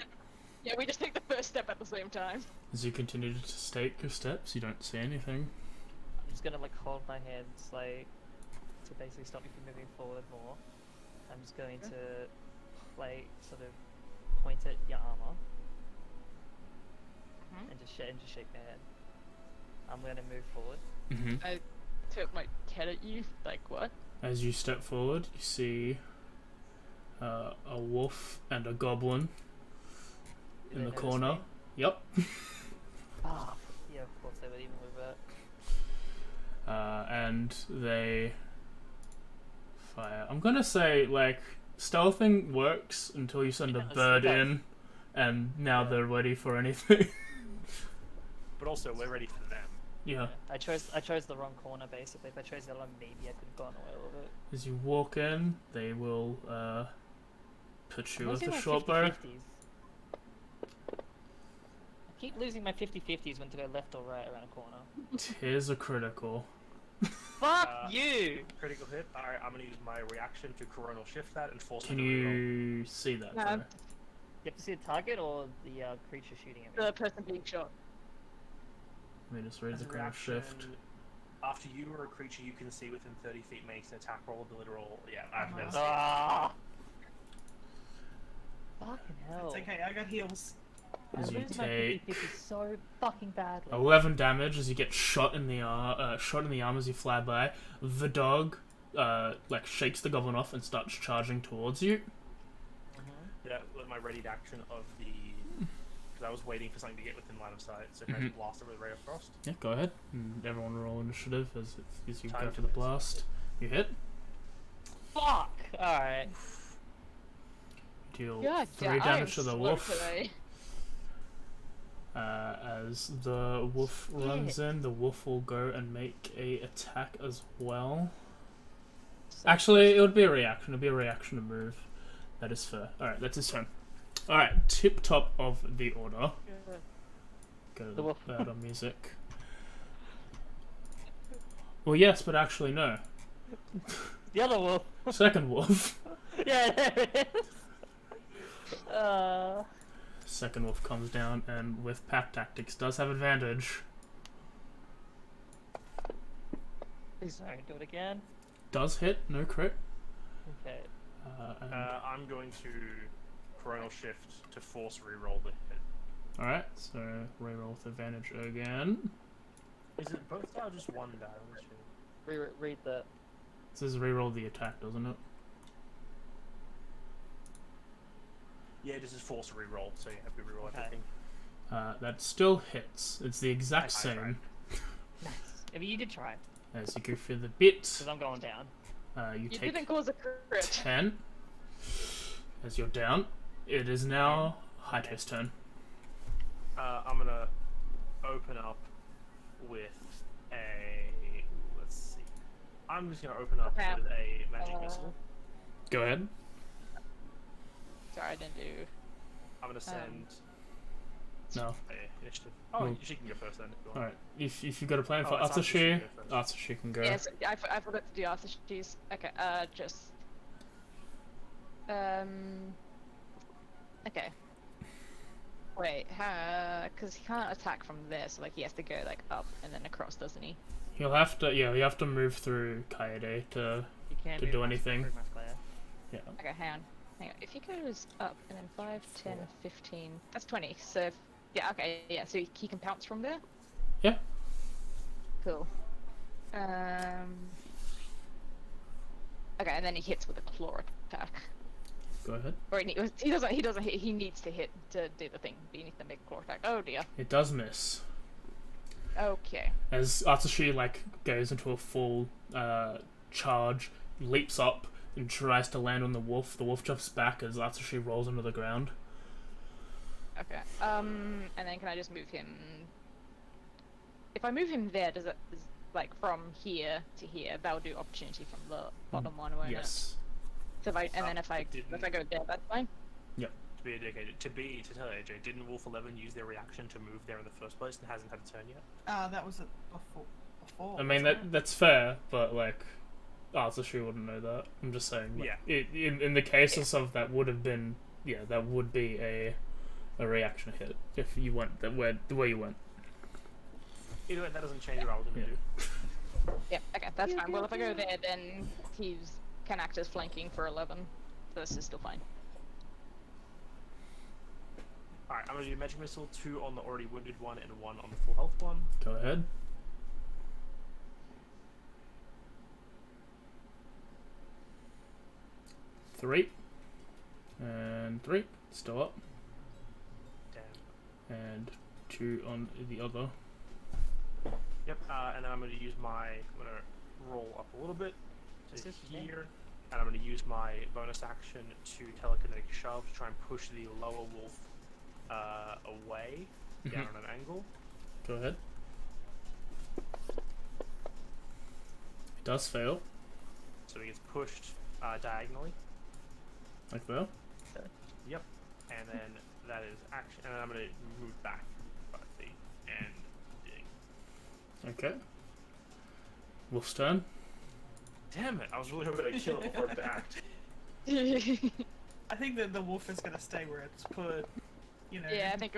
Yeah, we just take the first step at the same time. As you continue to take your steps, you don't see anything. I'm just gonna like hold my hands like to basically stop me from moving forward more. I'm just going to like sort of point at your armor and just shake my head. I'm gonna move forward. Mm-hmm. I tilt my head at you. Like what? As you step forward, you see a wolf and a goblin Do in they the notice corner. me? Yep. Ah, yeah, of course they would, even with that. And they fire. I'm gonna say, like, stealthing works until you send a Yes, it bird does. in, and now Yeah. they're ready for anything. But also, we're ready for them. Yeah. I chose the wrong corner basically. If I chose the other one, maybe I could have gotten away a little bit. As you walk in, they will put you I'm with losing the my short bow. 50-50s. I keep losing my 50-50s when to go left or right around a corner. Here's a critical. Fuck you! Critical hit. Alright, I'm gonna use my reaction to coronal shift that and force Can them to reroll. you see that? No. though? You have to see the target or the creature shooting at me. The person being shot. Let me just read As the a coronal reaction, shift. after you or a creature you can see within 30 feet makes an attack roll, ability roll. Yeah, I've never seen Ah! Fucking hell. It's okay, I got heals. I As you lose my take 50-50 so fucking badly. 11 damage as you get shot in the arm as you fly by. The dog like shakes the goblin off and starts charging towards you. Yeah, with my readied action of the. Because I was waiting for something to get within line of sight, so can I just blast it with Ray of Frost? Yeah, go ahead. And everyone roll initiative as you Time go to for the miss. blast. You hit. Fuck! Alright. Deal God, 3 damage to the wolf. Today. As the wolf runs in, the wolf will go and make a attack as well. Actually, it would be a reaction. It would be a reaction to move. That is fair. Alright, that's his turn. Alright, tip top of the order. Go to The the wolf. battle music. Well, yes, but actually no. The other wolf. Second wolf. Yeah, there it is. Second wolf comes down and with pack tactics does have advantage. Sorry, do it again. Does hit, no crit. Okay. And, I'm going to coronal shift to force reroll the hit. Alright, so reroll with advantage again. Is it both die or just one die? I'm not sure. Read that. It says reroll the attack, doesn't it? Yeah, this is force reroll, so you have to reroll Okay. everything. That still hits. It's the exact I tried. same. Nice. I mean, you did try. As you go through the bit, Because I'm going down. you You take didn't cause a crit. 10. As you're down, it is now Haito's turn. I'm gonna open up with a. Let's see. I'm just gonna open up Okay. with a magic missile. Go ahead. Sorry, I didn't do. I'm gonna send No. a initiative. Oh, Well- she can go first then. If you want. Alright, if you've got a plan Oh, for it's after she Atsushi, goes first. Atsushi can go. Yes, I forgot to do after she's. Okay, just. Okay. Wait, because he can't attack from there, so like he has to go like up and then across, doesn't he? He'll have to, yeah, you have to move through Kaede to, You can't To move do much- anything. move much later. yeah. Okay, hang on. If he goes up and then 5, 10, 15, that's 20. So, yeah, okay, yeah, so he can pounce from there? Yeah. Cool. Okay, and then he hits with a claw attack. Go ahead. Or he doesn't hit, he needs to hit to do the thing. But he needs to make a claw attack. Oh dear. It does miss. Okay. As Atsushi, like, goes into a full, charge, leaps up, and tries to land on the wolf jumps back as Atsushi rolls onto the ground. Okay. And then can I just move him? If I move him there, like from here to here, that'll do opportunity from the bottom one, won't it? Yes. So if I go there, that's fine. To be dedicated, to tell AJ, didn't Wolf 11 use their reaction to move there in the first place and hasn't had a turn yet? That was before. I mean, that's fair, but, like, Atsushi wouldn't know that. I'm just saying, like, in the cases of that would have been, yeah, that would be a reaction hit if you went the way you went. Either way, that doesn't change what I was going to do. Yeah, okay, that's fine. Well, if I go there, then he can act as flanking for 11. So this is still fine. Alright, I'm going to do Magic Missile, 2 on the already wounded one and 1 on the full health one. Go ahead. 3. And 3. Still up. Damn. And 2 on the other. Yep. And then I'm going to use my. I'm going to roll up a little bit to This is here, and I'm going to use my bonus action to telekinetic shove to try and push the lower wolf away down on an angle. Go ahead. It does fail. So he gets pushed diagonally. Like that. Yep. And then that is action. And then I'm going to move back 5 feet and dig. Okay. Wolf's turn. Damn it! I was really hoping to kill it before it backed. I think that the wolf is gonna stay where it's put. You know. Yeah, I think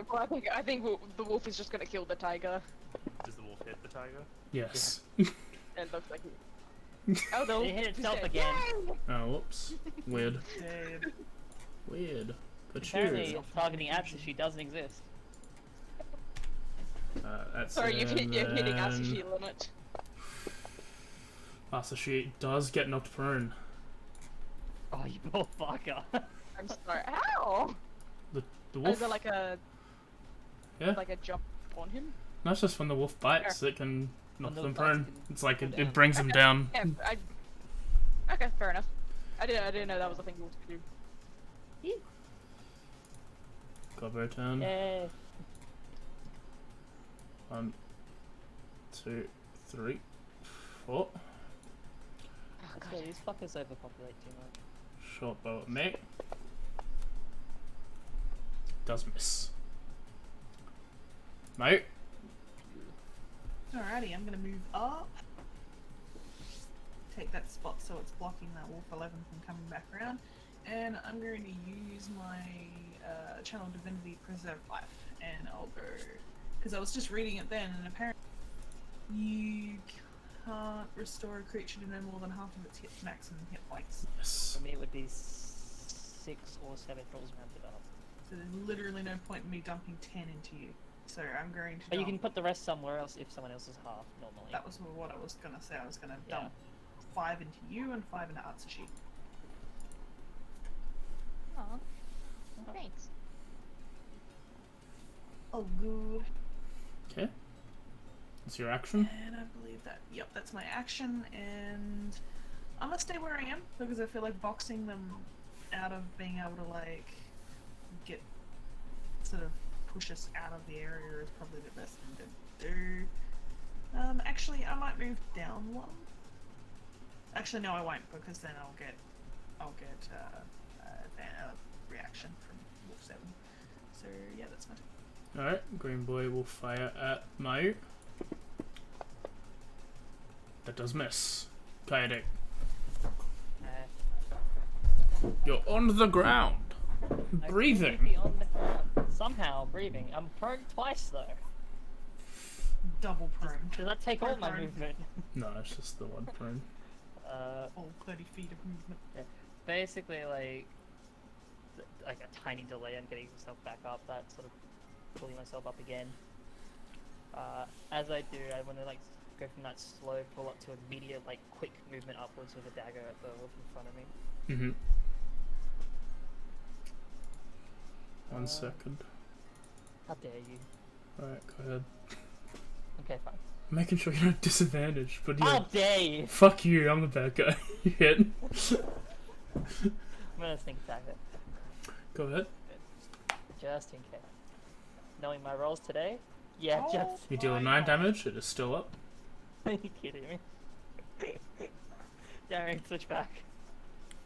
the wolf is just gonna kill the tiger. Does the wolf hit the tiger? Yes. It looks like he. Oh no! It hit he's itself dead. again. Yay! Oh, whoops. Weird. Dead. Weird. But Apparently, you. targeting Atsushi doesn't exist. That's Sorry, you're hitting then Atsushi limit. Atsushi does get knocked prone. Oh, you poor fucker. I'm sorry. How? The Is wolf. there like a Yeah. like a jump on him? That's just when the wolf bites, it can knock the them bites prone. can It's like go it down. brings them down. Yeah. Okay, fair enough. I didn't know that was a thing wolves could do. Gobo turn. Yay. 1, 2, 3, 4. Oh, Yeah, these fuckers overpopulate too much. Short bow at me. Does miss. Mate. Alrighty, I'm gonna move up. Take that spot so it's blocking that wolf 11 from coming back around. And I'm going to use my Channel Divinity Preserve Life. And I'll go. Because I was just reading it then, and apparently you can't restore a creature to no more than half of its maximum hit points. Yes. For me, it would be 6 or 7 rolls rounded up. So there's literally no point in me dumping 10 into you. So I'm going to. But you can dump- put the rest somewhere else if someone else is half, normally. That was what I was gonna say. I was gonna Yeah. dump 5 into you and 5 into Atsushi. Aw. Thanks. Oh, good. Okay. That's your action. And I believe that. Yep, that's my action. And I'm gonna stay where I am because I feel like boxing them out of being able to like get sort of push us out of the area is probably the best thing to do. Actually, I might move down 1. Actually, no, I won't because then I'll get a reaction from Wolf 7. So yeah, that's my turn. Alright, Green Boy will fire at Mayu. That does miss. Kaede, you're on the ground. I could Breathing. be on the ground. Somehow breathing. I'm prone twice though. Double prone. Does that take all my Prone. movement? No, it's just the one prone. All 30 feet of movement. Basically, like a tiny delay on getting myself back up. That sort of pulling myself up again. As I do, I want to like go from that slow pull up to immediate like quick movement upwards with a dagger at the wolf in front of me. Mm-hmm. 1 second. How dare you? Alright, go ahead. Okay, fine. I'm making sure you're not disadvantaged, but yeah. How dare you? Fuck you, I'm the bad guy. You hit. I'm gonna sneak attack it. Go ahead. Just in case. Knowing my rolls today? Yeah, Oh. just. You deal Why 9 not? damage, it is still up. Are you kidding me? Darren, switch back.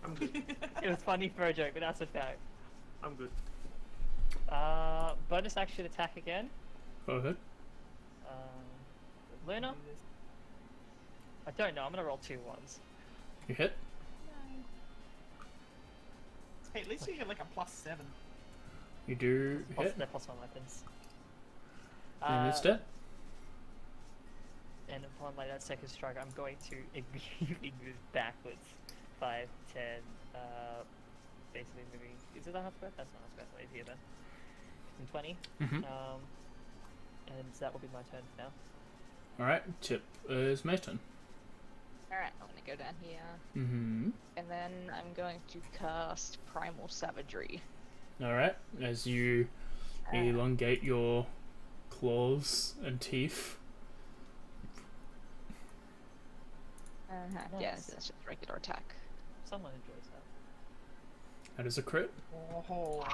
I'm good. It was funny for a joke, but that's a fact. I'm good. Bonus action attack again. Go ahead. Luna? I don't know, I'm gonna roll 2 ones. You hit. Hey, at least you get like a +7. You do Plus, hit. they're plus 1 weapons. And it's dead. And upon like that second strike, I'm going to immediately move backwards. 5, 10, basically moving. Is it a half square? That's not a square, wait here then. 15, 20. Mm-hmm. And that will be my turn for now. Alright, Chip is my turn. Alright, let me go down here, Mm-hmm. and then I'm going to cast Primal Savagery. Alright, as you elongate your claws and teeth. Yeah, Nice. that's just regular attack. Someone enjoys that. That is a crit. Oh,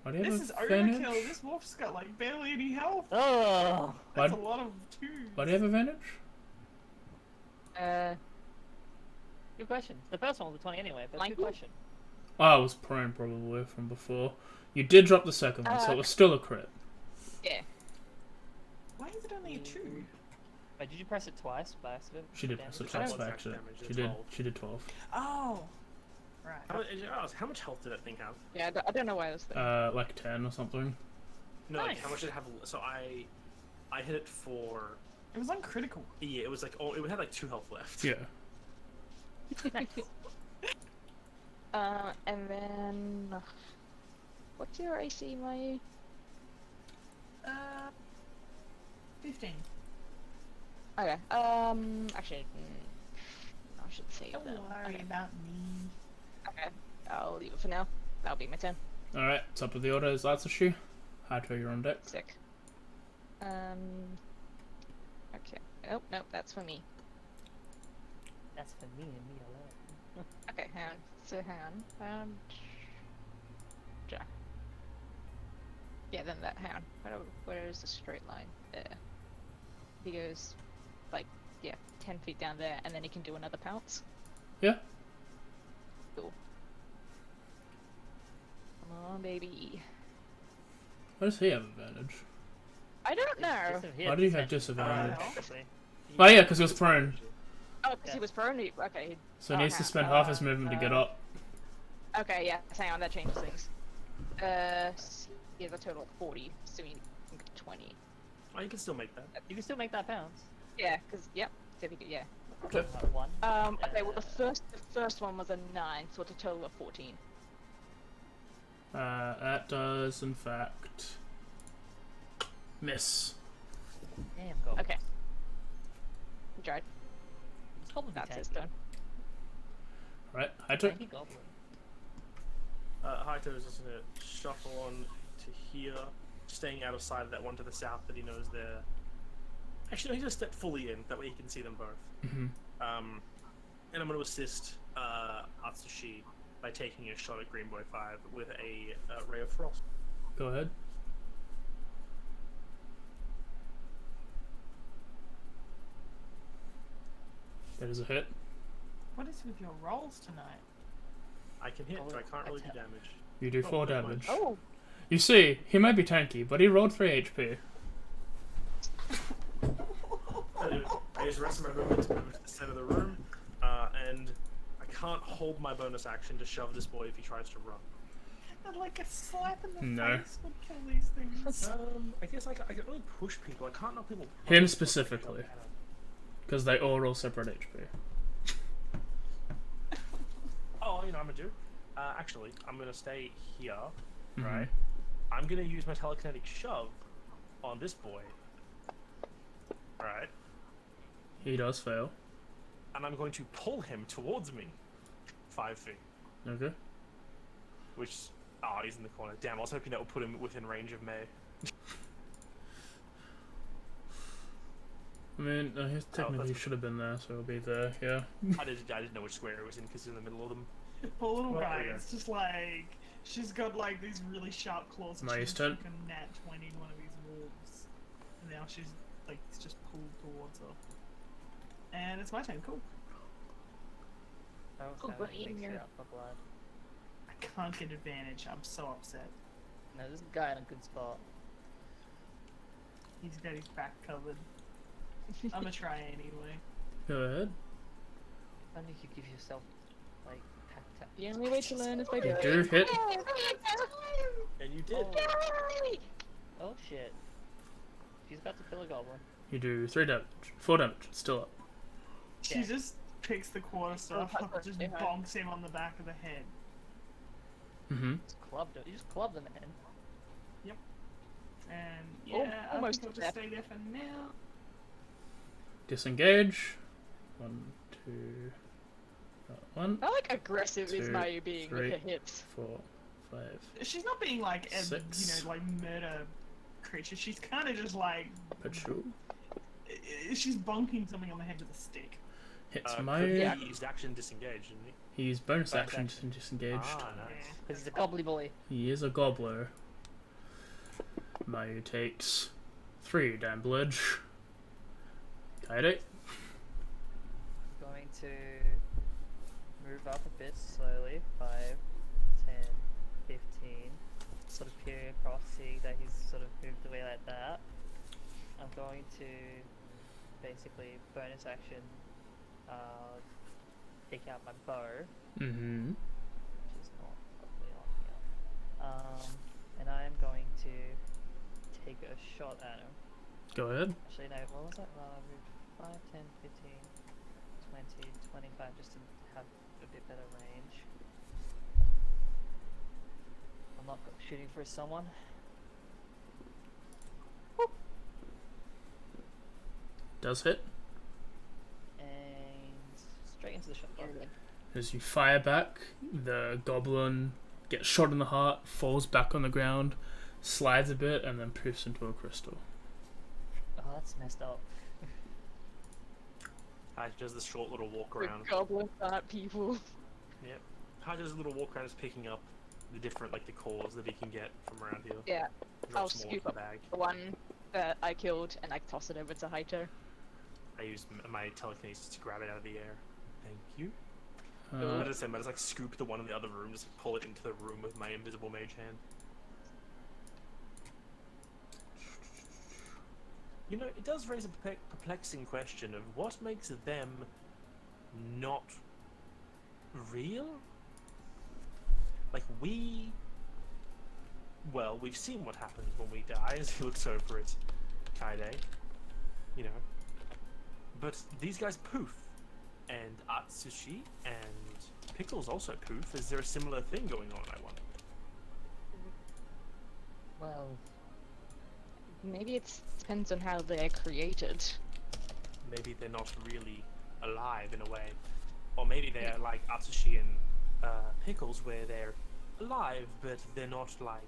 Why do you this have is advantage? overkill. This wolf's got like barely any health. Oh! That's Why- a lot of twos. Why do you have advantage? Good question. The first one was a 20 anyway, but Michael? good question. Oh, I was prone probably from before. You did drop the second one, so it was still a crit. Yeah. Why is it only a 2? Wait, did you press it twice by accident? She did Damage? press it Which twice one? by Damage, accident. damage, She did. 12. She did 12. Oh. Right. How much health did that thing have? Yeah, I don't know why I was there. Like 10 or something. No, like, Nice. how much did it have? So I hit it for. It was uncritical. Yeah, it was like it had like 2 health left. Yeah. Nice. And then... What's your AC, Mayu? 15. Okay, actually, I should save Don't them. worry Okay. about me. Okay, I'll leave it for now. That'll be my turn. Alright, top of the order is Atsushi. Hato, you're on deck. Sick. Okay. Oh, nope, that's for me. That's for me and me alone. Okay, hang on. So hang on. Jack. Yeah, then that, hang on. Where is the straight line? There. He goes, like, yeah, 10 feet down there, and then he can do another pounce. Yeah. Cool. Come on, baby. Why does he have advantage? I don't know. Why do you have disadvantage? Obviously. Oh yeah, because he was prone. Oh, because he was prone? Okay. So he Oh, needs to hang spend on. half his movement to get up. Okay, yeah, hang on, that changes things. He has a total of 40, so we need 20. Oh, you can still make that. You can still make that pounce. Yeah, because, yep, so we could, yeah. Okay. Like 1. Okay, well, the first one was a 9, so it's a total of 14. That does, in fact, miss. Damn, goblin. Okay. He tried. This goblin be That's his tanky. turn. Right, Hato. Tanky goblin. Haito is just gonna shuffle on to here, staying out of sight of that one to the south that he knows there. Actually, no, he's gonna step fully in, that way he can see them both. Mm-hmm. And I'm gonna assist Atsushi by taking a shot at Greenboy 5 with a Ray of Frost. Go ahead. That is a hit. What is with your rolls tonight? I can hit, but I can't really do attack. damage. You do Oh, 4 never mind. damage. Oh! You see, he might be tanky, but he rolled 3 HP. I use the rest of my movement to move to the center of the room, and I can't hold my bonus action to shove this boy if he tries to run. And like a slap in the No. face would kill these things. I guess I can only push people. I can't knock people. Him specifically. Because they all roll separate HP. Oh, you know what I'm gonna do? Actually, I'm gonna stay here, Mhm. right? I'm gonna use my telekinetic shove on this boy, right? He does fail. And I'm going to pull him towards me, 5 feet. Okay. Which, he's in the corner. Damn, I was hoping that would put him within range of May. I mean, he technically that's- should have been there, so he'll be there, yeah. I didn't know which square it was in because he's in the middle of them. Poor little Well, guy, yeah. it's just like, she's got like these really sharp claws. And Nice she's turn. fucking nat 20 to one of these wolves. And now she's like, it's just pulled towards her. And it's my turn, cool. I was Oh, having but a big you're- shit up for blood. I can't get advantage, I'm so upset. No, this guy in a good spot. He's got his back covered. I'm gonna try anyway. Go ahead. I think you give yourself, like, tap. The only way to learn is by You doing. do hit. And you did. Oh shit. She's about to kill a goblin. You do 3 damage. 4 damage. It's still up. She Yeah. just picks the quarterstaff Oh, up, just yeah. bonks him on the back of the head. Mm-hmm. Just clubbed it. You just clubbed the man. And Oh, yeah, I almost think I'll just left. stay there for now. Disengage. 1, 2. One, How like aggressive is Two, Mayu being with three. her hips? 4, 5. She's not being like a, Six. like murder creature. She's kind of just like Patrol. she's bonking something on the head with a stick. Hits Could Mayu. he used action disengage, didn't he? He's bonus Bonus action action. disengaged. Ah, nice. Because he's a gobbly boy. He is a gobbler. Mayu takes 3 damage. Kaede. Going to move up a bit slowly. 5, 10, 15. Sort of peering across, seeing that he's sort of moved away like that. I'm going to basically bonus action take out my bow, Mm-hmm. which is not probably on here. And I am going to take a shot at him. Go ahead. Actually, no, what was that? I moved 5, 10, 15, 20, 25 just to have a bit better range. I'm not shooting for someone. Does hit. And straight into the shotgun. As you fire back, the goblin gets shot in the heart, falls back on the ground, slides a bit, and then poofs into a crystal. Oh, that's messed up. Hydra does this short little walk The around. goblins aren't people. Yep. Hydra does a little walk around, just picking up the different like the cores that he can get from around here. Yeah, I'll Drops more scoop into up the bag. the one that I killed and I toss it over to Haito. I used my telekinesis to grab it out of the air. Thank you. Uh, I just like scoop the one in the other room, just pull it into the room with my invisible mage hand. You know, it does raise a perplexing question of what makes them not real? Like, well, we've seen what happens when we die, as he looks over at Kaede, you know. But these guys poof, and Atsushi and Pickles also poof. Is there a similar thing going on, I wonder? Well, Maybe it depends on how they're created. Maybe they're not really alive in a way. Or maybe they're like Atsushi and Pickles, where they're alive, but they're not like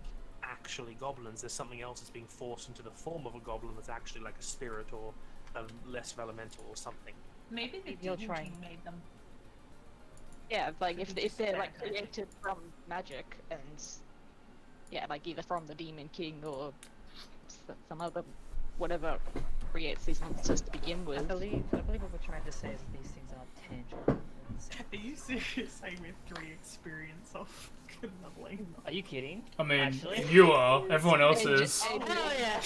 actually goblins. There's something else that's being forced into the form of a goblin that's actually like a spirit or a lesser elemental or something. Maybe the Maybe you'll Demon try King and- made them. Yeah, like Could if be if just they're bad like magic. created from magic and yeah, like either from the Demon King or some other whatever creates these monsters to begin I with. believe what we're trying to say is that these things aren't tangible. Are you serious saying we have 3 experience of leveling? Are you kidding? I mean, Actually? you are. Everyone else And is. and- Oh yeah.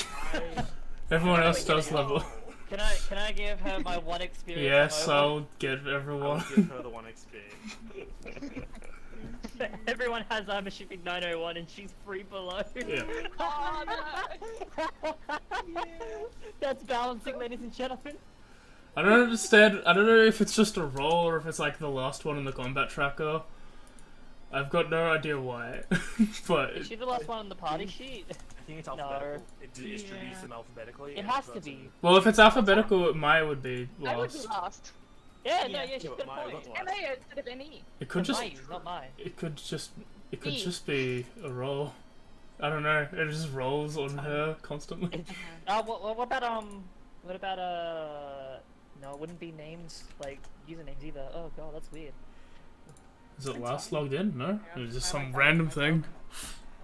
Everyone else does level. Can I give her my 1 experience? Yes, I'm over? I'll give I everyone. will give her the 1 XP. Everyone has armor shipping 901 and she's 3 below. Yeah. Oh, no. That's balancing, ladies and gentlemen. I don't understand. I don't know if it's just a roll or if it's like the last one in the combat tracker. I've got no idea why. But Is she the last one on the party sheet? I think it's No. alphabetical. It distributes Yeah. them alphabetically. It and has so to it's be. well, if it's alphabetical, Maya would be I would be last. last. Yeah, no, Yeah. yeah, she's Yeah, got but a Maya point. got And last. I instead of any. It could just. Mine, not mine. It could just. It could Me. just be a roll. I don't know. It just rolls on her constantly. What about no, it wouldn't be names like usernames either. Oh god, that's weird. Is it last logged in? No, it was just I some like that random myself. thing.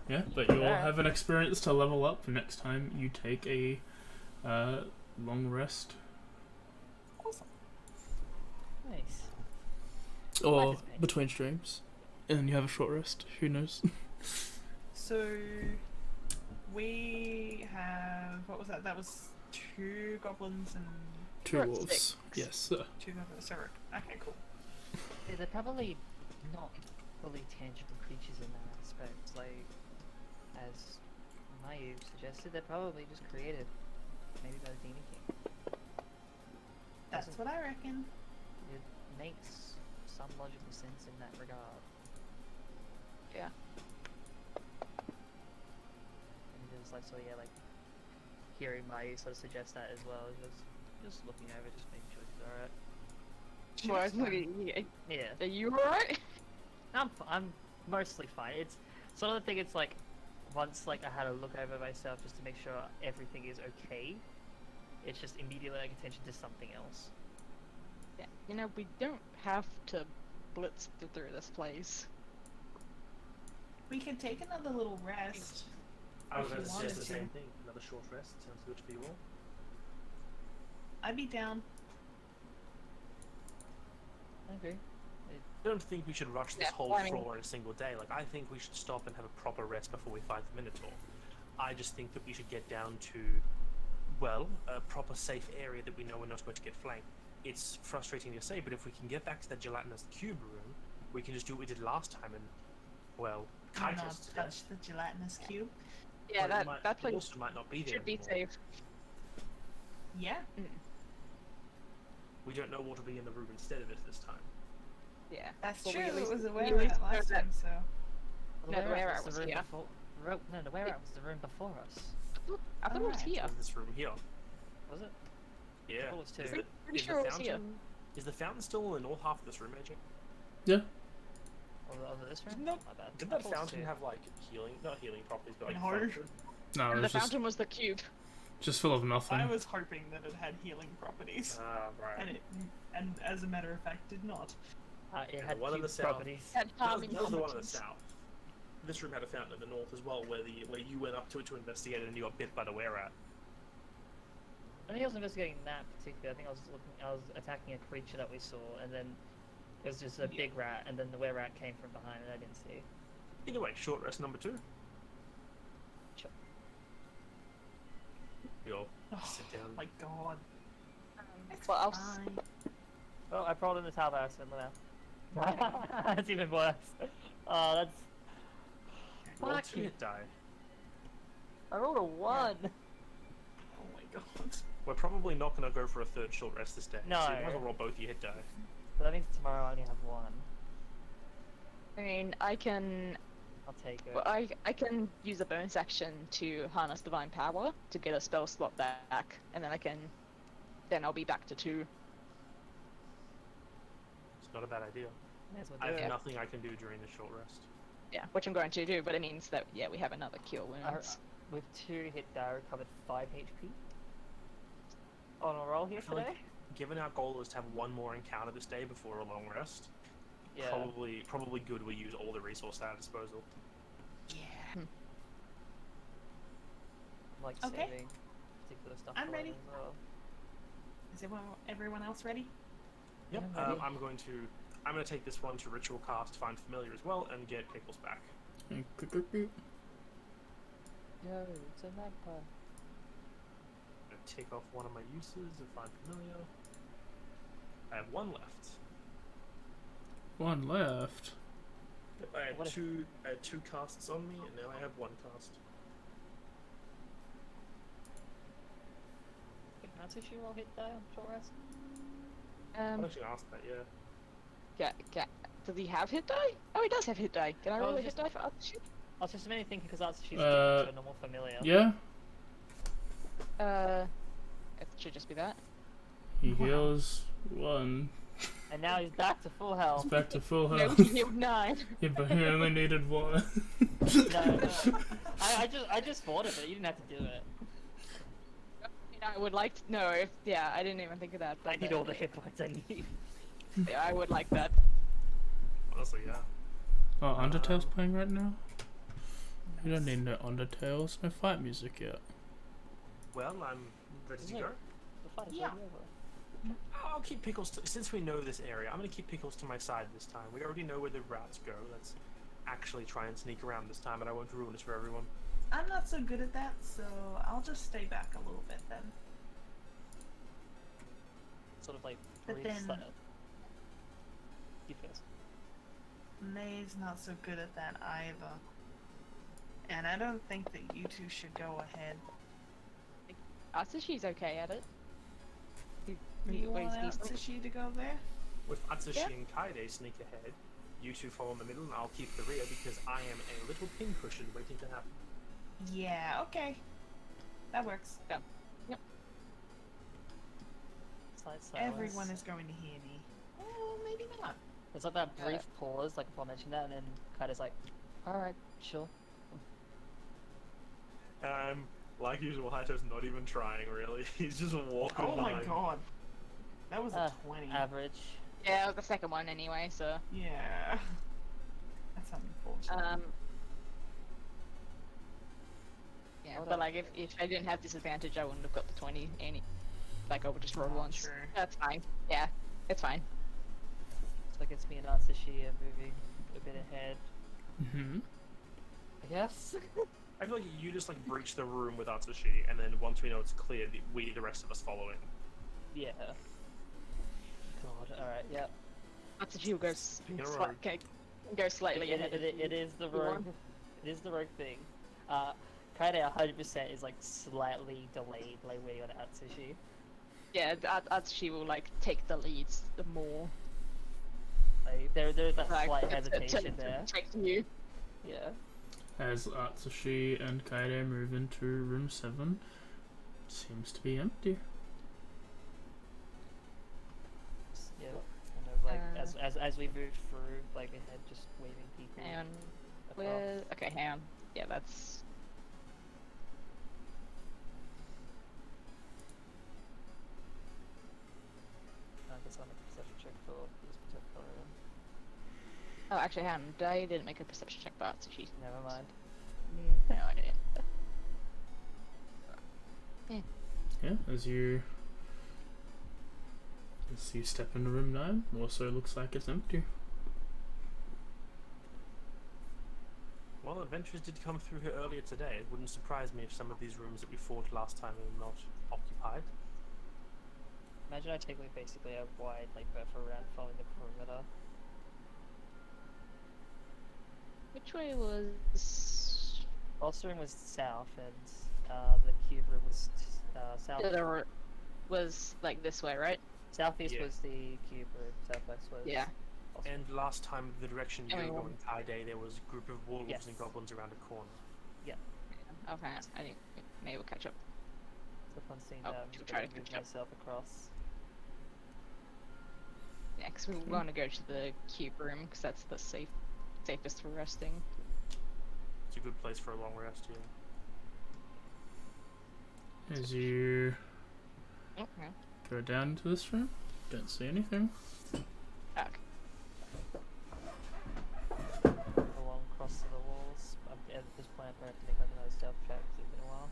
Yeah, but you'll Yeah. have an experience to level up next time you take a long rest, Nice. or Life is painful. between streams, and you have a short rest. Who knows? So we have what was that? That was 2 goblins and 2 We're at wolves. 6. Yes, sir. 2 goblins. So okay, cool. Yeah, they're probably not fully tangible creatures in that aspect. Like, as Mayu suggested, they're probably just created, maybe by the Demon King. That's Doesn't- what I reckon. It makes some logical sense in that regard. Yeah. And it's like, so yeah, like, hearing Mayu sort of suggest that as well, just looking over, just making sure she's alright. She Well, looks fine. Yeah. are you alright? I'm mostly fine. It's sort of the thing. It's like once like I had a look over myself just to make sure everything is okay. It's just immediately like attention to something else. Yeah, you know, we don't have to blitz through this place. We can take another little rest. I was If going you to wanted suggest the to. same thing. Another short rest sounds good for you all. I'd be down. I agree. I don't think we should rush this Yeah, whole well, I mean- floor in a single day. Like, I think we should stop and have a proper rest before we fight the Minotaur. I just think that we should get down to, well, a proper safe area that we know we're not going to get flanked. It's frustrating to say, but if we can get back to that gelatinous cube room, we can just do what we did last time and, well, Do kite not us to death. touch the gelatinous cube. Yeah, But it that place also might not be there should be anymore. safe. Yeah. We don't know what will be in the room instead of it this time. Yeah. That's Well, true. we at It least- was a we way at least out last know that- time, so. No, the way out was room here. before. No, the way out was the room before us. I thought it was Alright. here. In this room here. Was it? Yeah. thought it was two. Is Pretty- the- pretty is sure the it was here. fountain- Is the fountain still in the north half of this room, AJ? Yeah. Over this room? No. My bad. Did I that thought it was fountain two. have like healing, not healing properties, but like In horror? function? No, it And the was just fountain was the cube. full of nothing. I was hoping that it had healing properties, Ah, right. and as a matter of fact, did not. It And had the one in cube the south. properties. Had That harming was the one in the properties. south. This room had a fountain in the north as well, where you went up to it to investigate it and you got bit by the were-rat. I think I was investigating that particularly. I think I was attacking a creature that we saw, and then it was just a big rat, and then the were rat came from behind, and I didn't see. Either way, short rest number 2. Sure. You'll Oh sit down. my god. It's Well, I'll fine. Oh, I brought in the towel accidentally now. That's even worse. Oh, that's. Roll Fuck 2 you. hit die. I rolled a 1. Oh my god. We're probably not going to go for a third short rest this day. No. So you might as well roll both your hit die. So that means tomorrow I only have 1. I mean, I can. I'll take it. Well, I can use a bonus action to harness divine power to get a spell slot back, and then I'll be back to 2. It's not a bad idea. May as well I do have it. nothing I can do during the short rest. Yeah, which I'm going to do, but it means that we have another cure wounds. With 2 hit die, I recovered 5 HP. On a roll here I feel today? like, given our goal is to have one more encounter this day before a long rest, Yeah. probably good we use all the resources at our disposal. Yeah. Like Okay. saving particular stuff. I'm for ready. later as well. Is everyone else ready? Yep. Yeah, maybe. I'm going to take this one to ritual cast Find Familiar as well and get Pickles back. Yo, it's a magpie. I'm going to take off one of my uses of Find Familiar. I have 1 left. One left. Yep, I had What if- two casts on me, and now I have 1 cast. Can Natsushi roll hit die on short rest? I actually asked that, yeah. Does he have hit die? Oh, he does have hit die. Can I Oh, roll a just- hit die for Atsushi? I was just mainly thinking because Natsushi's Uh, to a normal familiar. Yeah, It should just be that. he heals 1. And now he's back to full He's health. back to full No, health. he healed 9. Yeah, but he only needed 1. No. I just thought of it. You didn't have to do it. I would like to know if I didn't even think of that. I But need all the hit points I need. yeah, I would like that. Honestly, yeah. Oh, Undertale's playing right now? You don't need no Undertales, no fight music yet. Well, I'm ready to Isn't go. it? The fight is Yeah. already over. I'll keep Pickles, since we know this area, I'm going to keep Pickles to my side this time. We already know where the rats go. Let's actually try and sneak around this time, and I won't ruin this for everyone. I'm not so good at that, so I'll just stay back a little bit then. Sort of like But brief then- slide. You first. May's not so good at that either. And I don't think that you two should go ahead. Atsushi's okay at it. You want he's- Atsushi to go there? With Atsushi Yeah. and Kaide sneak ahead, you two follow in the middle, and I'll keep the rear because I am a little pincushion waiting to happen. Yeah, okay. That works. Slide, Everyone is going to hear me. maybe not. There's like that brief pause, like before I mentioned that, and then Kaido's like, alright, sure. Like usual, Haito's not even trying, really. He's just walking Oh my behind. god. That was a 20. Average. Yeah, it was the second one anyway, so. Yeah. That's unfortunate. Yeah, Hold but on. like if I didn't have disadvantage, I wouldn't have got the 20 any. Like I would just roll Oh, once. true. That's fine. Yeah, it's fine. So it gets me and Atsushi moving a bit ahead, Mm-hmm. I guess. I feel like you just like breach the room with Atsushi, and then once we know it's clear, the rest of us follow it. Yeah. God, alright, yep. Atsushi will go, Being a rogue. go slightly ahead. It is the You rogue. want? It is the rogue thing. Kaido 100% is like slightly delayed, like waiting on Atsushi. Yeah, Atsushi will like take the leads the more. Like there's that Like, slight to hesitation there. take you. Yeah. As Atsushi and Kaido move into room 7, it seems to be empty. Yeah. Kind of like as we move through, like ahead, just waving people. And across. where? Okay, hang on. Yeah, that's. I guess I'll make a perception check for this particular room. Oh, actually, hang on. I didn't make a perception check for Atsushi. Never mind. No, I didn't. Yeah, as you step into room 9, also looks like it's empty. Well, adventures did come through here earlier today. It wouldn't surprise me if some of these rooms that we fought last time are not occupied. Imagine I take like basically a wide like berth around following the perimeter. Which way was? Boss room was south and the cube room was south. The other ro- was like this way, right? Southeast Yeah. was the cube room, southwest was Yeah. boss room. And last time, the direction you I were mean, going, Kaide, there was a group of wolves Yes. and goblins around a corner. Okay, I think maybe we'll catch up. It's a fun scene Oh, I'm to just try gonna to move catch up. myself across. Yeah, because we want to go to the cube room because that's the safest for resting. It's a good place for a long rest, yeah. As you Okay. go down into this room, don't see anything. Okay. Along across the walls. At this point I'm going to make like another stealth check, 'cause it's been a while.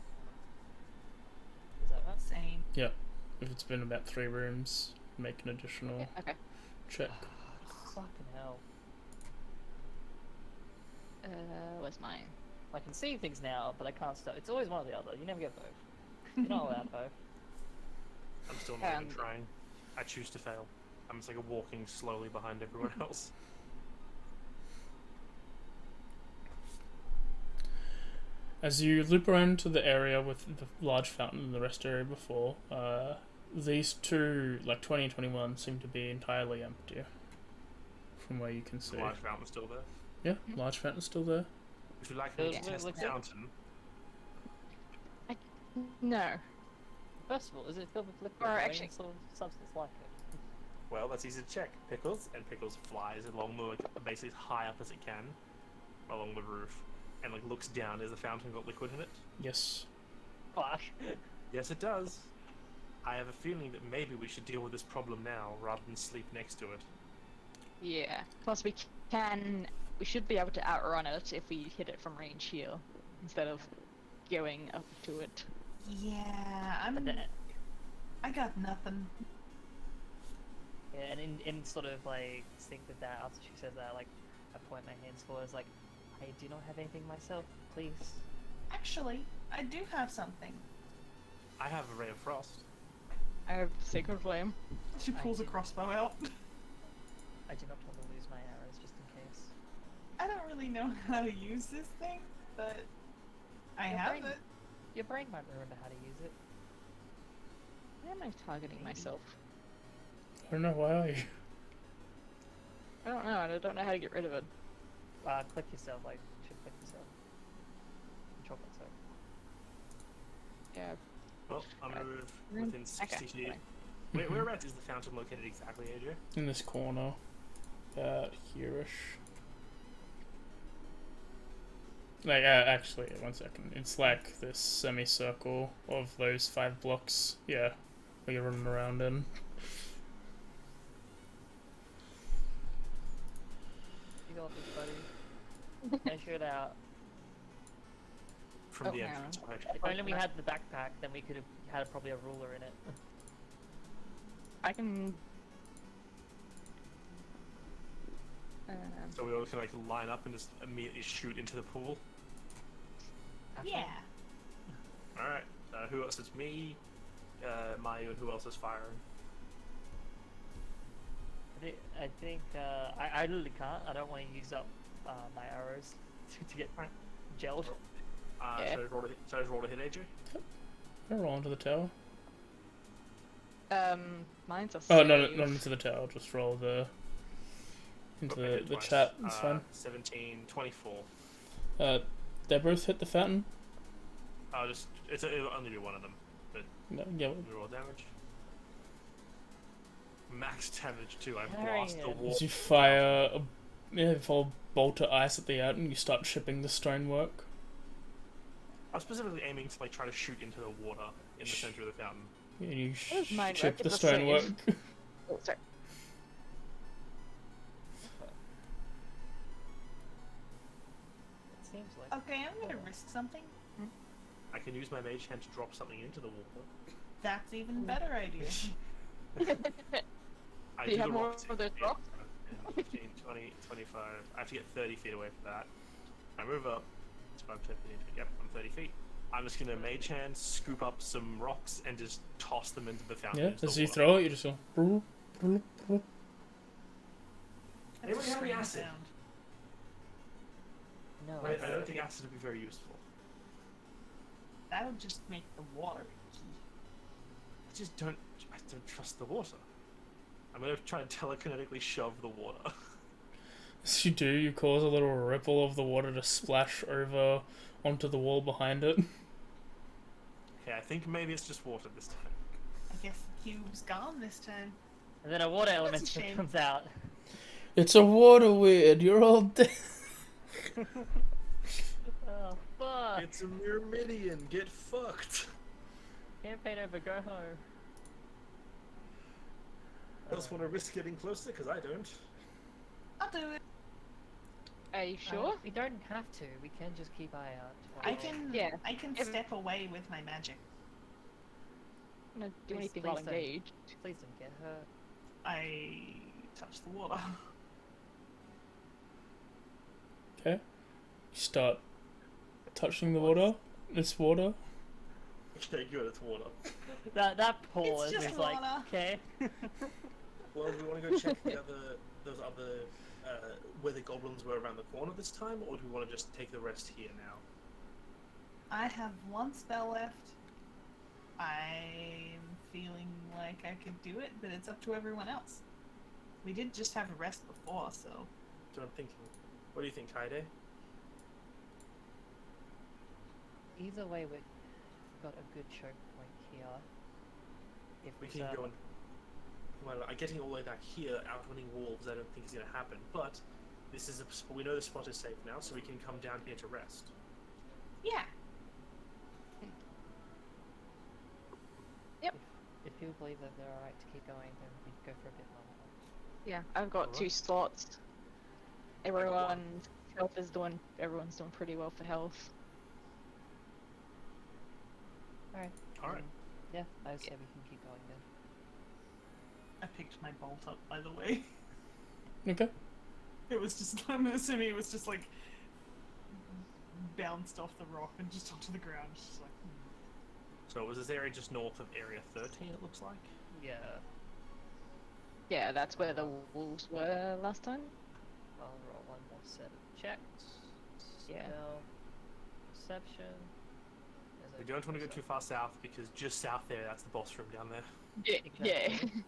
Is that right? Same. If it's been about 3 rooms, make an additional Yeah, okay. check. Fucking hell. Where's mine? I can see things now, but I can't stop. It's always one or the other. You never get both. You're not allowed both. I'm still not even trying. I choose to fail. I'm just like walking slowly behind everyone else. As you loop around to the area with the large fountain and the rest area before, these two, like 20 and 21, seem to be entirely empty. From where you can see. The large fountain's still there. Yeah, large fountain's still there. Would you like me to Yeah. test the Look at- fountain? No. First of all, is it filled with liquid? Or Or actually- any sort of substance like it? Well, that's easy to check. Pickles, and Pickles flies along the, like, basically as high up as it can, along the roof, and like looks down. Has the fountain got liquid in it? Yes. Fuck. Yes, it does. I have a feeling that maybe we should deal with this problem now, rather than sleep next to it. Yeah. Plus we should be able to outrun it if we hit it from range here, instead of going up to it. Yeah, But then, I got nothing. yeah, and in sort of like sync with that, after she says that, like, I point my hands forward, it's like, I do not have anything myself, please. Actually, I do have something. I have a ray of frost. I have Sacred Flame. She pulls a crossbow out. I do not want to lose my arrows, just in case. I don't really know how to use this thing, but I Your have brain- it. Your brain might remember how to use it. Why am I targeting myself? I don't know, why are you? I don't know. I don't know how to get rid of it. Click yourself, like, you should click yourself. Control click, sorry. Yeah. Well, I'm Right. moved Mm, within okay, 60 feet. fine. Whereabouts is the fountain located exactly, AJ? In this corner. Here-ish. Like, actually, 1 second. It's like this semicircle of those 5 blocks. Yeah, where you're running around in. You got this, buddy. Measure it out. From the entrance. If only we had the backpack, then we could have had probably a ruler in it. I can. So we all can like line up and just immediately shoot into the pool. Yeah. All right. Who else? It's me, Mayu, and who else is firing? I think I literally can't. I don't want to use up my arrows to get gelled. Yeah. Should I roll a hit, AJ? I'll roll into the tower. Mine's a Oh, no, save. not into the tower. Just roll the... into Okay, the twice. chat. It's fine. 17, 24. They both hit the fountain. It'll only be one of them. But No, yeah. we roll damage. Max damage too. I Very blast the good. wall. As you fire a full bolt of ice at the out and you start chipping the stonework. I was specifically aiming to like try to shoot into the water in the center of the fountain. And you Where's mine? chip It's the the same. stonework. Oh, sorry. It seems like. Okay, I'm gonna risk something. I can use my mage hand to drop something into the water. That's even better idea. I Do you do have the more rock of those thing. rocks? 15, 20, 25. I have to get 30 feet away from that. I move up. It's 5, 10, 15, yep, I'm 30 feet. I'm just gonna mage hand, scoop up some rocks, and just toss them into the fountain. Yeah, into the as you water. throw it, you just go... broop, broop, broop. Anybody have any Strange acid? sound. No. I don't think acid would be very useful. That'll just make the water. I don't trust the water. I'm gonna try and telekinetically shove the water. As you do, you cause a little ripple of the water to splash over onto the wall behind it. Okay, I think maybe it's just water this time. I guess the cube's gone this time. And then a water That's a element shame. comes out. It's a water weird, you're all dead. Oh, fuck. It's a Myrmidian, get fucked! Campaign over, go home. Else want to risk getting closer? Because I don't. I'll do it. Are you sure? We don't have to. We can just keep eye out. I can. Yeah. I can If- step away with my magic. I'm not gonna do Please- anything please while don't. engaged. Please don't get hurt. I touch the water. Okay. You start touching the water. This water. Okay, good, it's water. That pause just is like, water. okay. Well, do we want to go check those other, where the goblins were around the corner this time, or do we want to just take the rest here now? I have one spell left. I'm feeling like I could do it, but it's up to everyone else. We did just have a rest before, so. So I'm thinking. What do you think, Kaide? Either way, we've got a good choke point here. If We we can go and... Well, getting all the way back here, outrunning wolves, I don't think is going to happen, but this is we know the spot is safe now, so we can come down here to rest. Yeah. If people believe that they're alright to keep going, then we can go for a bit longer. Yeah, I've got Alright. 2 slots. Everyone's everyone's doing pretty well for health. Alright. Alright. Yeah, I say we can keep going then. I picked my bolt up, by the way. Okay. It was just, I'm assuming it was just like bounced off the rock and just onto the ground. Just like, So was this area just north of Area 13, it looks like? Yeah. Yeah, that's where the wolves were last time. I'll roll one more set of checks. Yeah. Spell, perception. We don't want to go too far south, because just south there, that's the boss room down there. Yeah. Exactly.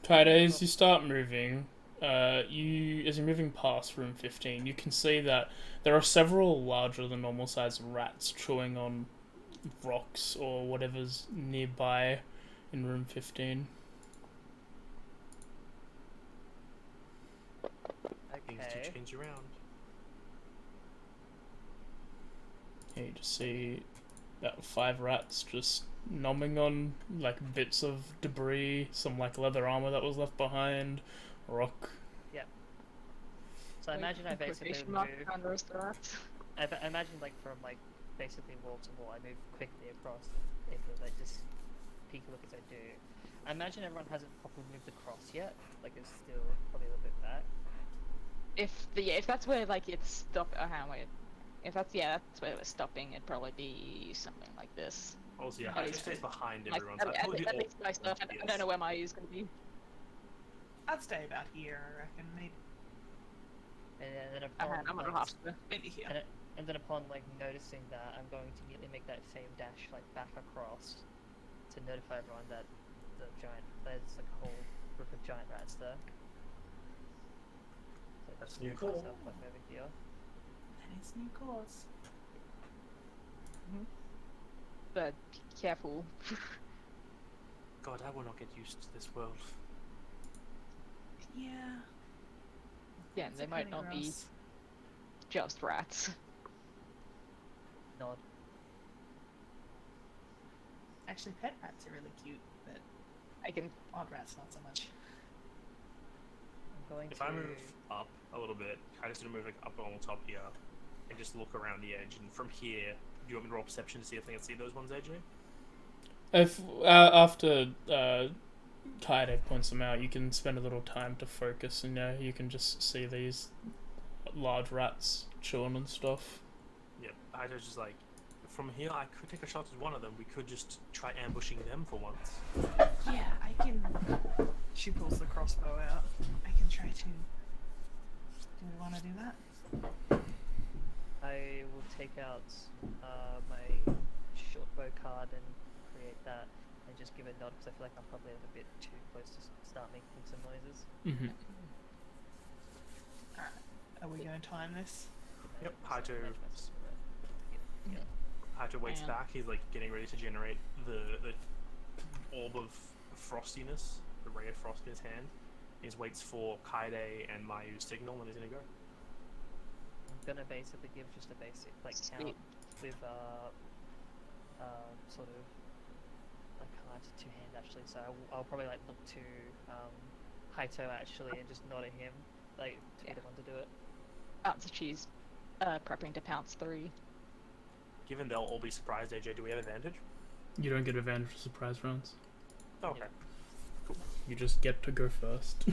Kaide, as you start moving, as you're moving past room 15, you can see that there are several larger than normal sized rats chewing on rocks or whatever's nearby in room 15. Things Okay. do change around. Yeah, you just see about 5 rats just nomming on like bits of debris, some like leather armor that was left behind, rock. So I imagine I basically Quotation mark move. around the rest of that. I imagine like from like basically wall to wall, I move quickly across. If I just peek a look as I do. I imagine everyone hasn't properly moved across yet. Like it's still probably a little bit back. If that's where like it's stop. Wait. If that's that's where it's stopping, it'd probably be something like this. Also, yeah, At Hydra least stays for- behind Like, everyone. So I'd at probably be all least my stuff. I don't know where my is gonna be. I'd stay about here, I reckon. And then upon I'm gonna like, have to. Maybe here. and then upon like noticing that, I'm going to immediately make that same dash like back across to notify everyone that there's like a whole group of giant rats there. So That's just new make call. myself look over here. And it's new cause. But be careful. God, I will not get used to this world. Yeah. Yeah, they might not be just rats. Nod. Actually, pet rats are really cute, but I can. odd rats not so much. I'm going If to. I move up a little bit, I just gonna move like up along the top here, and just look around the edge. And from here, do you want me to roll perception to see if I can see those ones, AJ? If after Kaede points them out, you can spend a little time to focus, and you can just see these large rats chewing and stuff. Yep. Hydra's just like, from here, I could take a shot at one of them. We could just try ambushing them for once. Yeah, I can. She pulls the crossbow out. I can try to. Do we want to do that? I will take out my short bow card and create that, and just give a nod because I feel like I'm probably a bit too close to start making some noises. Mm-hmm. Alright. Are we going to time this? Yep, Just Hato. manage my spirit. Yeah. Hydra waits Man. back. He's like getting ready to generate the orb of frostiness, the ray of frost in his hand. He just waits for Kaede and Mayu's signal, and he's gonna go. I'm gonna basically give just a basic like count Sweet. with sort of I can't two hand actually, so I'll probably like look to Haito actually and just nod at him like to be the one to do it. So she's prepping to pounce 3. Given they'll all be surprised, AJ, do we have advantage? You don't get advantage for surprise rounds. Oh, okay. You just get to go first.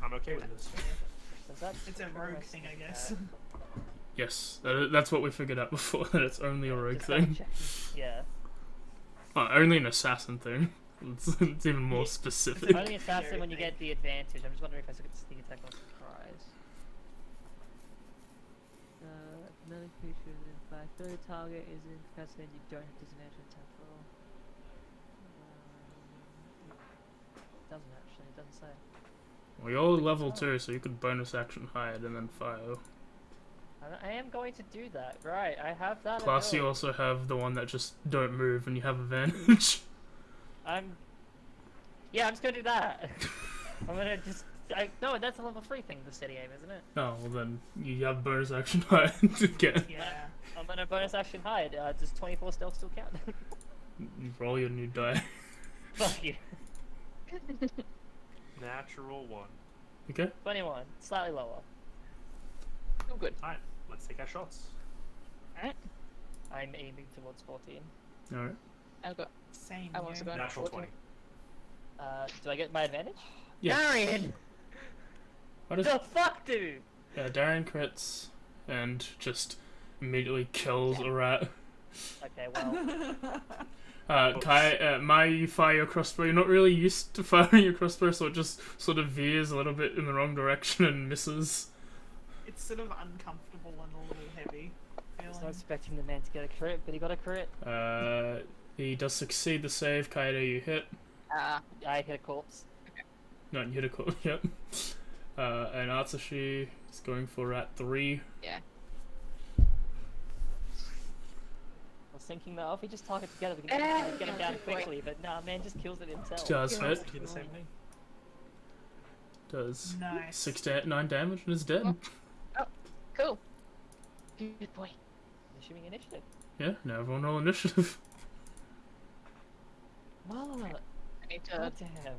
I'm okay with this. Does that It's a trigger rogue my thing, I sneak guess. attack? Yes, that's what we figured out before, that it's only a rogue Just thing. double-checking. Yeah. Well, only an assassin thing. It's even more Yeah. specific. Only assassin when you get the advantage. I'm just wondering if I could sneak attack on surprise. Another creature is in fact. Though the target is incapacitated, you don't have disadvantage on attack roll. It doesn't actually. It doesn't say. Well, you're level 2, so you could bonus action hide and then fire. I am going to do that. Right. I have that. Plus, you ability. also have the one that just don't move and you have advantage. Yeah, I'm just gonna do that. I'm gonna just. No, that's a level 3 thing, the steady aim, isn't it? Oh, well then you have bonus action hide again. Yeah. I'm gonna bonus action hide. Does 24 stealth still count? You roll your new die. Fuck you. Natural 1. Okay? 21, slightly lower. Oh, good. Alright, let's take our shots. Alright. I'm aiming towards 14. Alright. I'll go. Same. I'm also here. going Natural 14. 20. Do I get my advantage? Yes. Darian! What is The fuck, dude? Darian crits and just immediately kills a rat. Okay, well, Mai, you fire your crossbow. You're not really used to firing your crossbow, so it just sort of veers a little bit in the wrong direction and misses. It's sort of uncomfortable and a little heavy. I was not Feeling. expecting the man to get a crit, but he got a crit. He does succeed the save. Kaede, you hit. I hit a corpse. No, you hit a call. Yep. And Atsushi is going for rat 3. Yeah. What's syncing though. If we just target together, we can get him down quickly. But nah, man just kills it himself. Does hit. Do the same thing. Does Nice. 9 damage and is dead. Oh, cool. Good boy. Assuming initiative. Yeah, now everyone roll initiative. Wow. I need God to. damn.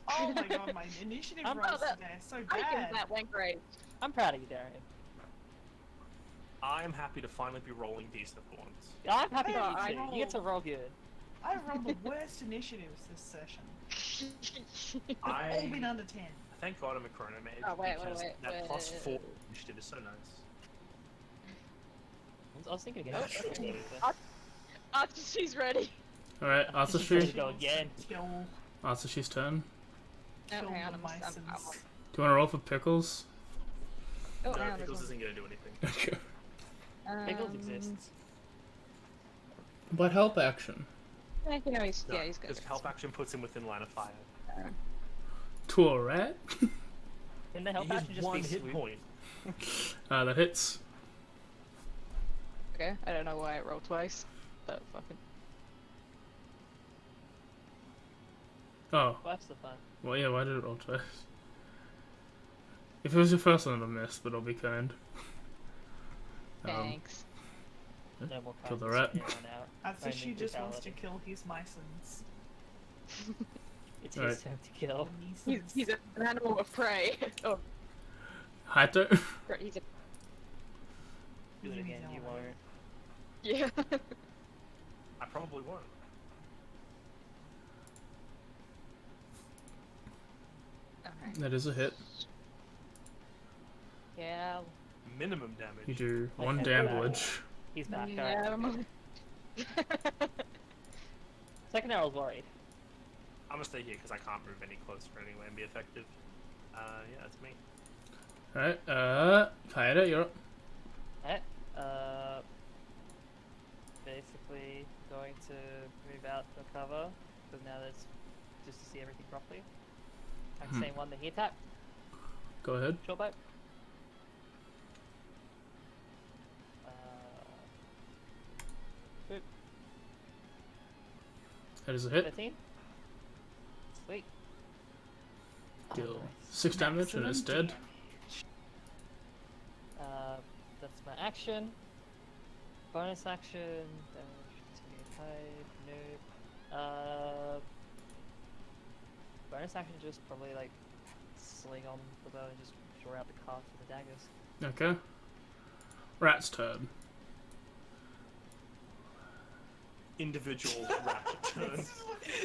Oh my god, my initiative I'm rolls not that- today are so I think bad. that went great. I'm proud of you, Darian. I'm happy to finally be rolling decent for once. I'm happy Hey, for I you too. You get to roll good. I rolled the worst initiatives this session. All I been under 10. thank God I'm a chrono mage Oh, wait, because wait, that wait. +4 initiative is so nice. I was thinking again. After she's ready. Alright, This is Atsushi. ready to go again. Kill, Atsushi's turn. Oh, kill hang on, the I'm Mysons. Do you want to roll for pickles? Oh, No, hang on, Pickles there's isn't going to do anything. Okay. one. Pickles exists. But help action. Yeah, you know, he's, No, yeah, he's good. because help action puts him within line of fire. To a rat? Can the help He has action just one be hit swoop? point. That hits. Okay, I don't know why it rolled twice, but fucking. Oh, That's the fun. well, yeah, why did it roll twice? If it was your first one, I'd have missed, but I'll be kind. Thanks. No more Kill the cards rat. from here on out. Atsushi Only just wants to brutality. kill his Mysons. It's Alright. his turn to kill. He's an animal of prey. Oh, Hato? great, he's a. Do it again, you won't. Yeah. I probably won't. Alright. That is a hit. Yeah. Minimum damage. You do I 1 hit damage. He's back. Yeah. Alright. Second arrow's worried. I'm gonna stay here because I can't move any closer anyway and be effective. Yeah, that's me. Alright, Kaeda, you're up. Alright. Basically going to move out the cover because now there's just to see everything properly. Attack the same one that he attacked. Go ahead. Short bow. Boop. That is a hit. 13. Sweet. Deal Nice. 6 damage and it's dead. That's my action. Bonus action. Damage continued high. Nope. Bonus action just probably like sling on the bow and just draw out the card for the daggers. Okay. Rat's turn. Individual rat turn.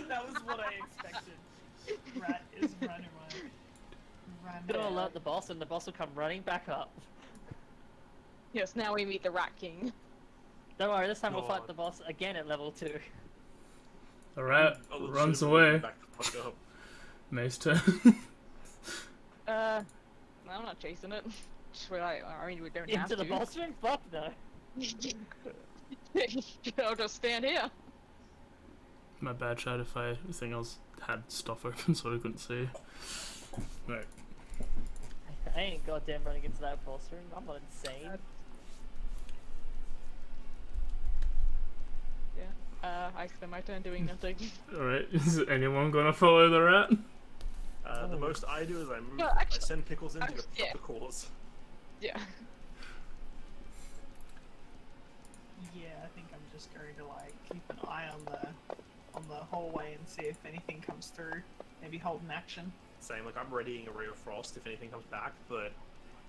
That was what I expected. Rat is running away. It'll alert the boss and the boss will come running back up. Yes, now we meet the Rat King. Don't worry, this time we'll fight God. the boss again at level 2. The rat Oh, runs shit, away. back the fuck up. May's turn. I'm not chasing it. Just like, I mean, we don't have Into the to. boss room? Fuck no. I'll just stand here. My bad, Chad, if I think I had stuff open so I couldn't see. Right. I ain't goddamn running into that boss room. I'm not insane. Yeah. I spend my turn doing nothing. Alright, is anyone gonna follow the rat? The most I do is I move. Well, I actually- send Pickles in to go yeah. stop the cause. Yeah. Yeah, I think I'm just going to like keep an eye on the hallway and see if anything comes through. Maybe hold an action. Saying like I'm readying a ray of frost if anything comes back, but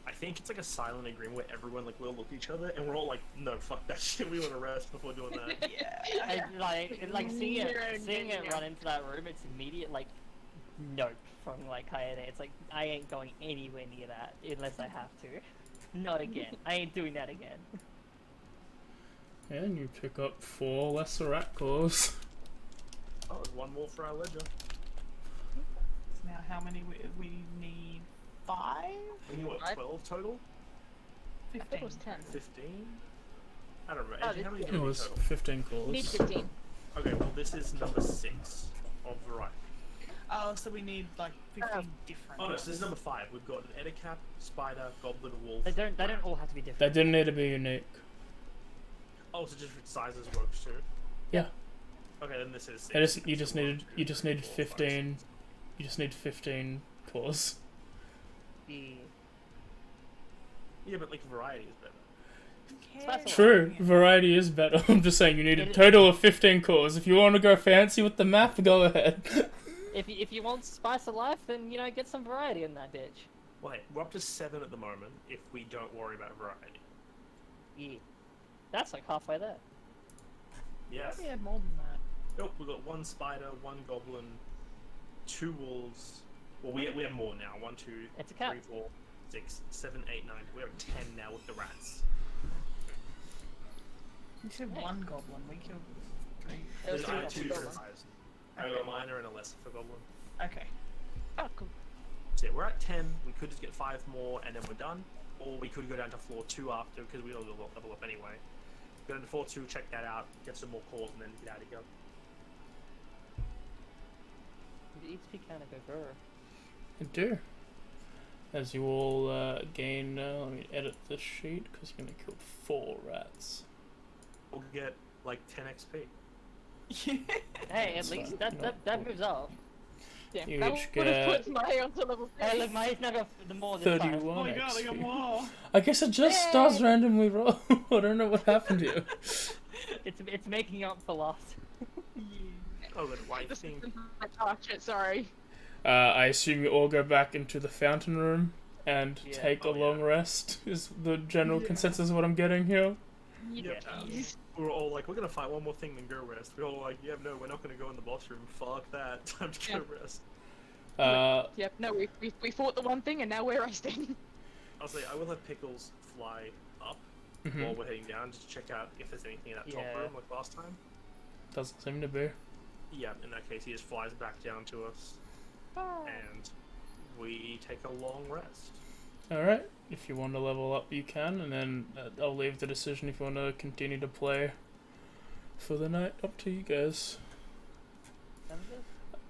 I think it's like a silent agreement where everyone like will look at each other and we're all like, no, fuck that shit. We want to rest before doing that. Yeah. Like seeing Yeah, it yeah. run into that room, it's immediate like nope from like Kaede. It's like I ain't going anywhere near that unless I have to. Not again. I ain't doing that again. And you pick up 4 lesser rat claws. Oh, there's one more for our ledger. So now how many we need? 5? We need what, Right. 12 total? I think it was 10. 15? I don't remember. Oh, Actually, how many do It we need was total? 15 We need claws. 15. Okay, well this is number 6 of variety. Oh, so we need like 15 different. Oh no, so this is number 5. We've got an Ettercap, spider, goblin, wolf. They don't rat. all have to be different. They didn't need to be unique. Oh, so different sizes works too. Yeah. Okay, then this is. You six. just One, needed two, 15. four, five, six. You just need 15 cores. The Yeah, but like variety is better. Okay. True, variety is better. I'm just saying you need a total of 15 cores. If you want to go fancy with the math, go ahead. if you want spice of life, then get some variety in that bitch. Wait, we're up to 7 at the moment. If we don't worry about variety. Yeah, that's like halfway there. Yes. We had more than that. Nope, we've got 1 spider, 1 goblin, 2 wolves. Well, we have more now. 1, 2, It's a 3, cat. 4, 6, 7, 8, 9. We're at 10 now with the rats. You said Hey. 1 goblin. We killed 3. It was There's two two goblins. size. I got a minor and a lesser for goblin. Okay. Oh, cool. So yeah, we're at 10. We could just get 5 more and then we're done. Or we could go down to floor 2 after, because we don't level up anyway. Go down to floor 2, check that out, get some more cores, and then get out of here. The XP kind of go. I do. As you all gain, let me edit this sheet because you're gonna kill 4 rats. We'll get like 10 XP. Hey, at That's least fine. that moves up. Yeah, You that each would have get put my onto level 3. Hey, look, mine's not got the more this time. 31 Oh my god, I got XP. more! I guess it just does randomly roll. I don't know what happened here. It's making up for lost. Oh, the white This thing. isn't my target, sorry. I assume you all go back into the fountain room and Yeah. take a Oh, yeah. long rest, is the general Yeah. consensus of what I'm getting here. Yep. Yes. We were all like, we're gonna fight one more thing, then go rest. We were all like, yeah, no, we're not gonna go in the boss room. Fuck that. Time to go rest. Yep, no, we fought the one thing and now we're resting. I'll say, I will have Pickles fly up Mhm. while we're heading down, just to check out if there's anything in that top Yeah. room like last time. Doesn't seem to be. Yeah, in that case, he just flies back down to us, and we take a long rest. Alright, if you want to level up, you can, and then I'll leave the decision if you want to continue to play for the night up to you guys.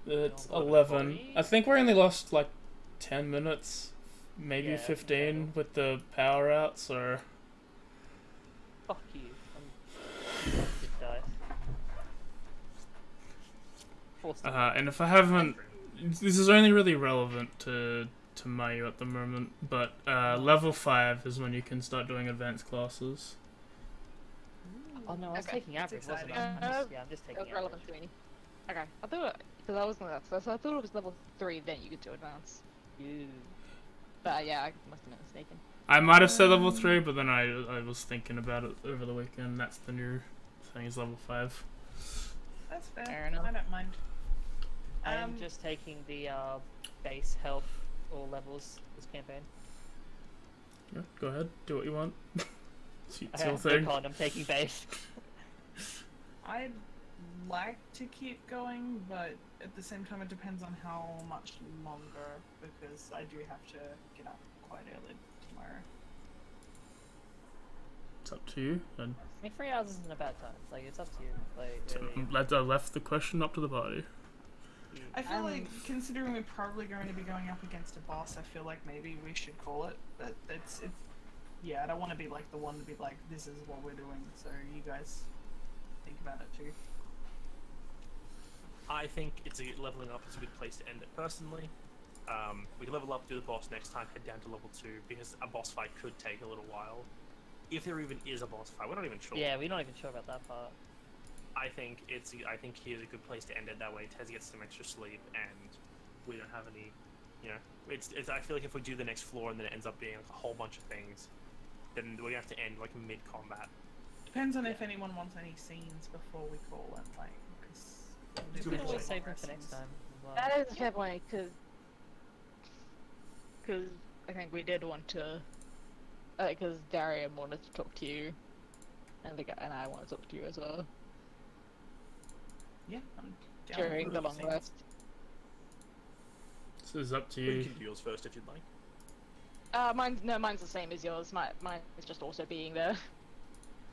It's 11. 11:40. I think we only lost like 10 minutes, maybe Yeah, 15 with the power out, so. Fuck you. Just die. Forced to And if I haven't. This is only really relevant to Mayu at the moment, but level 5 is when you can start doing advanced classes. Oh no, I was Okay. taking average, wasn't I? exciting. I'm just That taking was relevant average. to me. Okay, I thought, because I was gonna ask, so I thought it was level 3, then you could do advanced. You. But yeah, I must have been mistaken. I might have said level 3, but then I was thinking about it over the weekend. That's the new thing, is level 5. That's fair. Fair enough. I don't mind. I'm just taking the base health all levels this campaign. Yeah, go ahead, do what you want. it's Okay, your no thing. con, I'm taking base. I'd like to keep going, but at the same time, it depends on how much longer, because I do have to get up quite early tomorrow. It's up to you. And I mean, 3 hours isn't a bad time. Like, it's up to you. Like, really. I left the question up to the party. I feel like, considering we're probably going to be going up against a boss, I feel like maybe we should call it. But it's yeah, I don't want to be like the one to be like, this is what we're doing, so you guys think about it too. I think leveling up is a good place to end it personally. We can level up, do the boss next time, head down to level 2, because a boss fight could take a little while. If there even is a boss fight, we're not even sure. Yeah, we're not even sure about that part. I think here's a good place to end it. That way, Tez gets some extra sleep, and we don't have any. You know, it's. I feel like if we do the next floor and then it ends up being like a whole bunch of things, then we're gonna have to end like mid-combat. Depends on if anyone wants any scenes before we call it, like, because It's We good can always point. save them for next time. As well. That is a fair point, because I think we did want to, because Darian wanted to talk to you, and and I want to talk to you as well yeah, I'm down during for the the long scenes. rest. This is up to You you. can do yours first if you'd like. Mine's the same as yours. Mine is just also being there.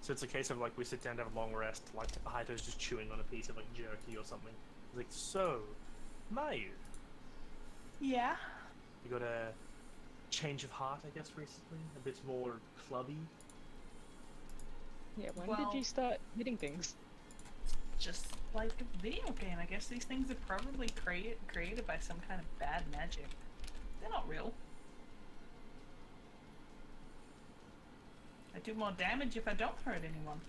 So it's a case of like we sit down to have a long rest, like Haito's just chewing on a piece of like jerky or something. It's like, so, Mayu, Yeah. you got a change of heart, I guess, recently? A bit more clubby? Yeah, when Well- did you start hitting things? Just like a video game, I guess these things are probably created by some kind of bad magic. They're not real. I do more damage if I don't hurt anyone.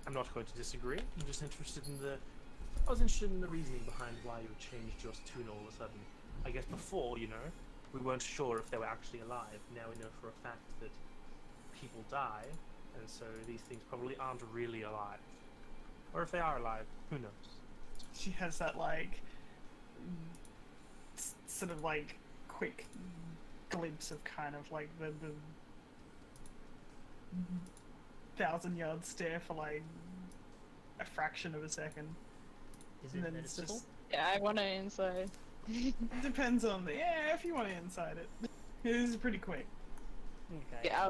I'm not going to disagree. I'm just interested in the. I was interested in the reasoning behind why you changed your tune all of a sudden. I guess before, we weren't sure if they were actually alive. Now we know for a fact that people die, and so these things probably aren't really alive. Or if they are alive, who knows? She has that like sort of like quick glimpse of kind of like the 1,000-yard stare for like a fraction of a second. Is And it then it's noticeable? just Yeah, I want to inside. depends on the if you want to inside it. It is pretty quick. Okay. Yeah,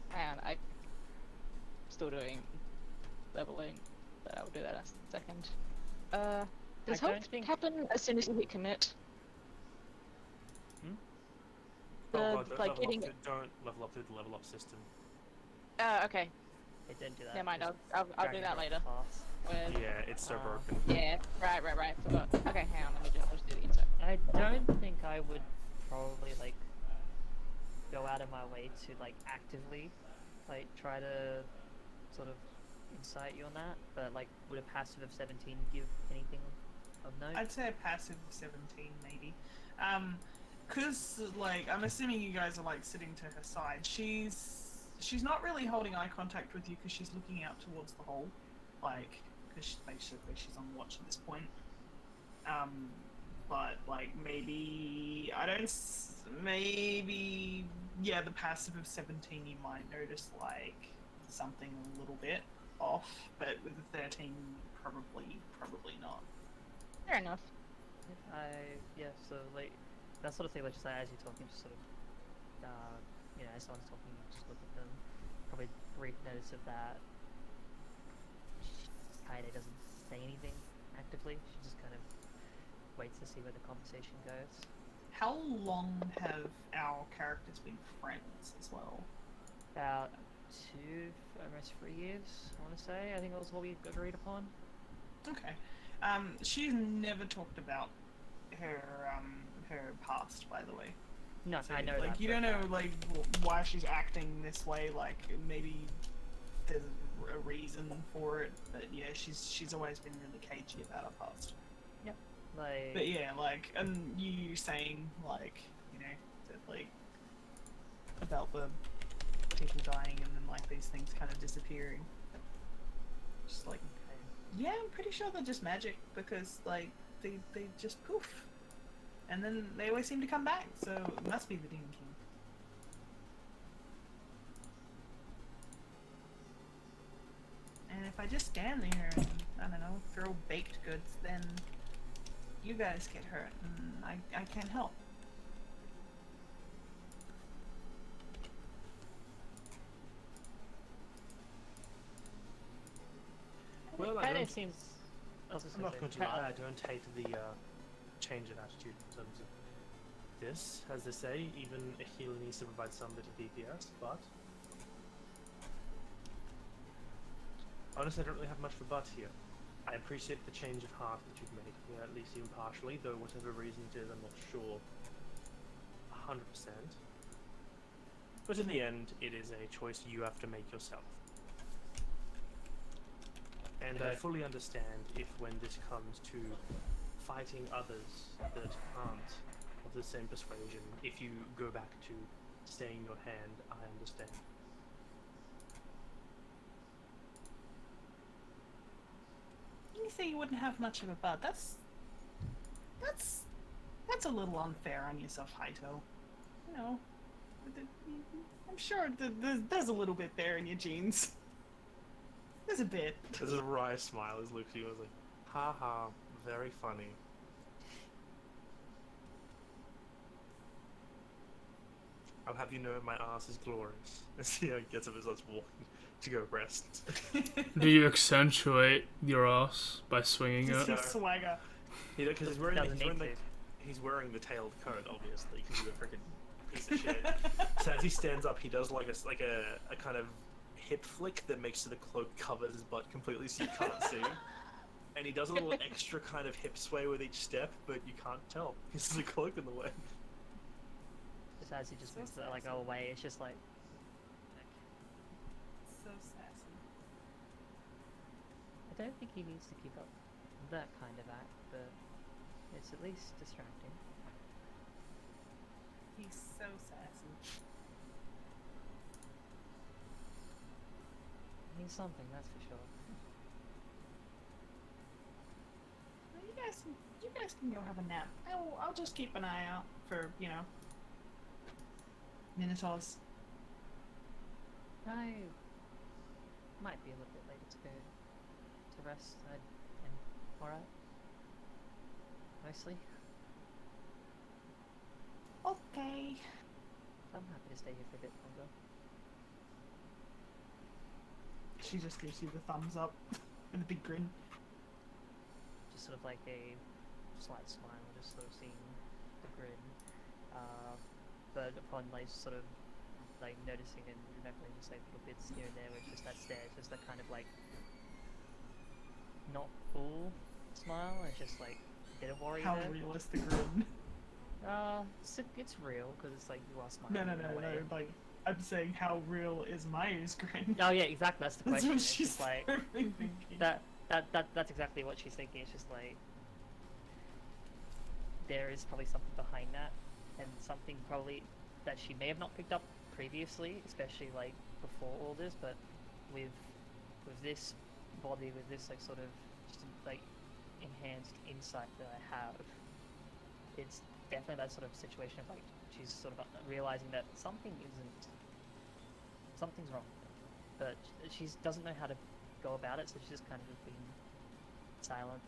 hang on, I'm still doing leveling, but I'll do that in a second. Does I hope don't think- happen as soon as you hit commit? Hmm? Oh, Like getting. don't level up through the level up system. Okay. It didn't do that. Never mind. just I'll do dragging that it later. fast. When, Yeah, it's so Ah. broken. yeah. Right. Forgot. Okay, hang on. I'll just do the inside. I don't think I would probably like go out of my way to like actively like try to sort of incite you on that, but like would a passive of 17 give anything of note? I'd say a passive 17 maybe. Cause like I'm assuming you guys are like sitting to her side. She's not really holding eye contact with you because she's looking out towards the hole, like because basically she's on watch at this point. But like maybe the passive of 17 you might notice like something a little bit off, but with the 13 probably not. Fair enough. So like that sort of thing, like just like, as you're talking, just sort of as someone's talking, just look at them, probably brief notice of that. Kaede doesn't say anything actively, she just kind of waits to see where the conversation goes. How long have our characters been friends as well? About almost 3 years, I want to say. I think that was what we agreed upon. Okay. She's never talked about her past, by the way. No, So, I know like, that. you for a don't know, fact. like, why she's acting this way. Like, maybe there's a reason for it. But yeah, she's always been really cagey about her past. Like, But yeah, like, and you saying, like, that, like, about the people dying and then, like, these things kind of disappearing. Just like, yeah, I'm pretty sure they're just magic because, like, they just poof. And then they always seem to come back, so it must be the Demon King. And if I just stand there and, I don't know, throw baked goods, then you guys get hurt and I can't help. Well, I kind don't, of seems. I was just I'm gonna not say, going to lie, I don't hate the change in attitude in terms of this. As they say, even a healer needs to provide some bit of DPS, but honestly, I don't really have much for but here. I appreciate the change of heart that you've made, at least even partially, though whatever reason it is, I'm not sure 100%. But in the end, it is a choice you have to make yourself. And I fully understand if when this comes to fighting others that aren't of the same persuasion, if you go back to staying your hand, I understand. You say you wouldn't have much of a butt. That's a little unfair on yourself, Haito. You know, I'm sure there's a little bit there in your genes. There's a bit. There's a wry smile as Lucy was like, ha ha, very funny. I'll have you know my ass is glorious. As he gets up and starts walking to go rest. Do you accentuate your ass by swinging Just it? a swagger. Because Doesn't need to. he's wearing the tailed coat, obviously, because he's a freaking piece of shit. So as he stands up, he does like a kind of hip flick that makes sure the cloak covers his butt completely so you can't see. And he does a little extra kind of hip sway with each step, but you can't tell because there's a cloak in the way. Just as he just So moves like sassy. away, it's just like. So sassy. I don't think he needs to keep up that kind of act, but it's at least distracting. He's so sassy. He's something, that's for sure. Well, you guys can go have a nap. I'll just keep an eye out for, Minotaurs. I might be a little bit later to rest. I'm alright. Mostly. Okay. I'm happy to stay here for a bit longer. She just gives you the thumbs up and a big grin. Just sort of like a slight smile, just sort of seeing the grin. But upon like sort of like noticing and remembering just like little bits here and there, where it's just that stare, it's just that kind of like not full smile. It's just like a bit of worry How there. real is the grin? It's real because it's like you are smiling. No, in a way. Like, I'm saying how real is Maya's grin? Oh yeah, exactly. That's the That's question. what It's she's just like thinking. that's exactly what she's thinking. It's just like there is probably something behind that, and something probably that she may have not picked up previously, especially like before all this. But with this body, with this like sort of just like enhanced insight that I have, it's definitely that sort of situation of like she's sort of realizing that something's wrong, but she doesn't know how to go about it, so she's just kind of just being silent,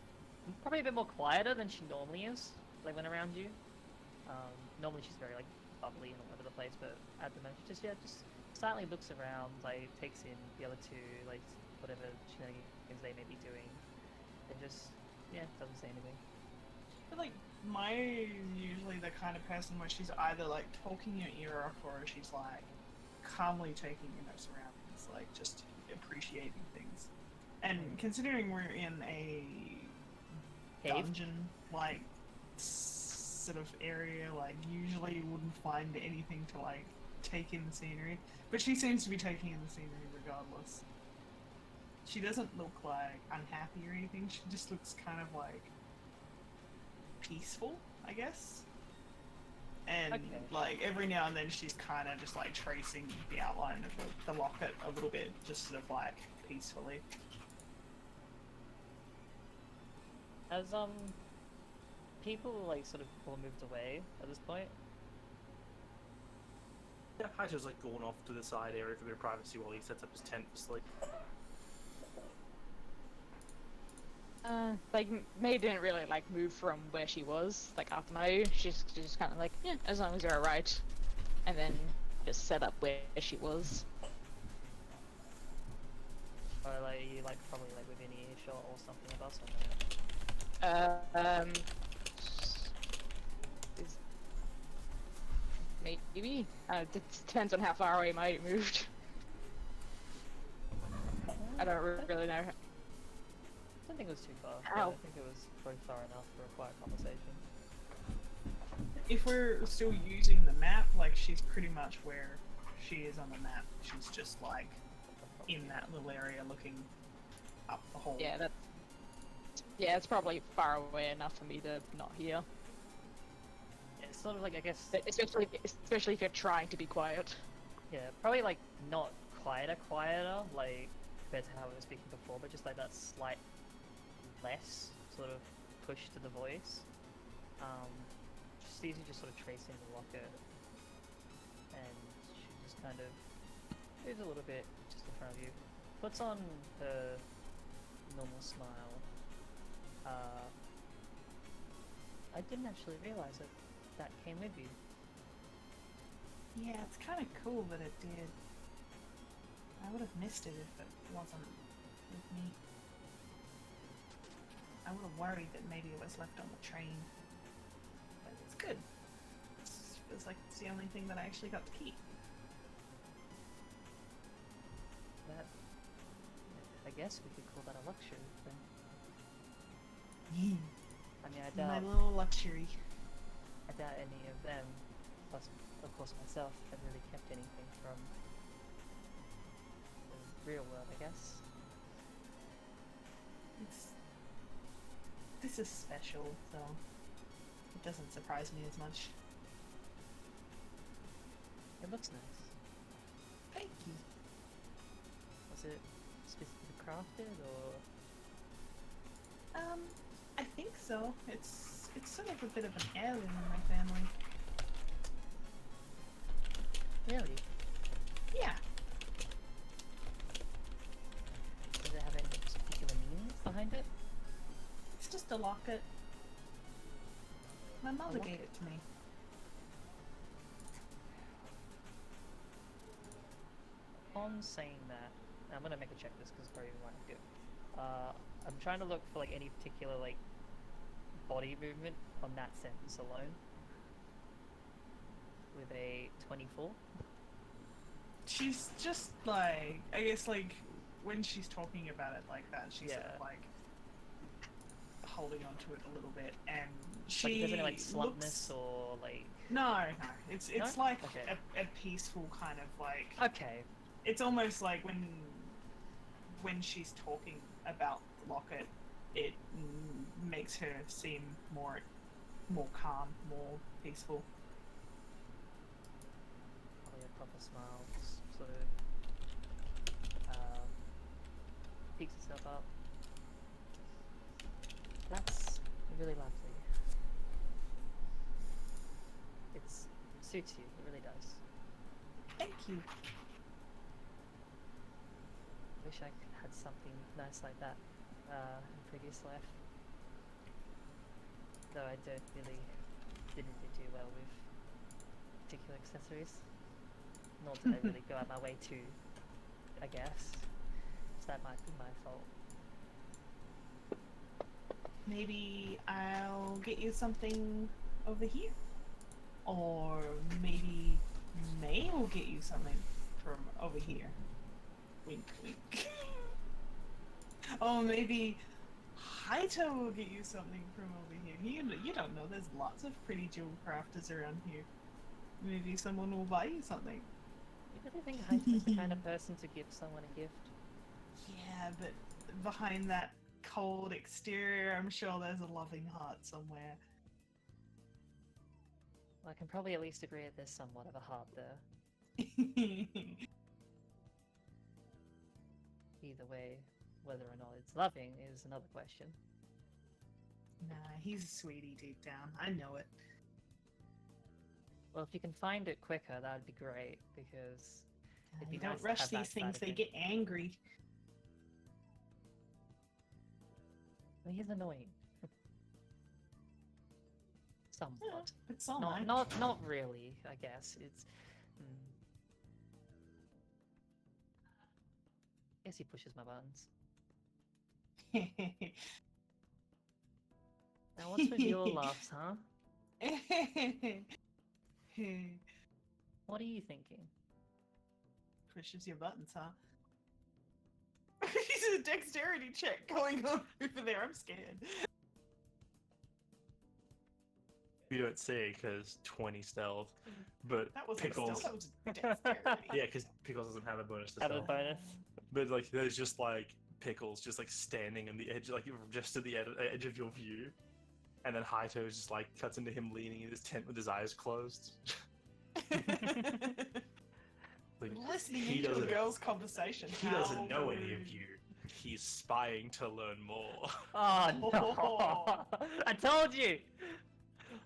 probably a bit more quieter than she normally is, like when around you. Normally she's very like bubbly and all over the place, but at the moment she just silently looks around, like takes in the other two, like whatever shenanigans they may be doing, and just doesn't say anything. But like, Maya's usually the kind of person where she's either like talking your ear off or she's like calmly taking in her surroundings, like just appreciating things. And considering we're in a Cave? dungeon like sort of area, like usually you wouldn't find anything to like take in the scenery, but she seems to be taking in the scenery regardless. She doesn't look like unhappy or anything, she just looks kind of like peaceful, I guess. And Okay. like every now and then she's kind of just like tracing the outline of the locket a little bit, just sort of like peacefully. Has people like sort of all moved away at this point? Yeah, Haito's like going off to the side area for a bit of privacy while he sets up his tent for sleep. Like May didn't really like move from where she was, like after May. She's just kind of like, yeah, as long as you're alright, and then just set up where she was. Or like you like probably like within earshot or something of us or no? Is maybe. It depends on how far away May moved. I don't really know. I don't think it was too far. Ow. I think it was probably far enough for a quiet conversation. If we're still using the map, like she's pretty much where she is on the map. She's just like in that little area looking up the hole. Yeah, it's probably far away enough for me to not hear. Yeah, it's sort of like I guess Especially if you're trying to be quiet. yeah, probably like not quieter, like compared to how we were speaking before, but just like that slight less sort of push to the voice. Just easy, just sort of tracing the locket, and she just kind of moves a little bit just in front of you, puts on her normal smile. I didn't actually realize that came with you. Yeah, it's kind of cool that it did. I would have missed it if it wasn't with me. I would have worried that maybe it was left on the train. But it's good. It feels like it's the only thing that I actually got to keep. That guess we could call that a luxury then. I mean, My little luxury. I doubt any of them, plus of course myself, have really kept anything from the real world, I guess. This is special, so it doesn't surprise me as much. It looks nice. Thank you. Was it specifically crafted, or...? I think so. It's sort of a bit of an heirloom in my family. Really? Yeah. Does it have any particular meanings behind it? It's just a locket. My mother locket? gave it to me. On saying that, I'm gonna make a check this because it's probably what I do. I'm trying to look for like any particular like body movement on that sentence alone. With a 24. She's just like, I guess like when she's talking about it like that, she's sort of like holding on to it a little bit, and she Like, is there any like slumpness looks... or like? No, it's No? like Okay. a peaceful kind of like. Okay. It's almost like when she's talking about the locket, it makes her seem more calm, more peaceful. Probably a proper smile, sort of picks itself up. That's really lovely. It suits you, it really does. Thank you. Wish I had something nice like that in previous life. Though I didn't do too well with particular accessories. Nor did I really go out my way to, I guess. So that might be my fault. Maybe I'll get you something over here. Or maybe May will get you something from over here. Wink, wink. Oh, maybe Haito will get you something from over here. You don't know, there's lots of pretty jewel crafters around here. Maybe someone will buy you something. You really think Haito's the kind of person to give someone a gift? Yeah, but behind that cold exterior, I'm sure there's a loving heart somewhere. Well, I can probably at least agree that there's somewhat of a heart there. Either way, whether or not it's loving is another question. Nah, he's a sweetie deep down. I know it. Well, if you can find it quicker, that'd be great, because it'd be You don't nice to rush have that these things, side they of get it. angry. Well, he's annoying. Yeah, Somewhat. but so am I. Not really, I guess. It's... guess he pushes my buttons. Now what's with your laughs, huh? What are you thinking? Pushes your buttons, huh? He's a dexterity check going on over there. I'm scared. You don't see because 20 stealth, but That wasn't Pickles. stealth, that was dexterity. Yeah, because Pickles doesn't have a bonus to Have a stealth. bonus. But like, there's just like Pickles just like standing on the edge, like just to the edge of your view, and then Haito just like cuts into him leaning in his tent with his eyes closed. Like, Listening he into a doesn't- girl's conversation. He How doesn't know any rude. of you. He's spying to learn more. Oh no! I told you!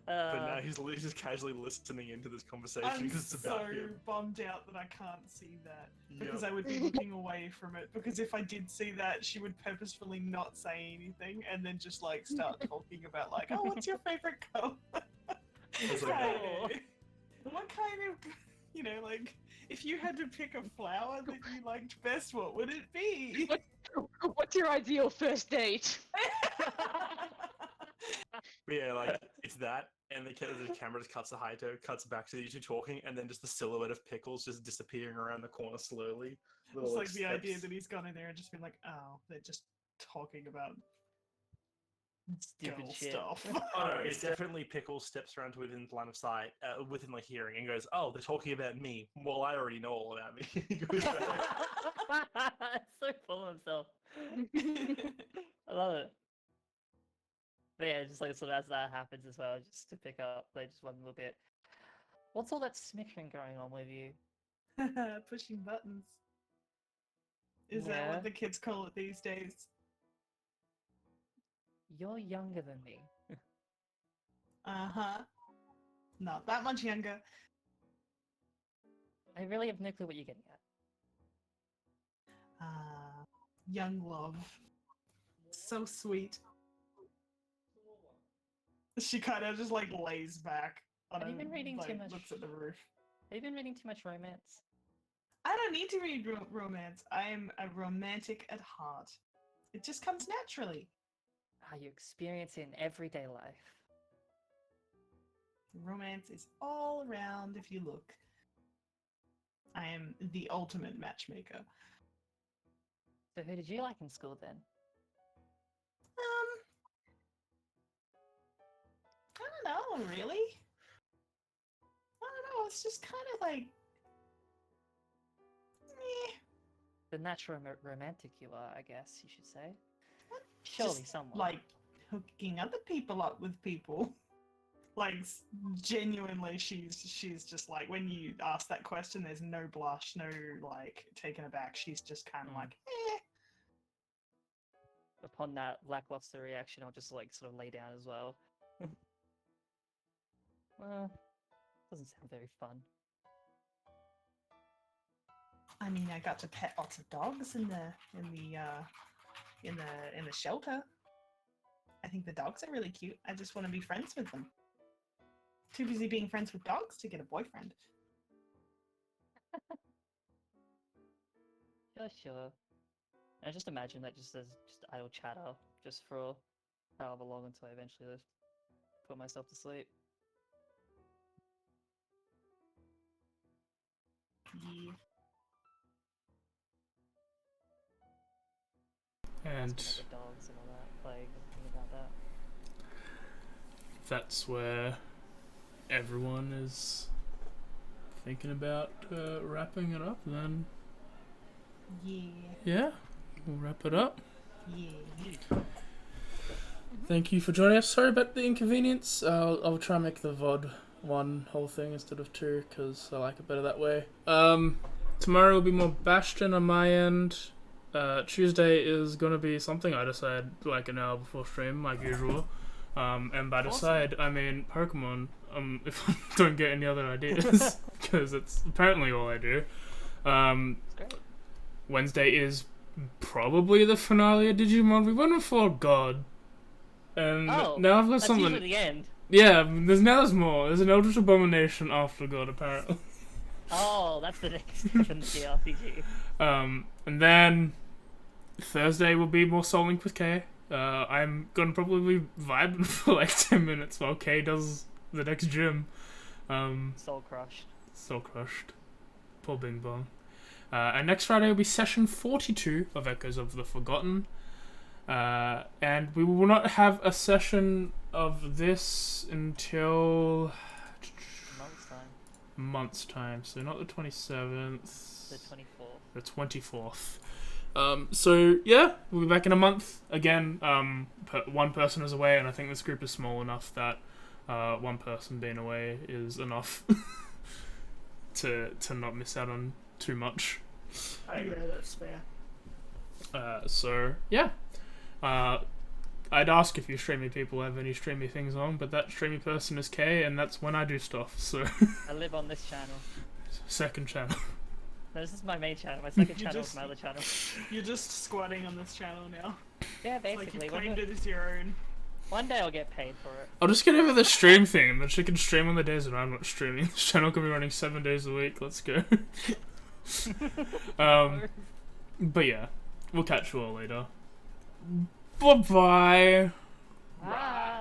But now he's just casually listening into this conversation I'm because it's about so him. bummed out that I can't see that. Because Yep. I would be looking away from it. Because if I did see that, she would purposefully not say anything and then just like start talking about like, oh, what's your favorite color? It's like, What kind of, you know, like, if you had to pick a flower that you liked best, what would it be? What's your ideal first date? But yeah, like it's that, and the camera just cuts to Haito, cuts back to you two talking, and then just the silhouette of Pickles just disappearing around the corner slowly. It's like the idea that he's gone in there and just been like, oh, they're just talking about Stupid girl shit. stuff. Oh no, it's definitely Pickles steps around to within line of sight, within like hearing, and goes, "Oh, they're talking about me. Well, I already know all about me." He goes back. So full of himself. I love it. But yeah, just like sort of as that happens as well, just to pick up, like just one little bit. What's all that smicking going on with you? Pushing buttons. Is that Yeah. what the kids call it these days? You're younger than me. Uh-huh. Not that much younger. I really have no clue what you're getting at. Young love. So sweet. She kind of just like lays back on Have you been reading too like, much? looks at the roof. Have you been reading too much romance? I don't need to read romance. I am a romantic at heart. It just comes naturally. You experience it in everyday life. Romance is all around if you look. I am the ultimate matchmaker. So who did you like in school then? I don't know, really. I don't know, it's just kind of like... eh. The natural romantic you are, I guess you should say. Just, Surely someone. like, hooking other people up with people. Like, genuinely, she's just like, when you ask that question, there's no blush, no, like, taken aback. She's just kind of like, eh. Upon that lackluster reaction, I'll just like sort of lay down as well. Well, doesn't sound very fun. I mean, I got to pet lots of dogs in the shelter. I think the dogs are really cute. I just want to be friends with them. Too busy being friends with dogs to get a boyfriend. Sure. I just imagine that just as just idle chatter, just for however long until I eventually just put myself to sleep. Yeah. And The dogs and all that, like thinking about that. that's where everyone is thinking about wrapping it up. Then Yeah. yeah, we'll wrap it up. Yeah. Thank you for joining us. Sorry about the inconvenience. I'll try and make the VOD one whole thing instead of two because I like it better that way. Tomorrow will be more Bastion on my end. Tuesday is gonna be something I decide like an hour before stream, like usual. And by decide, I mean Pokemon. If I don't get any other ideas, because it's apparently all I do. It's great. Wednesday is probably the finale of Digimon. We went before God, and now I've got That's something. usually the end. Yeah, there's more. There's an Eldritch Abomination after God, apparently. Oh, that's the next step in the JRPG. And then Thursday will be more Soul Link with Kay. I'm gonna probably vibe for like 10 minutes while Kay does the next gym. Soul crushed. Soul crushed. Poor Bing Bong. And next Friday will be session 42 of Echoes of the Forgotten. And we will not have a session of this until month's time, so not the 27th, The 24th. the 24th. So yeah, we'll be back in a month again. One person is away, and I think this group is small enough that one person being away is enough to not miss out on too much. I agree, that's fair. So yeah, I'd ask if you streamy people have any streamy things on, but that streamy person is Kay, and that's when I do stuff. So I live on this channel. second channel. No, this is my main channel. My second You channel just- is my other channel. You're just squatting on this channel now. Yeah, It's like basically. you've claimed it as your own. One day I'll get paid for it. I'll just get over the stream thing, and then she can stream on the days when I'm not streaming. This channel can be running 7 days a week. Let's go. But yeah, we'll catch you all later. Bye bye. Bye.